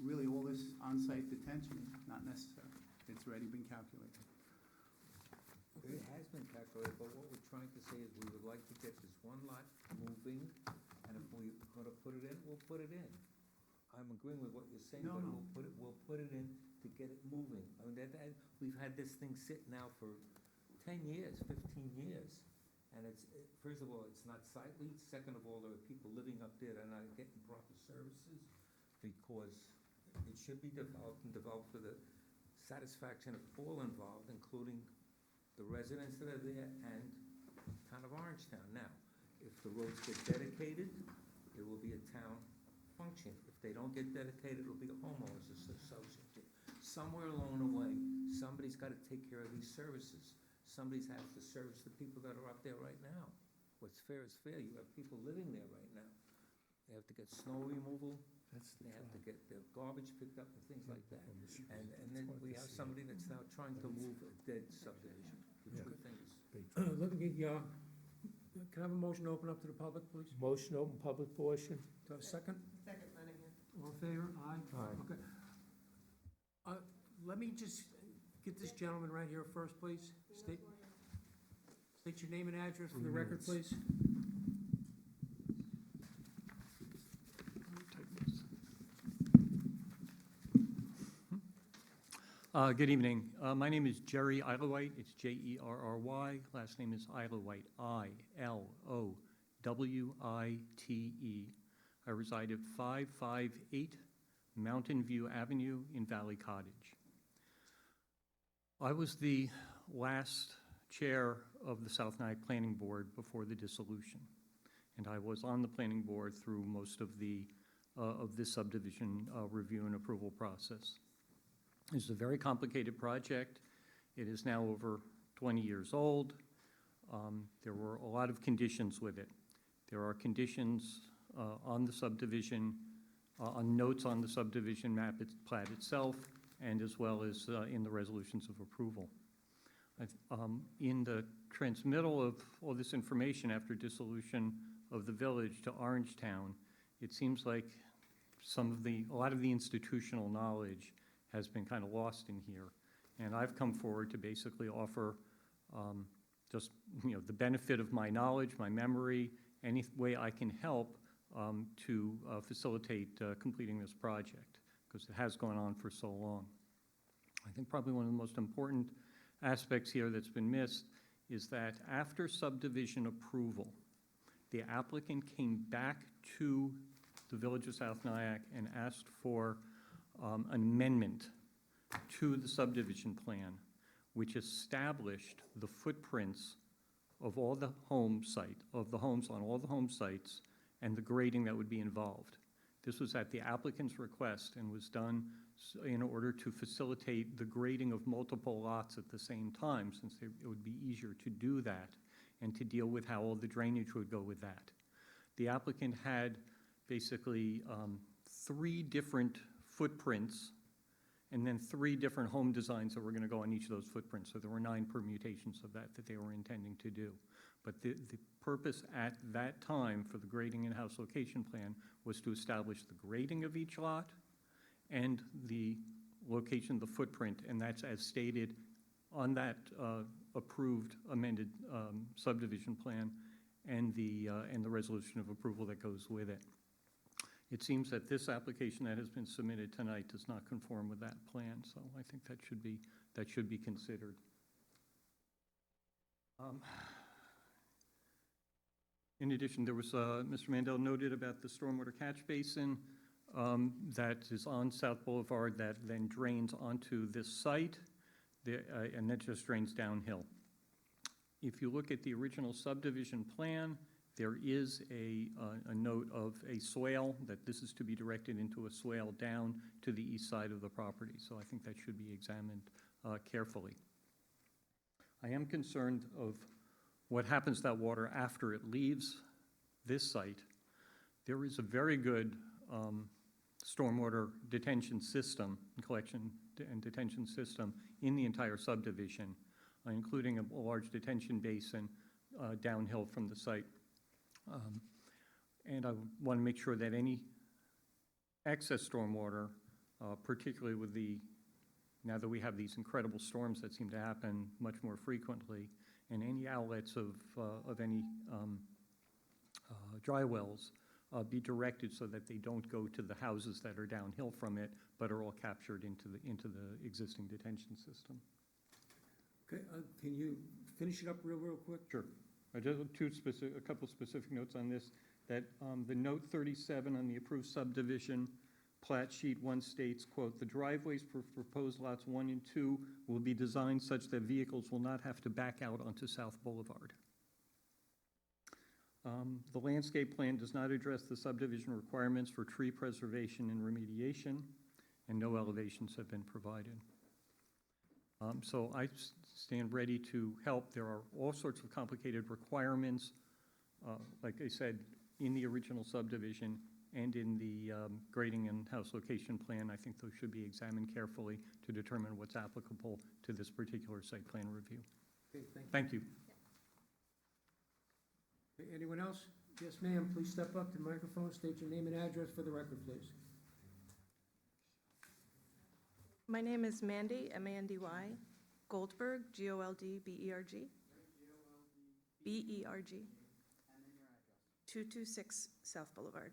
really all this on-site detention is not necessary. It's already been calculated. It has been calculated, but what we're trying to say is we would like to get this one lot moving, and if we're gonna put it in, we'll put it in. I'm agreeing with what you're saying, No, but no. we'll put it in to get it moving. I mean, we've had this thing sit now for 10 years, 15 years. And first of all, it's not sightly. Second of all, there are people living up there that are not getting proper services because it should be developed for the satisfaction of all involved, including the residents that are there and town of Orangetown. Now, if the roads get dedicated, it will be a town function. If they don't get dedicated, it'll be a homeowners association. Somewhere along the way, somebody's gotta take care of these services. Somebody's has to service the people that are up there right now. What's fair is fair. You have people living there right now. They have to get snow removal, they have to get their garbage picked up and things like that. And then we have somebody that's now trying to move a dead subdivision, which we think is. Let me, can I have a motion to open up to the public, please? Motion open public portion. Do I have a second? Second, Flanagan. All in favor? Aye? Aye. Okay. Let me just get this gentleman right here first, please. State your name and address for the record, please. Good evening. My name is Jerry Ilowite. It's Jerry. Last name is Ilowite, Ilowite. I reside at 558 Mountain View Avenue in Valley Cottage. I was the last chair of the South Nyack Planning Board before the dissolution, and I was on the planning board through most of this subdivision review and approval process. This is a very complicated project. It is now over 20 years old. There were a lot of conditions with it. There are conditions on the subdivision, on notes on the subdivision map, plat itself, and as well as in the resolutions of approval. In the transmittal of all this information after dissolution of the village to Orangetown, it seems like a lot of the institutional knowledge has been kind of lost in here. And I've come forward to basically offer just the benefit of my knowledge, my memory, any way I can help to facilitate completing this project, because it has gone on for so long. I think probably one of the most important aspects here that's been missed is that after subdivision approval, the applicant came back to the Village of South Nyack and asked for an amendment to the subdivision plan, which established the footprints of all the homes on all the home sites and the grading that would be involved. This was at the applicant's request and was done in order to facilitate the grading of multiple lots at the same time, since it would be easier to do that and to deal with how all the drainage would go with that. The applicant had basically 3 different footprints and then 3 different home designs that were going to go on each of those footprints. So there were 9 permutations of that they were intending to do. But the purpose at that time for the grading and house location plan was to establish the grading of each lot and the location of the footprint, and that's as stated on that approved amended subdivision plan and the resolution of approval that goes with it. It seems that this application that has been submitted tonight does not conform with that plan, so I think that should be considered. In addition, there was, Mr. Mandel noted about the stormwater catch basin that is on South Boulevard that then drains onto this site, and that just drains downhill. If you look at the original subdivision plan, there is a note of a swale, that this is to be directed into a swale down to the east side of the property, so I think that should be examined carefully. I am concerned of what happens to that water after it leaves this site. There is a very good stormwater detention system, collection and detention system in the entire subdivision, including a large detention basin downhill from the site. And I want to make sure that any excess stormwater, particularly with now that we have these incredible storms that seem to happen much more frequently, and any outlets of any dry wells be directed so that they don't go to the houses that are downhill from it, but are all captured into the existing detention system. Okay, can you finish it up real quick? Sure. I just have a couple specific notes on this, that the note 37 on the approved subdivision plat sheet 1 states, quote, "The driveways for proposed lots 1 and 2 will be designed such that vehicles will not have to back out onto South Boulevard." The landscape plan does not address the subdivision requirements for tree preservation and remediation, and no elevations have been provided. So I stand ready to help. There are all sorts of complicated requirements, like I said, in the original subdivision and in the grading and house location plan. I think those should be examined carefully to determine what's applicable to this particular site plan review. Okay, Thank you. Okay, anyone else? Yes, ma'am, please step up to the microphone, state your name and address for the record, please. My name is Mandy, M-A-N-D-Y, Goldberg, G-O-L-D-B-E-R-G. B-E-R-G. 226 South Boulevard.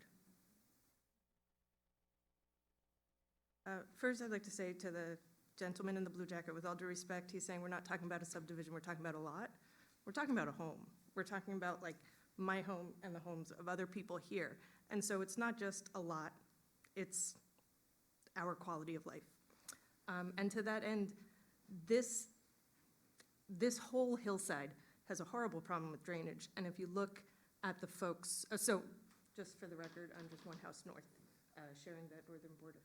First, I'd like to say to the gentleman in the blue jacket, with all due respect, he's saying we're not talking about a subdivision, we're talking about a lot. We're talking about a home. We're talking about like my home and the homes of other people here. And so it's not just a lot, it's our quality of life. And to that end, this whole hillside has a horrible problem with drainage. And if you look at the folks, so just for the record, I'm just one house north, sharing that northern border.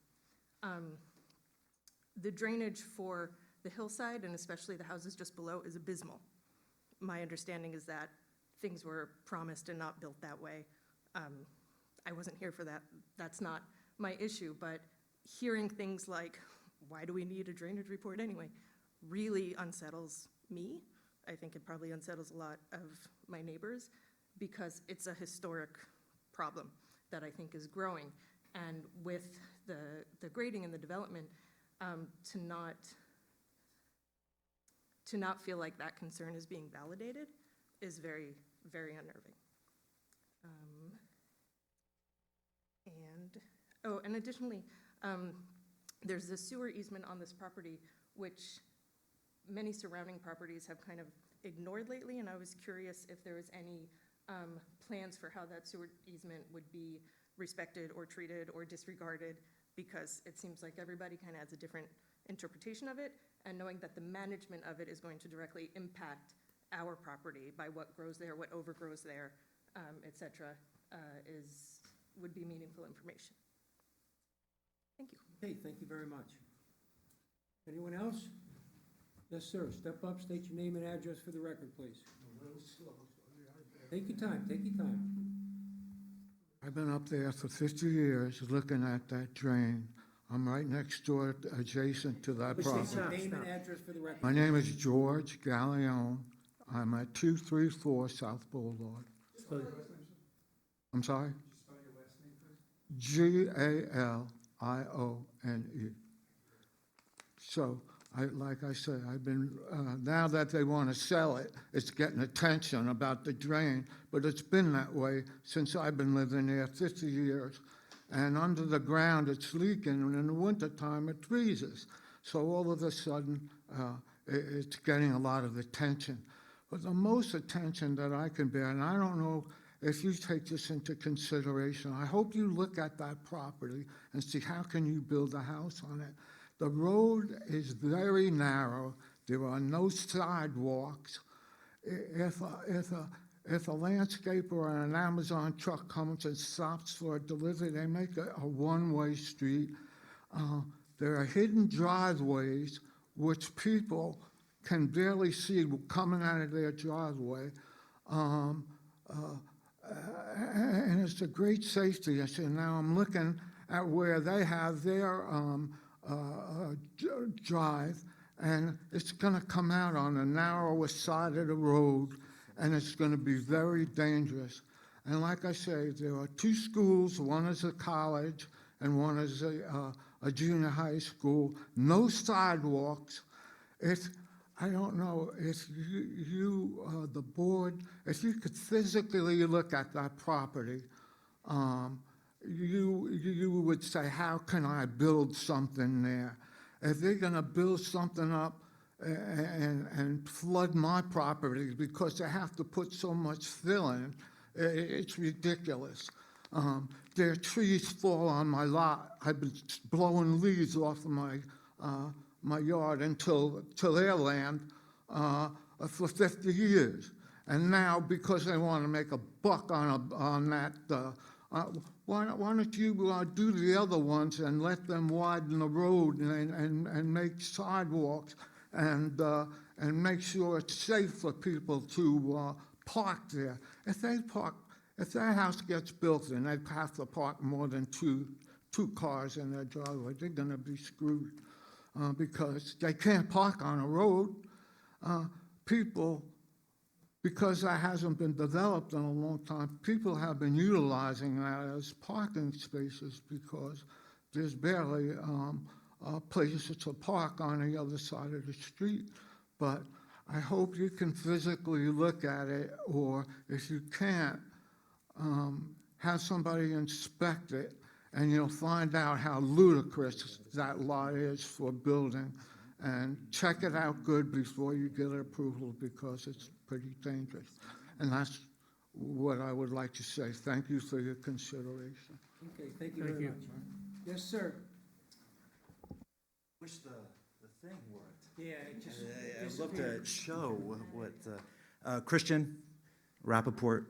The drainage for the hillside, and especially the houses just below, is abysmal. My understanding is that things were promised and not built that way. I wasn't here for that. That's not my issue, but hearing things like, why do we need a drainage report anyway, really unsettles me. I think it probably unsettles a lot of my neighbors, because it's a historic problem that I think is growing. And with the grading and the development, to not feel like that concern is being validated is very, very unnerving. And additionally, there's a sewer easement on this property, which many surrounding properties have kind of ignored lately, and I was curious if there was any plans for how that sewer easement would be respected or treated or disregarded, because it seems like everybody kind of has a different interpretation of it, and knowing that the management of it is going to directly impact our property by what grows there, what overgrows there, et cetera, would be meaningful information. Thank you. Okay, thank you very much. Anyone else? Yes, sir. Step up, state your name and address for the record, please. Take your time, take your time. I've been up there for 50 years looking at that drain. I'm right next door, adjacent to that Please property. state your name and address for the record. My name is George Gallione. I'm at 234 South Boulevard. I'm sorry? Gallione. So, like I said, I've been, now that they want to sell it, it's getting attention about the drain, but it's been that way since I've been living there 50 years. And under the ground, it's leaking, and in the wintertime, it freezes. So all of a sudden, it's getting a lot of attention. But the most attention that I can bear, and I don't know if you take this into consideration, I hope you look at that property and see how can you build a house on it. The road is very narrow. There are no sidewalks. If a landscaper or an Amazon truck comes and stops for a delivery, they make a one-way street. There are hidden driveways which people can barely see coming out of their driveway. And it's a great safety issue. Now I'm looking at where they have their drive, and it's going to come out on the narrowest side of the road, and it's going to be very dangerous. And like I say, there are two schools. One is a college, and one is a junior high school. No sidewalks. I don't know if you, the board, if you could physically look at that property, you would say, how can I build something there? If they're going to build something up and flood my property because they have to put so much fill in, it's ridiculous. Their trees fall on my lot. I've been blowing leaves off of my yard until their land for 50 years. And now, because they want to make a buck on that, why don't you do the other ones and let them widen the road and make sidewalks and make sure it's safe for people to park there. If their house gets built and they have to park more than two cars in their driveway, they're going to be screwed because they can't park on a road. People, because that hasn't been developed in a long time, people have been utilizing that as parking spaces because there's barely places to park on the other side of the street. But I hope you can physically look at it, or if you can't, have somebody inspect it, and you'll find out how ludicrous that lot is for building. and check it out good before you get approval, because it's pretty dangerous. And that's what I would like to say. Thank you for your consideration. Okay, thank you Thank very you. much. Yes, sir. Wish the thing worked. Yeah, it just I'd love to disappeared. show what, Christian, Rappaport.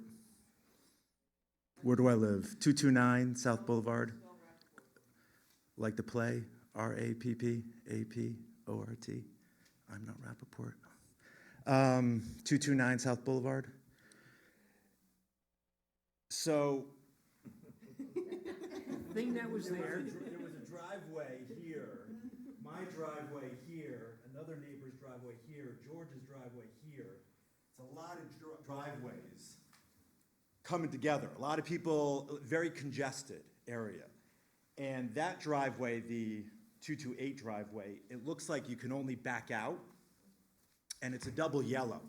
Where do I live? 229 South Boulevard. Like the play, Rappaport. I'm not Rappaport. 229 South Boulevard. So, The thing that was there, There was a driveway here, my driveway here, another neighbor's driveway here, George's driveway here. It's a lot of driveways coming together. A lot of people, very congested area. And that driveway, the 228 driveway, it looks like you can only back out, and it's a double yellow.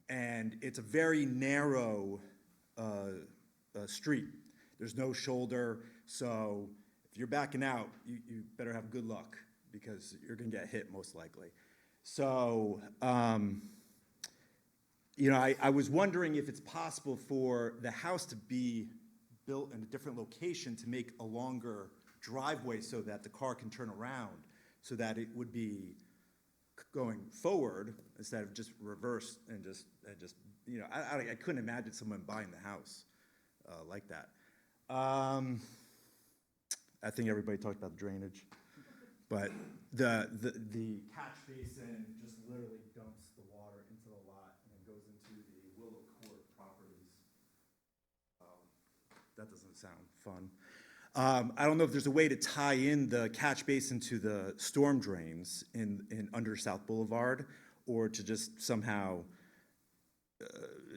And it's a very narrow street. There's no shoulder, so if you're backing out, you better have good luck, because you're gonna get hit most likely. So, I was wondering if it's possible for the house to be built in a different location to make a longer driveway so that the car can turn around, so that it would be going forward instead of just reverse and just I couldn't imagine someone buying the house like that. I think everybody talked about the drainage, but the catch basin just literally dumps the water into the lot and then goes into the Willow Court properties. That doesn't sound fun. I don't know if there's a way to tie in the catch basin to the storm drains in under South Boulevard, or to just somehow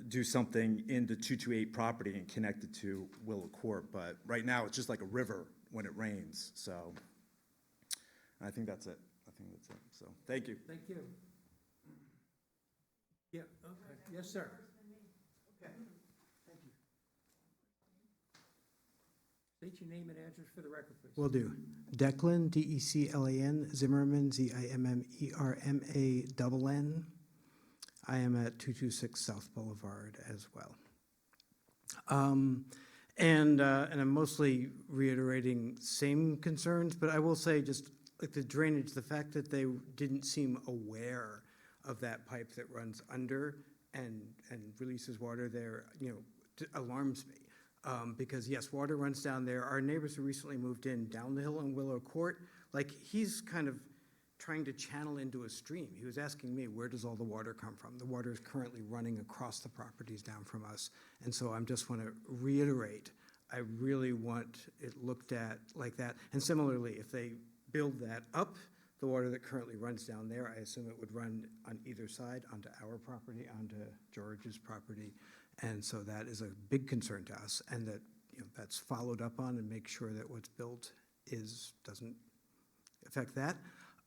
do something in the 228 property and connect it to Willow Court. But right now, it's just like a river when it rains, so I think that's it. So, thank you. thank you. Yeah, okay, yes, sir. State your name and address for the record, please. Will do. Declan, Declan, Zimmerman, Zimmermann. I am at 226 South Boulevard as well. And I'm mostly reiterating same concerns, but I will say, just like the drainage, the fact that they didn't seem aware of that pipe that runs under and releases water there, alarms me. Because yes, water runs down there. Our neighbors who recently moved in down the hill on Willow Court, like, he's kind of trying to channel into a stream. He was asking me, where does all the water come from? The water is currently running across the properties down from us. And so I just want to reiterate, I really want it looked at like that. And similarly, if they build that up, the water that currently runs down there, I assume it would run on either side, onto our property, onto George's property. And so that is a big concern to us, and that, that's followed up on, and make sure that what's built doesn't affect that.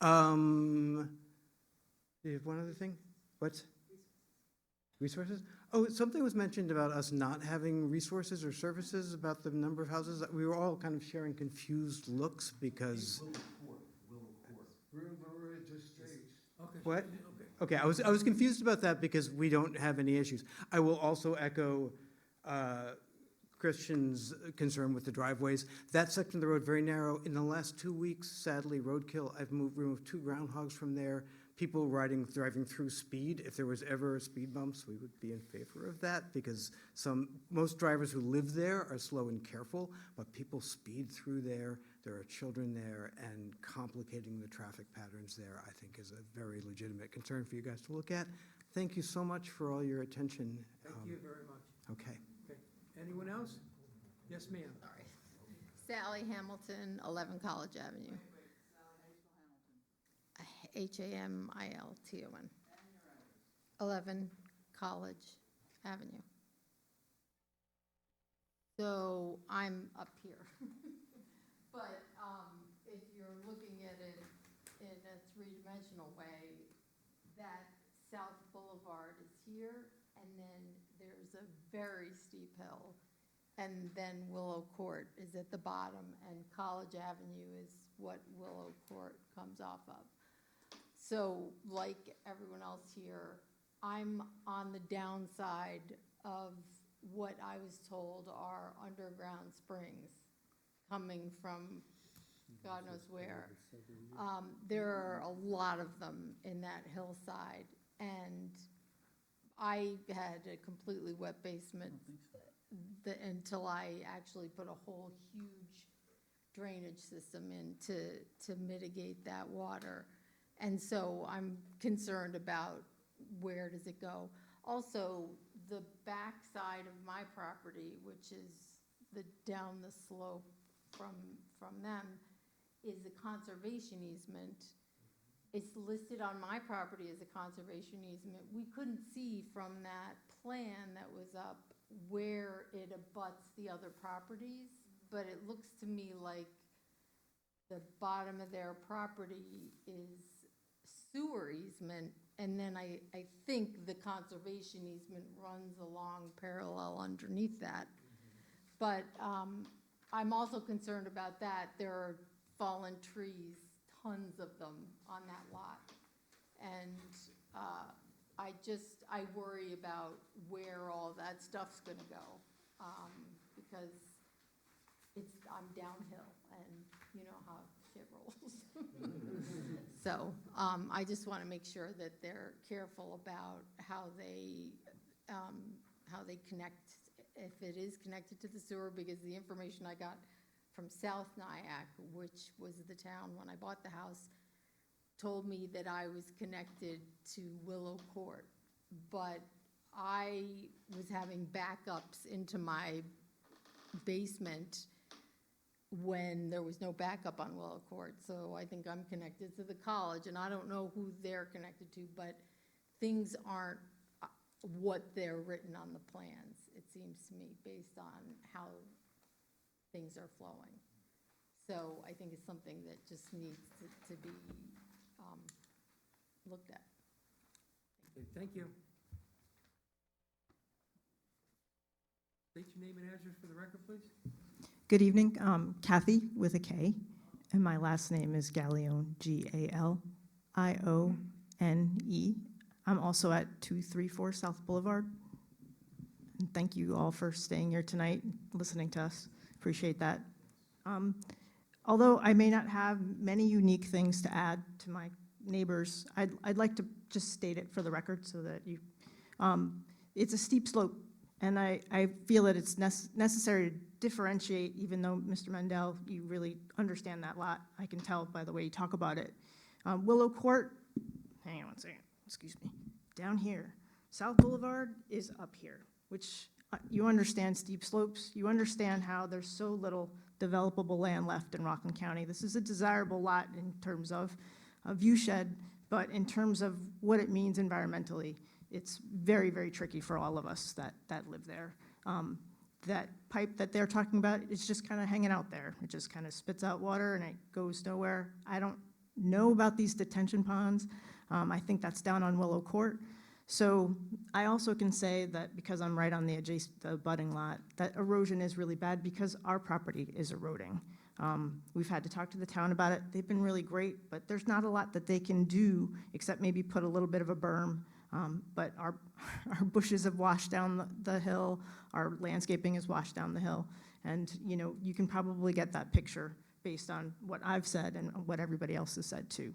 Do you have one other thing? What? Resources? Oh, something was mentioned about us not having resources or services, about the number of houses. We were all kind of sharing confused looks because. What? Okay, I was confused about that because we don't have any issues. I will also echo Christian's concern with the driveways. That section of the road, very narrow. In the last 2 weeks, sadly, roadkill, I've removed 2 groundhogs from there. People driving through speed. If there was ever speed bumps, we would be in favor of that, because most drivers who live there are slow and careful, but people speed through there. There are children there, and complicating the traffic patterns there, I think, is a very legitimate concern for you guys to look at. Thank you so much for all your attention. Thank you very much. Okay. Okay, anyone else? Yes, ma'am. Sorry. Sally Hamilton, 11 College Avenue. Hamilton. 11 College Avenue. So I'm up here. But if you're looking at it in a three-dimensional way, that South Boulevard is here, and then there's a very steep hill, and then Willow Court is at the bottom, and College Avenue is what Willow Court comes off of. So like everyone else here, I'm on the downside of what I was told are underground springs coming from God knows where. There are a lot of them in that hillside, and I had a completely wet basement until I actually put a whole huge drainage system in to mitigate that water. And so I'm concerned about where does it go. Also, the back side of my property, which is down the slope from them, is a conservation easement. It's listed on my property as a conservation easement. We couldn't see from that plan that was up where it abuts the other properties, but it looks to me like the bottom of their property is sewer easement, and then I think the conservation easement runs along parallel underneath that. But I'm also concerned about that. There are fallen trees, tons of them on that lot. And I worry about where all that stuff's gonna go, because I'm downhill, and you know how shit rolls. So I just want to make sure that they're careful about how they connect, if it is connected to the sewer, because the information I got from South Nyack, which was the town when I bought the house, told me that I was connected to Willow Court, but I was having backups into my basement when there was no backup on Willow Court. So I think I'm connected to the college, and I don't know who they're connected to, but things aren't what they're written on the plans, it seems to me, based on how things are flowing. So I think it's something that just needs to be looked at. Okay, thank you. State your name and address for the record, please. Good evening, Kathy with a K, and my last name is Gallione, G-A-L-I-O-N-E. I'm also at 234 South Boulevard. And thank you all for staying here tonight, listening to us. Appreciate that. Although I may not have many unique things to add to my neighbors, I'd like to just state it for the record so that you, it's a steep slope, and I feel that it's necessary to differentiate, even though, Mr. Mendel, you really understand that lot. I can tell by the way you talk about it. Willow Court, hang on one second, excuse me, down here. South Boulevard is up here, which you understand steep slopes. You understand how there's so little developable land left in Rockland County. This is a desirable lot in terms of a view shed, but in terms of what it means environmentally, it's very, very tricky for all of us that live there. That pipe that they're talking about, it's just kind of hanging out there. It just kind of spits out water and it goes nowhere. I don't know about these detention ponds. I think that's down on Willow Court. So I also can say that because I'm right on the abutting lot, that erosion is really bad because our property is eroding. We've had to talk to the town about it. They've been really great, but there's not a lot that they can do except maybe put a little bit of a berm. But our bushes have washed down the hill, our landscaping has washed down the hill, and you can probably get that picture based on what I've said and what everybody else has said too.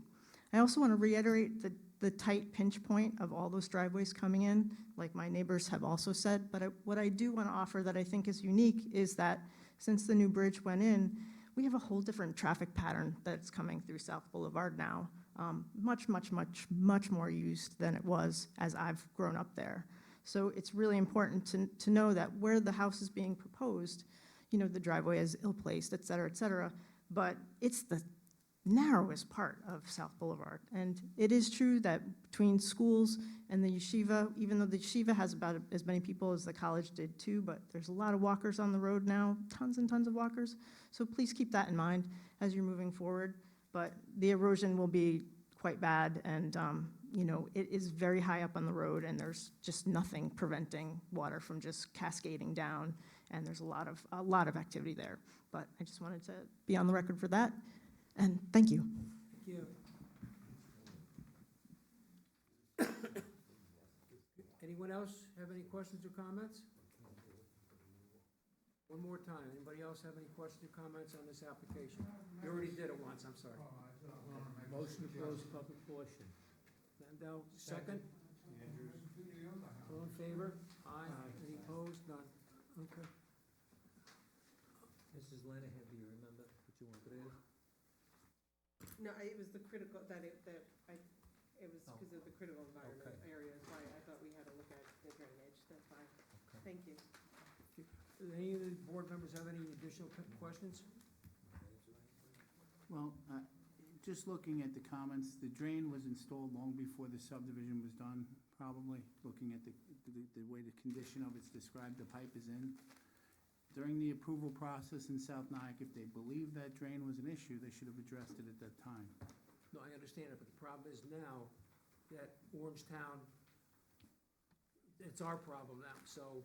I also want to reiterate the tight pinch point of all those driveways coming in, like my neighbors have also said, but what I do want to offer that I think is unique is that since the new bridge went in, we have a whole different traffic pattern that's coming through South Boulevard now. Much, much, much, much more used than it was as I've grown up there. So it's really important to know that where the house is being proposed, the driveway is ill-placed, et cetera, but it's the narrowest part of South Boulevard. And it is true that between schools and the yeshiva, even though the yeshiva has about as many people as the college did too, but there's a lot of walkers on the road now, tons and tons of walkers. So please keep that in mind as you're moving forward. But the erosion will be quite bad, and it is very high up on the road, and there's just nothing preventing water from just cascading down, and there's a lot of activity there. But I just wanted to be on the record for that, and thank you. Thank you. Anyone else have any questions or comments? One more time, anybody else have any questions or comments on this application? You already did it once, I'm sorry. Motion to close public portion. Mandel, second? All in favor? Aye. Any opposed? None. Okay. Mrs. Lenahan, do you remember what you wanted to add? No, it was the critical, it was Oh. because of the critical environment Okay. areas, why I thought we had to look at the drainage, that's fine. Okay. Thank you. Do any of the board members have any additional questions? Well, just looking at the comments, the drain was installed long before the subdivision was done, probably, looking at the way the condition of it's described, the pipe is in. During the approval process in South Nyack, if they believed that drain was an issue, they should have addressed it at that time. No, I understand it, but the problem is now that Orangetown, it's our problem now, so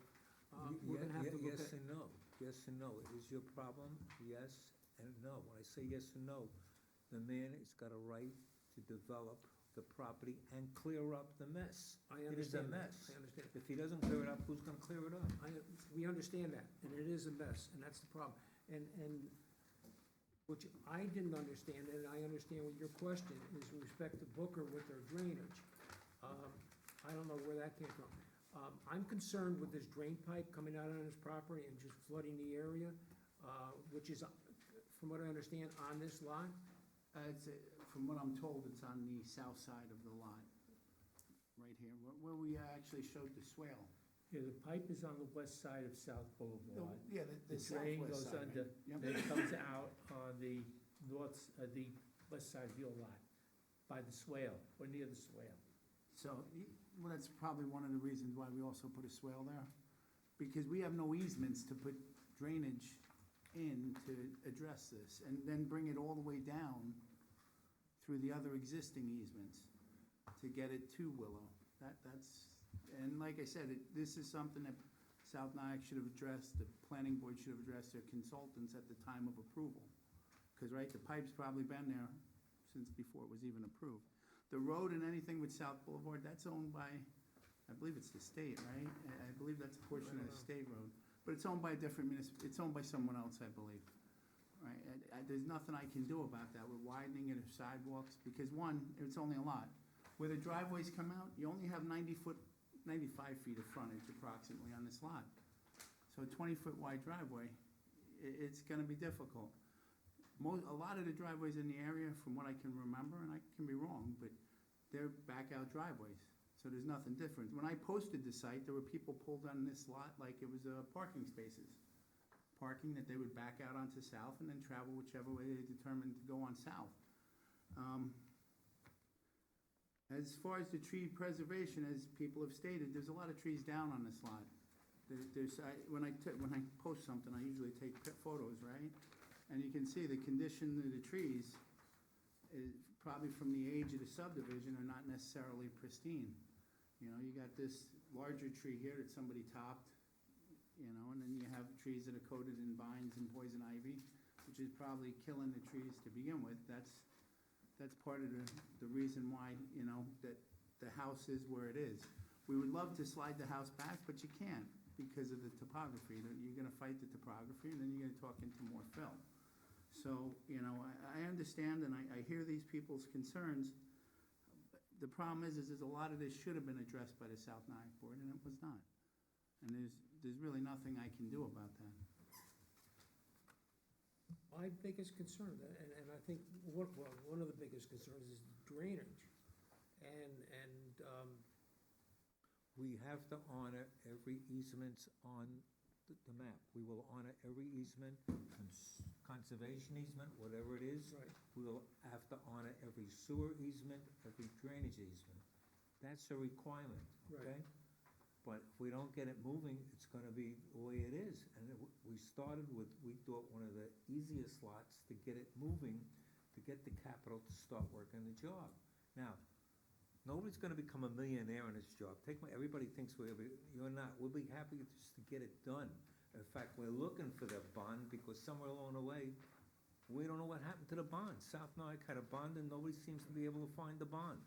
we're gonna have to look at. Yes and no, yes and no. Is your problem yes and no? When I say yes and no, the man has got a right to develop the property and clear up the mess. I It is a understand that. mess. I understand. If he doesn't clear it up, who's gonna clear it up? We understand that, and it is a mess, and that's the problem. And which I didn't understand, and I understand what your question is with respect to Booker with their drainage. I don't know where that came from. I'm concerned with this drain pipe coming out on his property and just flooding the area, which is, from what I understand, on this lot. From what I'm told, it's on the south side of the lot, right here, where we actually showed the swale. Yeah, the pipe is on the west side of South Boulevard. Yeah, The the drain southwest goes side, under, right? Yep. then it comes out on the the west side of your lot, by the swale, or near the swale. So, well, that's probably one of the reasons why we also put a swale there, because we have no easements to put drainage in to address this, and then bring it all the way down through the other existing easements to get it to Willow. That's, and like I said, this is something that South Nyack should have addressed, the planning board should have addressed their consultants at the time of approval. Because, right, the pipe's probably been there since before it was even approved. The road and anything with South Boulevard, that's owned by, I believe it's the state, right? I believe that's a portion of the state road. But it's owned by a different it's owned by someone else, I believe. Right, there's nothing I can do about that. We're widening it or sidewalks, because one, it's only a lot. Where the driveways come out, you only have 95 feet of frontage approximately on this lot. So a 20-foot wide driveway, it's gonna be difficult. A lot of the driveways in the area, from what I can remember, and I can be wrong, but they're back out driveways. So there's nothing different. When I posted the site, there were people pulled on this lot like it was parking spaces. Parking that they would back out onto South and then travel whichever way they determined to go on South. As far as the tree preservation, as people have stated, there's a lot of trees down on this lot. When I post something, I usually take photos, right? And you can see the condition of the trees is probably from the age of the subdivision are not necessarily pristine. You know, you got this larger tree here that somebody topped, you know, and then you have trees that are coated in vines and poison ivy, which is probably killing the trees to begin with. That's part of the reason why, you know, that the house is where it is. We would love to slide the house back, but you can't because of the topography. You're gonna fight the topography, and then you're gonna talk into more fill. So, you know, I understand and I hear these people's concerns. The problem is there's a lot of this should have been addressed by the South Nyack Board, and it was not. And there's really nothing I can do about that. My biggest concern, and I think, one of the biggest concerns is drainage. And We have to honor every easement on the map. We will honor every easement, conservation easement, whatever it is. Right. We will have to honor every sewer easement, every drainage easement. That's a requirement, okay? But if we don't get it moving, it's gonna be the way it is. And we started with, we thought, one of the easiest lots to get it moving, to get the capital to start working the job. Now, nobody's gonna become a millionaire in this job. Everybody thinks you're not. We'll be happy just to get it done. In fact, we're looking for the bond because somewhere along the way, we don't know what happened to the bond. South Nyack had a bond and nobody seems to be able to find the bond.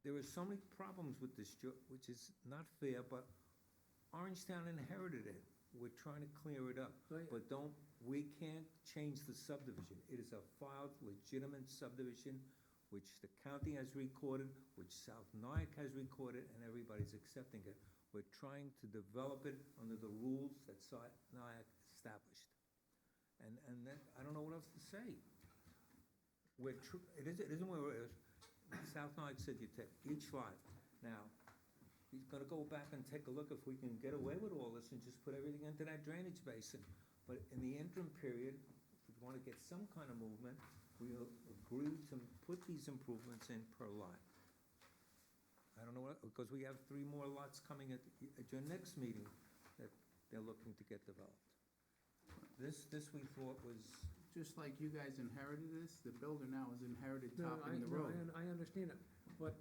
there are so many problems with this, which is not fair, but Orangetown inherited it. We're trying to clear it up, Right. but we can't change the subdivision. It is a filed legitimate subdivision, which the county has recorded, which South Nyack has recorded, and everybody's accepting it. We're trying to develop it under the rules that South Nyack established. And then, I don't know what else to say. It isn't where it is. South Nyack said you take each lot. Now, he's gonna go back and take a look if we can get away with all this and just put everything into that drainage basin. But in the interim period, if we wanna get some kind of movement, we'll agree to put these improvements in per lot. I don't know what, because we have 3 more lots coming at your next meeting that they're looking to get developed. This we thought was, Just like you guys inherited this, the builder now has inherited No, topping the road. I understand it, but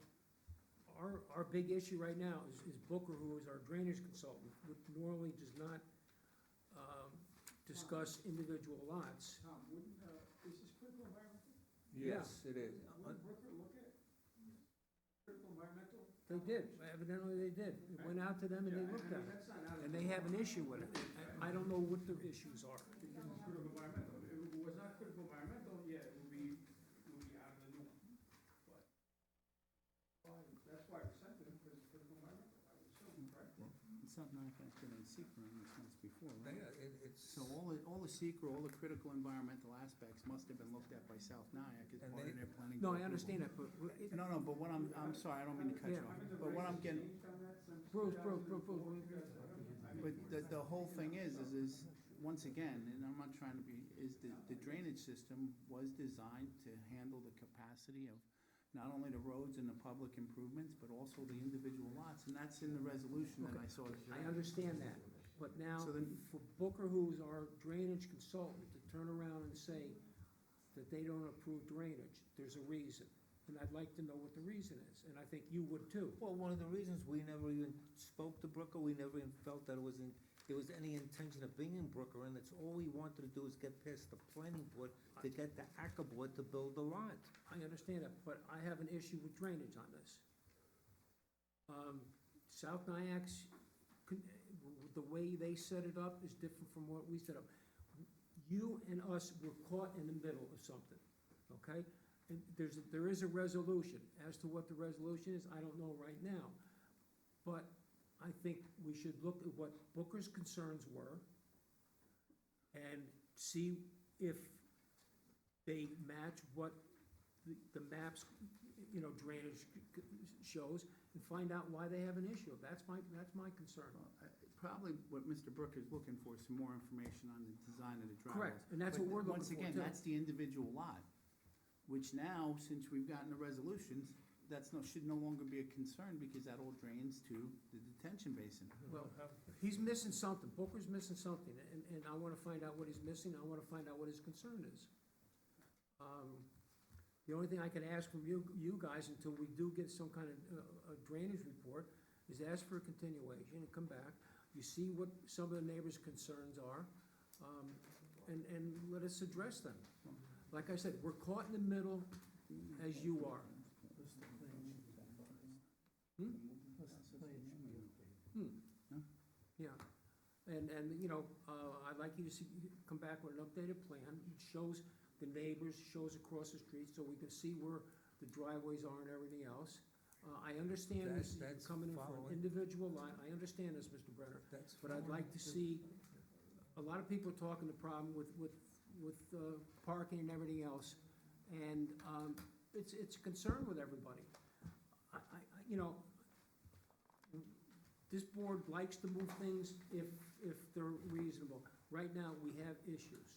our big issue right now is Booker, who is our drainage consultant, who normally does not discuss individual lots. Tom, wouldn't, is this critical environmental? yes, it is. Wouldn't Brooker look at critical environmental? They did, evidently they did. It went out to them and they looked at it, That's not out of. and they have an issue with it. I don't know what their issues are. Critical environmental, if it was not critical environmental, yeah, it would be out of the norm, but. That's why we sent it, because it's critical environmental, I would assume, right? It's not manufactured in secret on this once before, right? It's. So all the secret, all the critical environmental aspects must have been looked at by South Nyack as And part of they- their planning. No, board I understand approval. that, but No, but what I'm sorry, I don't mean to cut you Yeah. off, but what I'm getting, Bruce, but the whole thing is, once again, and I'm not trying to be, is the drainage system was designed to handle the capacity of not only the roads and the public improvements, but also the individual lots, and that's in the resolution that I saw. I understand that, but now, So then- for Booker, who's our drainage consultant, to turn around and say that they don't approve drainage, there's a reason. And I'd like to know what the reason is, and I think you would too. Well, one of the reasons we never even spoke to Brooker, we never even felt that there was any intention of being in Brooker, and that's all we wanted to do is get past the planning board to get the Acker board to build the lot. I understand that, but I have an issue with drainage on this. South Nyack's, the way they set it up is different from what we set up. You and us were caught in the middle of something, okay? And there is a resolution. As to what the resolution is, I don't know right now. But I think we should look at what Booker's concerns were and see if they match what the maps, drainage shows, and find out why they have an issue. That's my concern. Probably what Mr. Brooker is looking for is some more information on the design of the driveways. Correct, and that's what we're looking for, Once again, too. that's the individual lot, which now, since we've gotten the resolutions, should no longer be a concern because that all drains to the detention basin. Well, he's missing something. Booker's missing something, and I want to find out what he's missing. I want to find out what his concern is. The only thing I can ask from you guys, until we do get some kind of a drainage report, is ask for a continuation and come back. You see what some of the neighbors' concerns are, and let us address them. Like I said, we're caught in the middle as you are. Yeah, and, I'd like you to come back with an updated plan. It shows the neighbors, shows across the street, so we can see where the driveways are and everything else. I understand this, you're That's coming in for an following. individual lot, I understand this, Mr. Brenner, but I'd like to see, a lot of people are talking the problem with parking and everything else, and, it's a concern with everybody. This board likes to move things if they're reasonable. Right now, we have issues.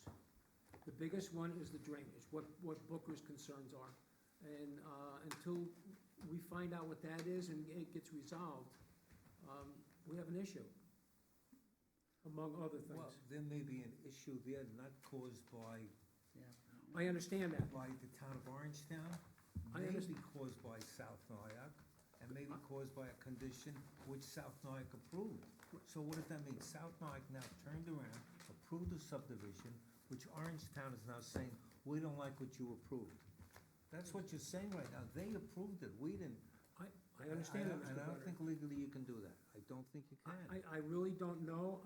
The biggest one is the drainage, what Booker's concerns are. And until we find out what that is and it gets resolved, we have an issue, among other Well, things. there may be an issue there not caused by, I understand that. by the town of Orangetown, I may be understand. caused by South Nyack, and may be caused by a condition which South Nyack approved. So what does that mean? South Nyack now turned around, approved the subdivision, which Orangetown is now saying, we don't like what you approved. That's what you're saying right now. They approved it, we didn't. I understand that, And Mr. I don't Brenner. think legally you can do that. I don't think you can. I really don't know,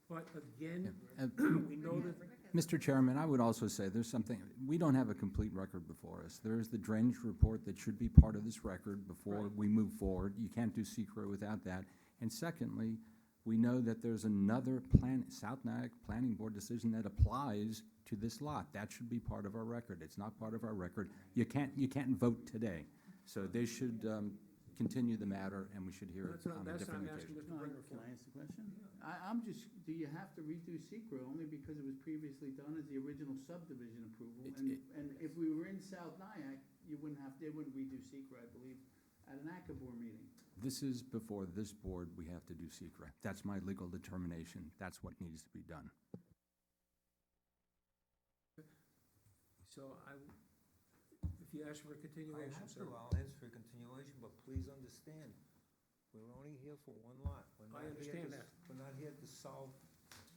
but again, And we know that, Mr. Chairman, I would also say there's something, we don't have a complete record before us. There is the drainage report that should be part of this record before we move forward. You can't do secret without that. And secondly, we know that there's another South Nyack Planning Board decision that applies to this lot. That should be part of our record. It's not part of our record. You can't vote today. So they should continue the matter, and we should hear it on a that's what different I'm occasion. asking Mr. Brenner Can for. I ask the question? I'm just, do you have to redo secret only because it was previously done as the original subdivision approval? And if we were in South Nyack, they wouldn't redo secret, I believe, at an ACABOR meeting. This is before this board, we have to do secret. That's my legal determination. That's what needs to be done. So if you ask for a I continuation, have sir. to, I'll ask for a continuation, but please understand, we're only here for one lot. We're I not here understand to- that. We're not here to solve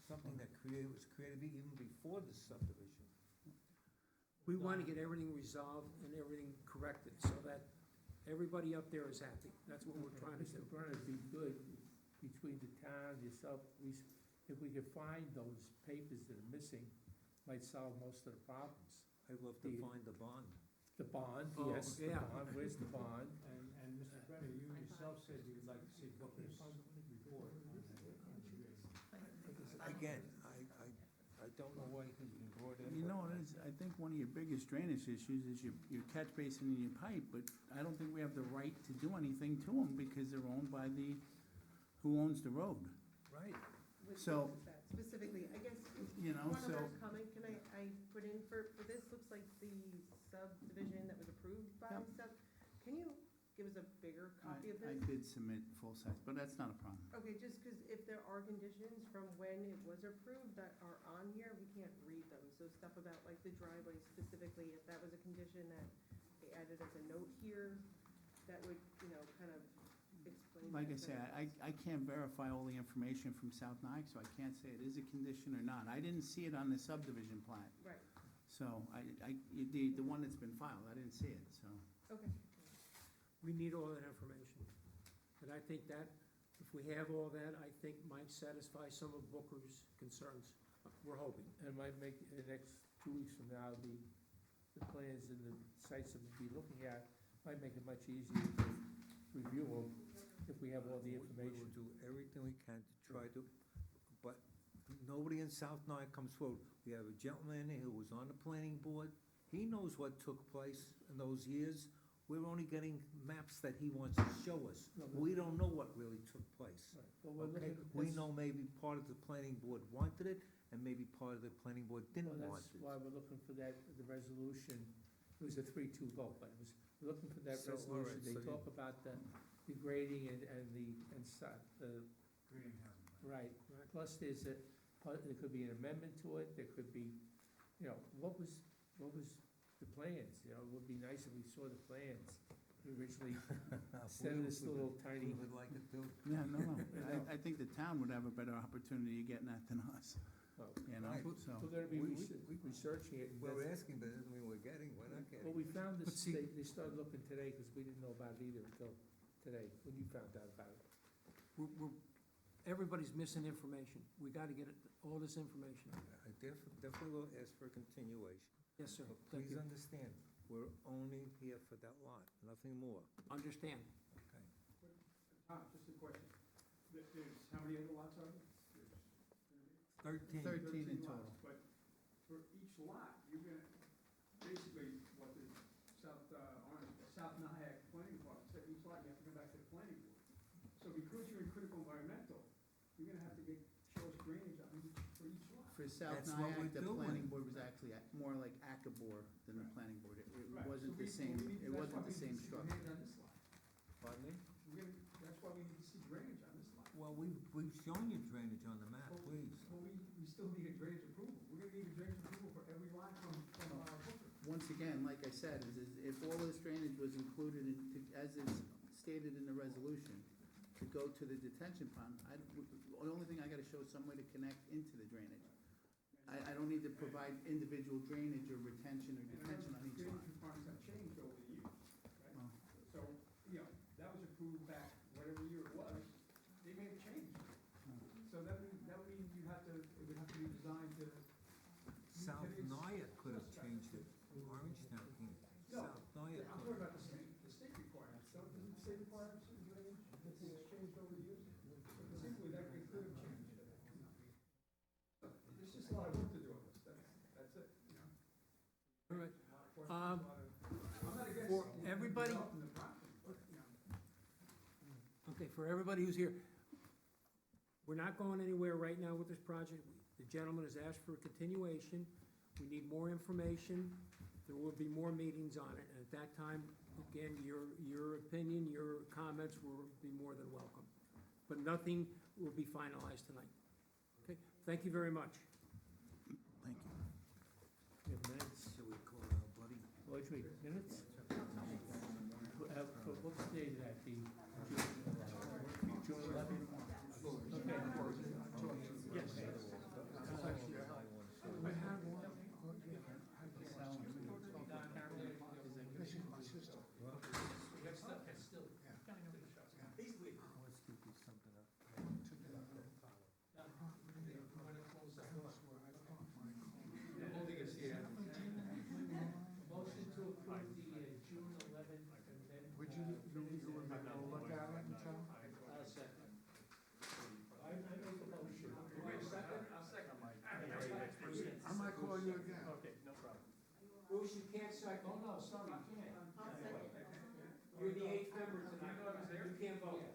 something that was created even before the subdivision. We want to get everything resolved and everything corrected so that everybody up there is happy. That's what we're trying to do. Mr. Brenner, it'd be good between the town, yourself, if we could find those papers that are missing, might solve most of the problems. I'd love to find the bond. The bond, Oh, yes, the yeah. bond, where's the bond? And Mr. Brenner, you yourself said you would like to see Booker's report. Again, I don't know why he's been brought in. You but know, it is, I think one of your biggest drainage issues is your catch basin and your pipe, but I don't think we have the right to do anything to them because they're owned by who owns the road. Right. Which So- is that specifically, I guess, You know, one so- other comment, can I put in for this, looks like the subdivision that was approved by Yep. can you give us a bigger copy of I this? did submit full size, but that's not a problem. Okay, just because if there are conditions from when it was approved that are on here, we can't read them. So stuff about like the driveway specifically, if that was a condition that they added as a note here, that would, kind of explain. Like I that say, better. I can't verify all the information from South Nyack, so I can't say it is a condition or not. I didn't see it on the subdivision plat. Right, So the one that's been filed, I didn't see it, so. okay. We need all that information. And I think that, if we have all that, I think might satisfy some of Booker's concerns. We're hoping. And might make, the next 2 weeks from now, the plans and the sites that we'll be looking at, might make it much easier to review them if we have all the We information. will do everything we can to try to, but nobody in South Nyack comes forward. We have a gentleman who was on the planning board. He knows what took place in those years. We're only getting maps that he wants to show us. We don't know what really took place. Right, but we're Okay? looking- We know maybe part of the planning board wanted it, and maybe part of the planning board didn't Well, want that's it. why we're looking for that, the resolution. It was a 3-2 vote, but it was, we're looking for that So, all resolution. right, They so you- talk about the grading and the. Right, plus there could be an amendment to it, there could be, what was the plans? It would be nice if we saw the plans originally, instead of this little tiny. We would like it too. Yeah, no. I think the town would have a better opportunity of getting that than us, Oh, you know, Right. so. We're gonna be We- researching it. and We're that's- asking, but it doesn't mean we're getting, we're not getting. Well, we found But this, see- they started looking today, because we didn't know about it either until today, when you found out about it. Everybody's missing information. We got to get all this information. I definitely will ask for a continuation. Yes, sir. But Thank please you. understand, we're only here for that lot, nothing more. Understand. Okay. Just a question. There's, how many other lots are there? 13. 13 in lots, total. But for each lot, you're gonna, basically, what the South Nyack Planning Department said, each lot, you have to go back to the planning board. So because you're in critical environmental, you're gonna have to show us drainage on for each lot. For South That's what Nyack, we're the doing. planning board was actually more like ACABOR than the planning board. It Right, wasn't so the we same, need- it that's wasn't why the we same need to see structure. drainage on this lot. Pardon me? That's why we need to see drainage on this lot. Well, we've shown you drainage on the map, please. Well, we still need a drainage approval. We're gonna need a drainage approval for every lot from Booker. Once again, like I said, is if all this drainage was included in, as is stated in the resolution, to go to the detention pond, the only thing I gotta show is some way to connect into the drainage. I don't need to provide individual drainage or retention or detention on each lot. Drainage requirements have changed over the years, right? Well, So, that So that would mean you have to, it would have to be designed to. South Nyack could have changed it. Orangetown can't. South Nyack I'm could talking have. about the state requirements, don't the state requirements, it's changed over the years? So conceivably, that it could have changed. There's just a lot of work to do on this, that's it. All right. I'm not against. For everybody, developing the property, but, you know. okay, for everybody who's here, we're not going anywhere right now with this project. The gentleman has asked for a continuation. We need more information. There will be more meetings on it, and at that time, again, your opinion, your comments will be more than welcome. But nothing will be finalized tonight. Okay, thank you very much. Thank you. We have minutes. Should we call our buddy? Wait, minutes? What's the date of that, the June 11th? Okay. Yes. Motion to approve the June 11th and then. Would you look at it and tell? I'll second. I make the motion. Wait, second? I'll second. I might call you again. Okay, no problem. Bruce, you can't second. Oh, no, sorry, you can't. You're the eighth member tonight. You can't vote.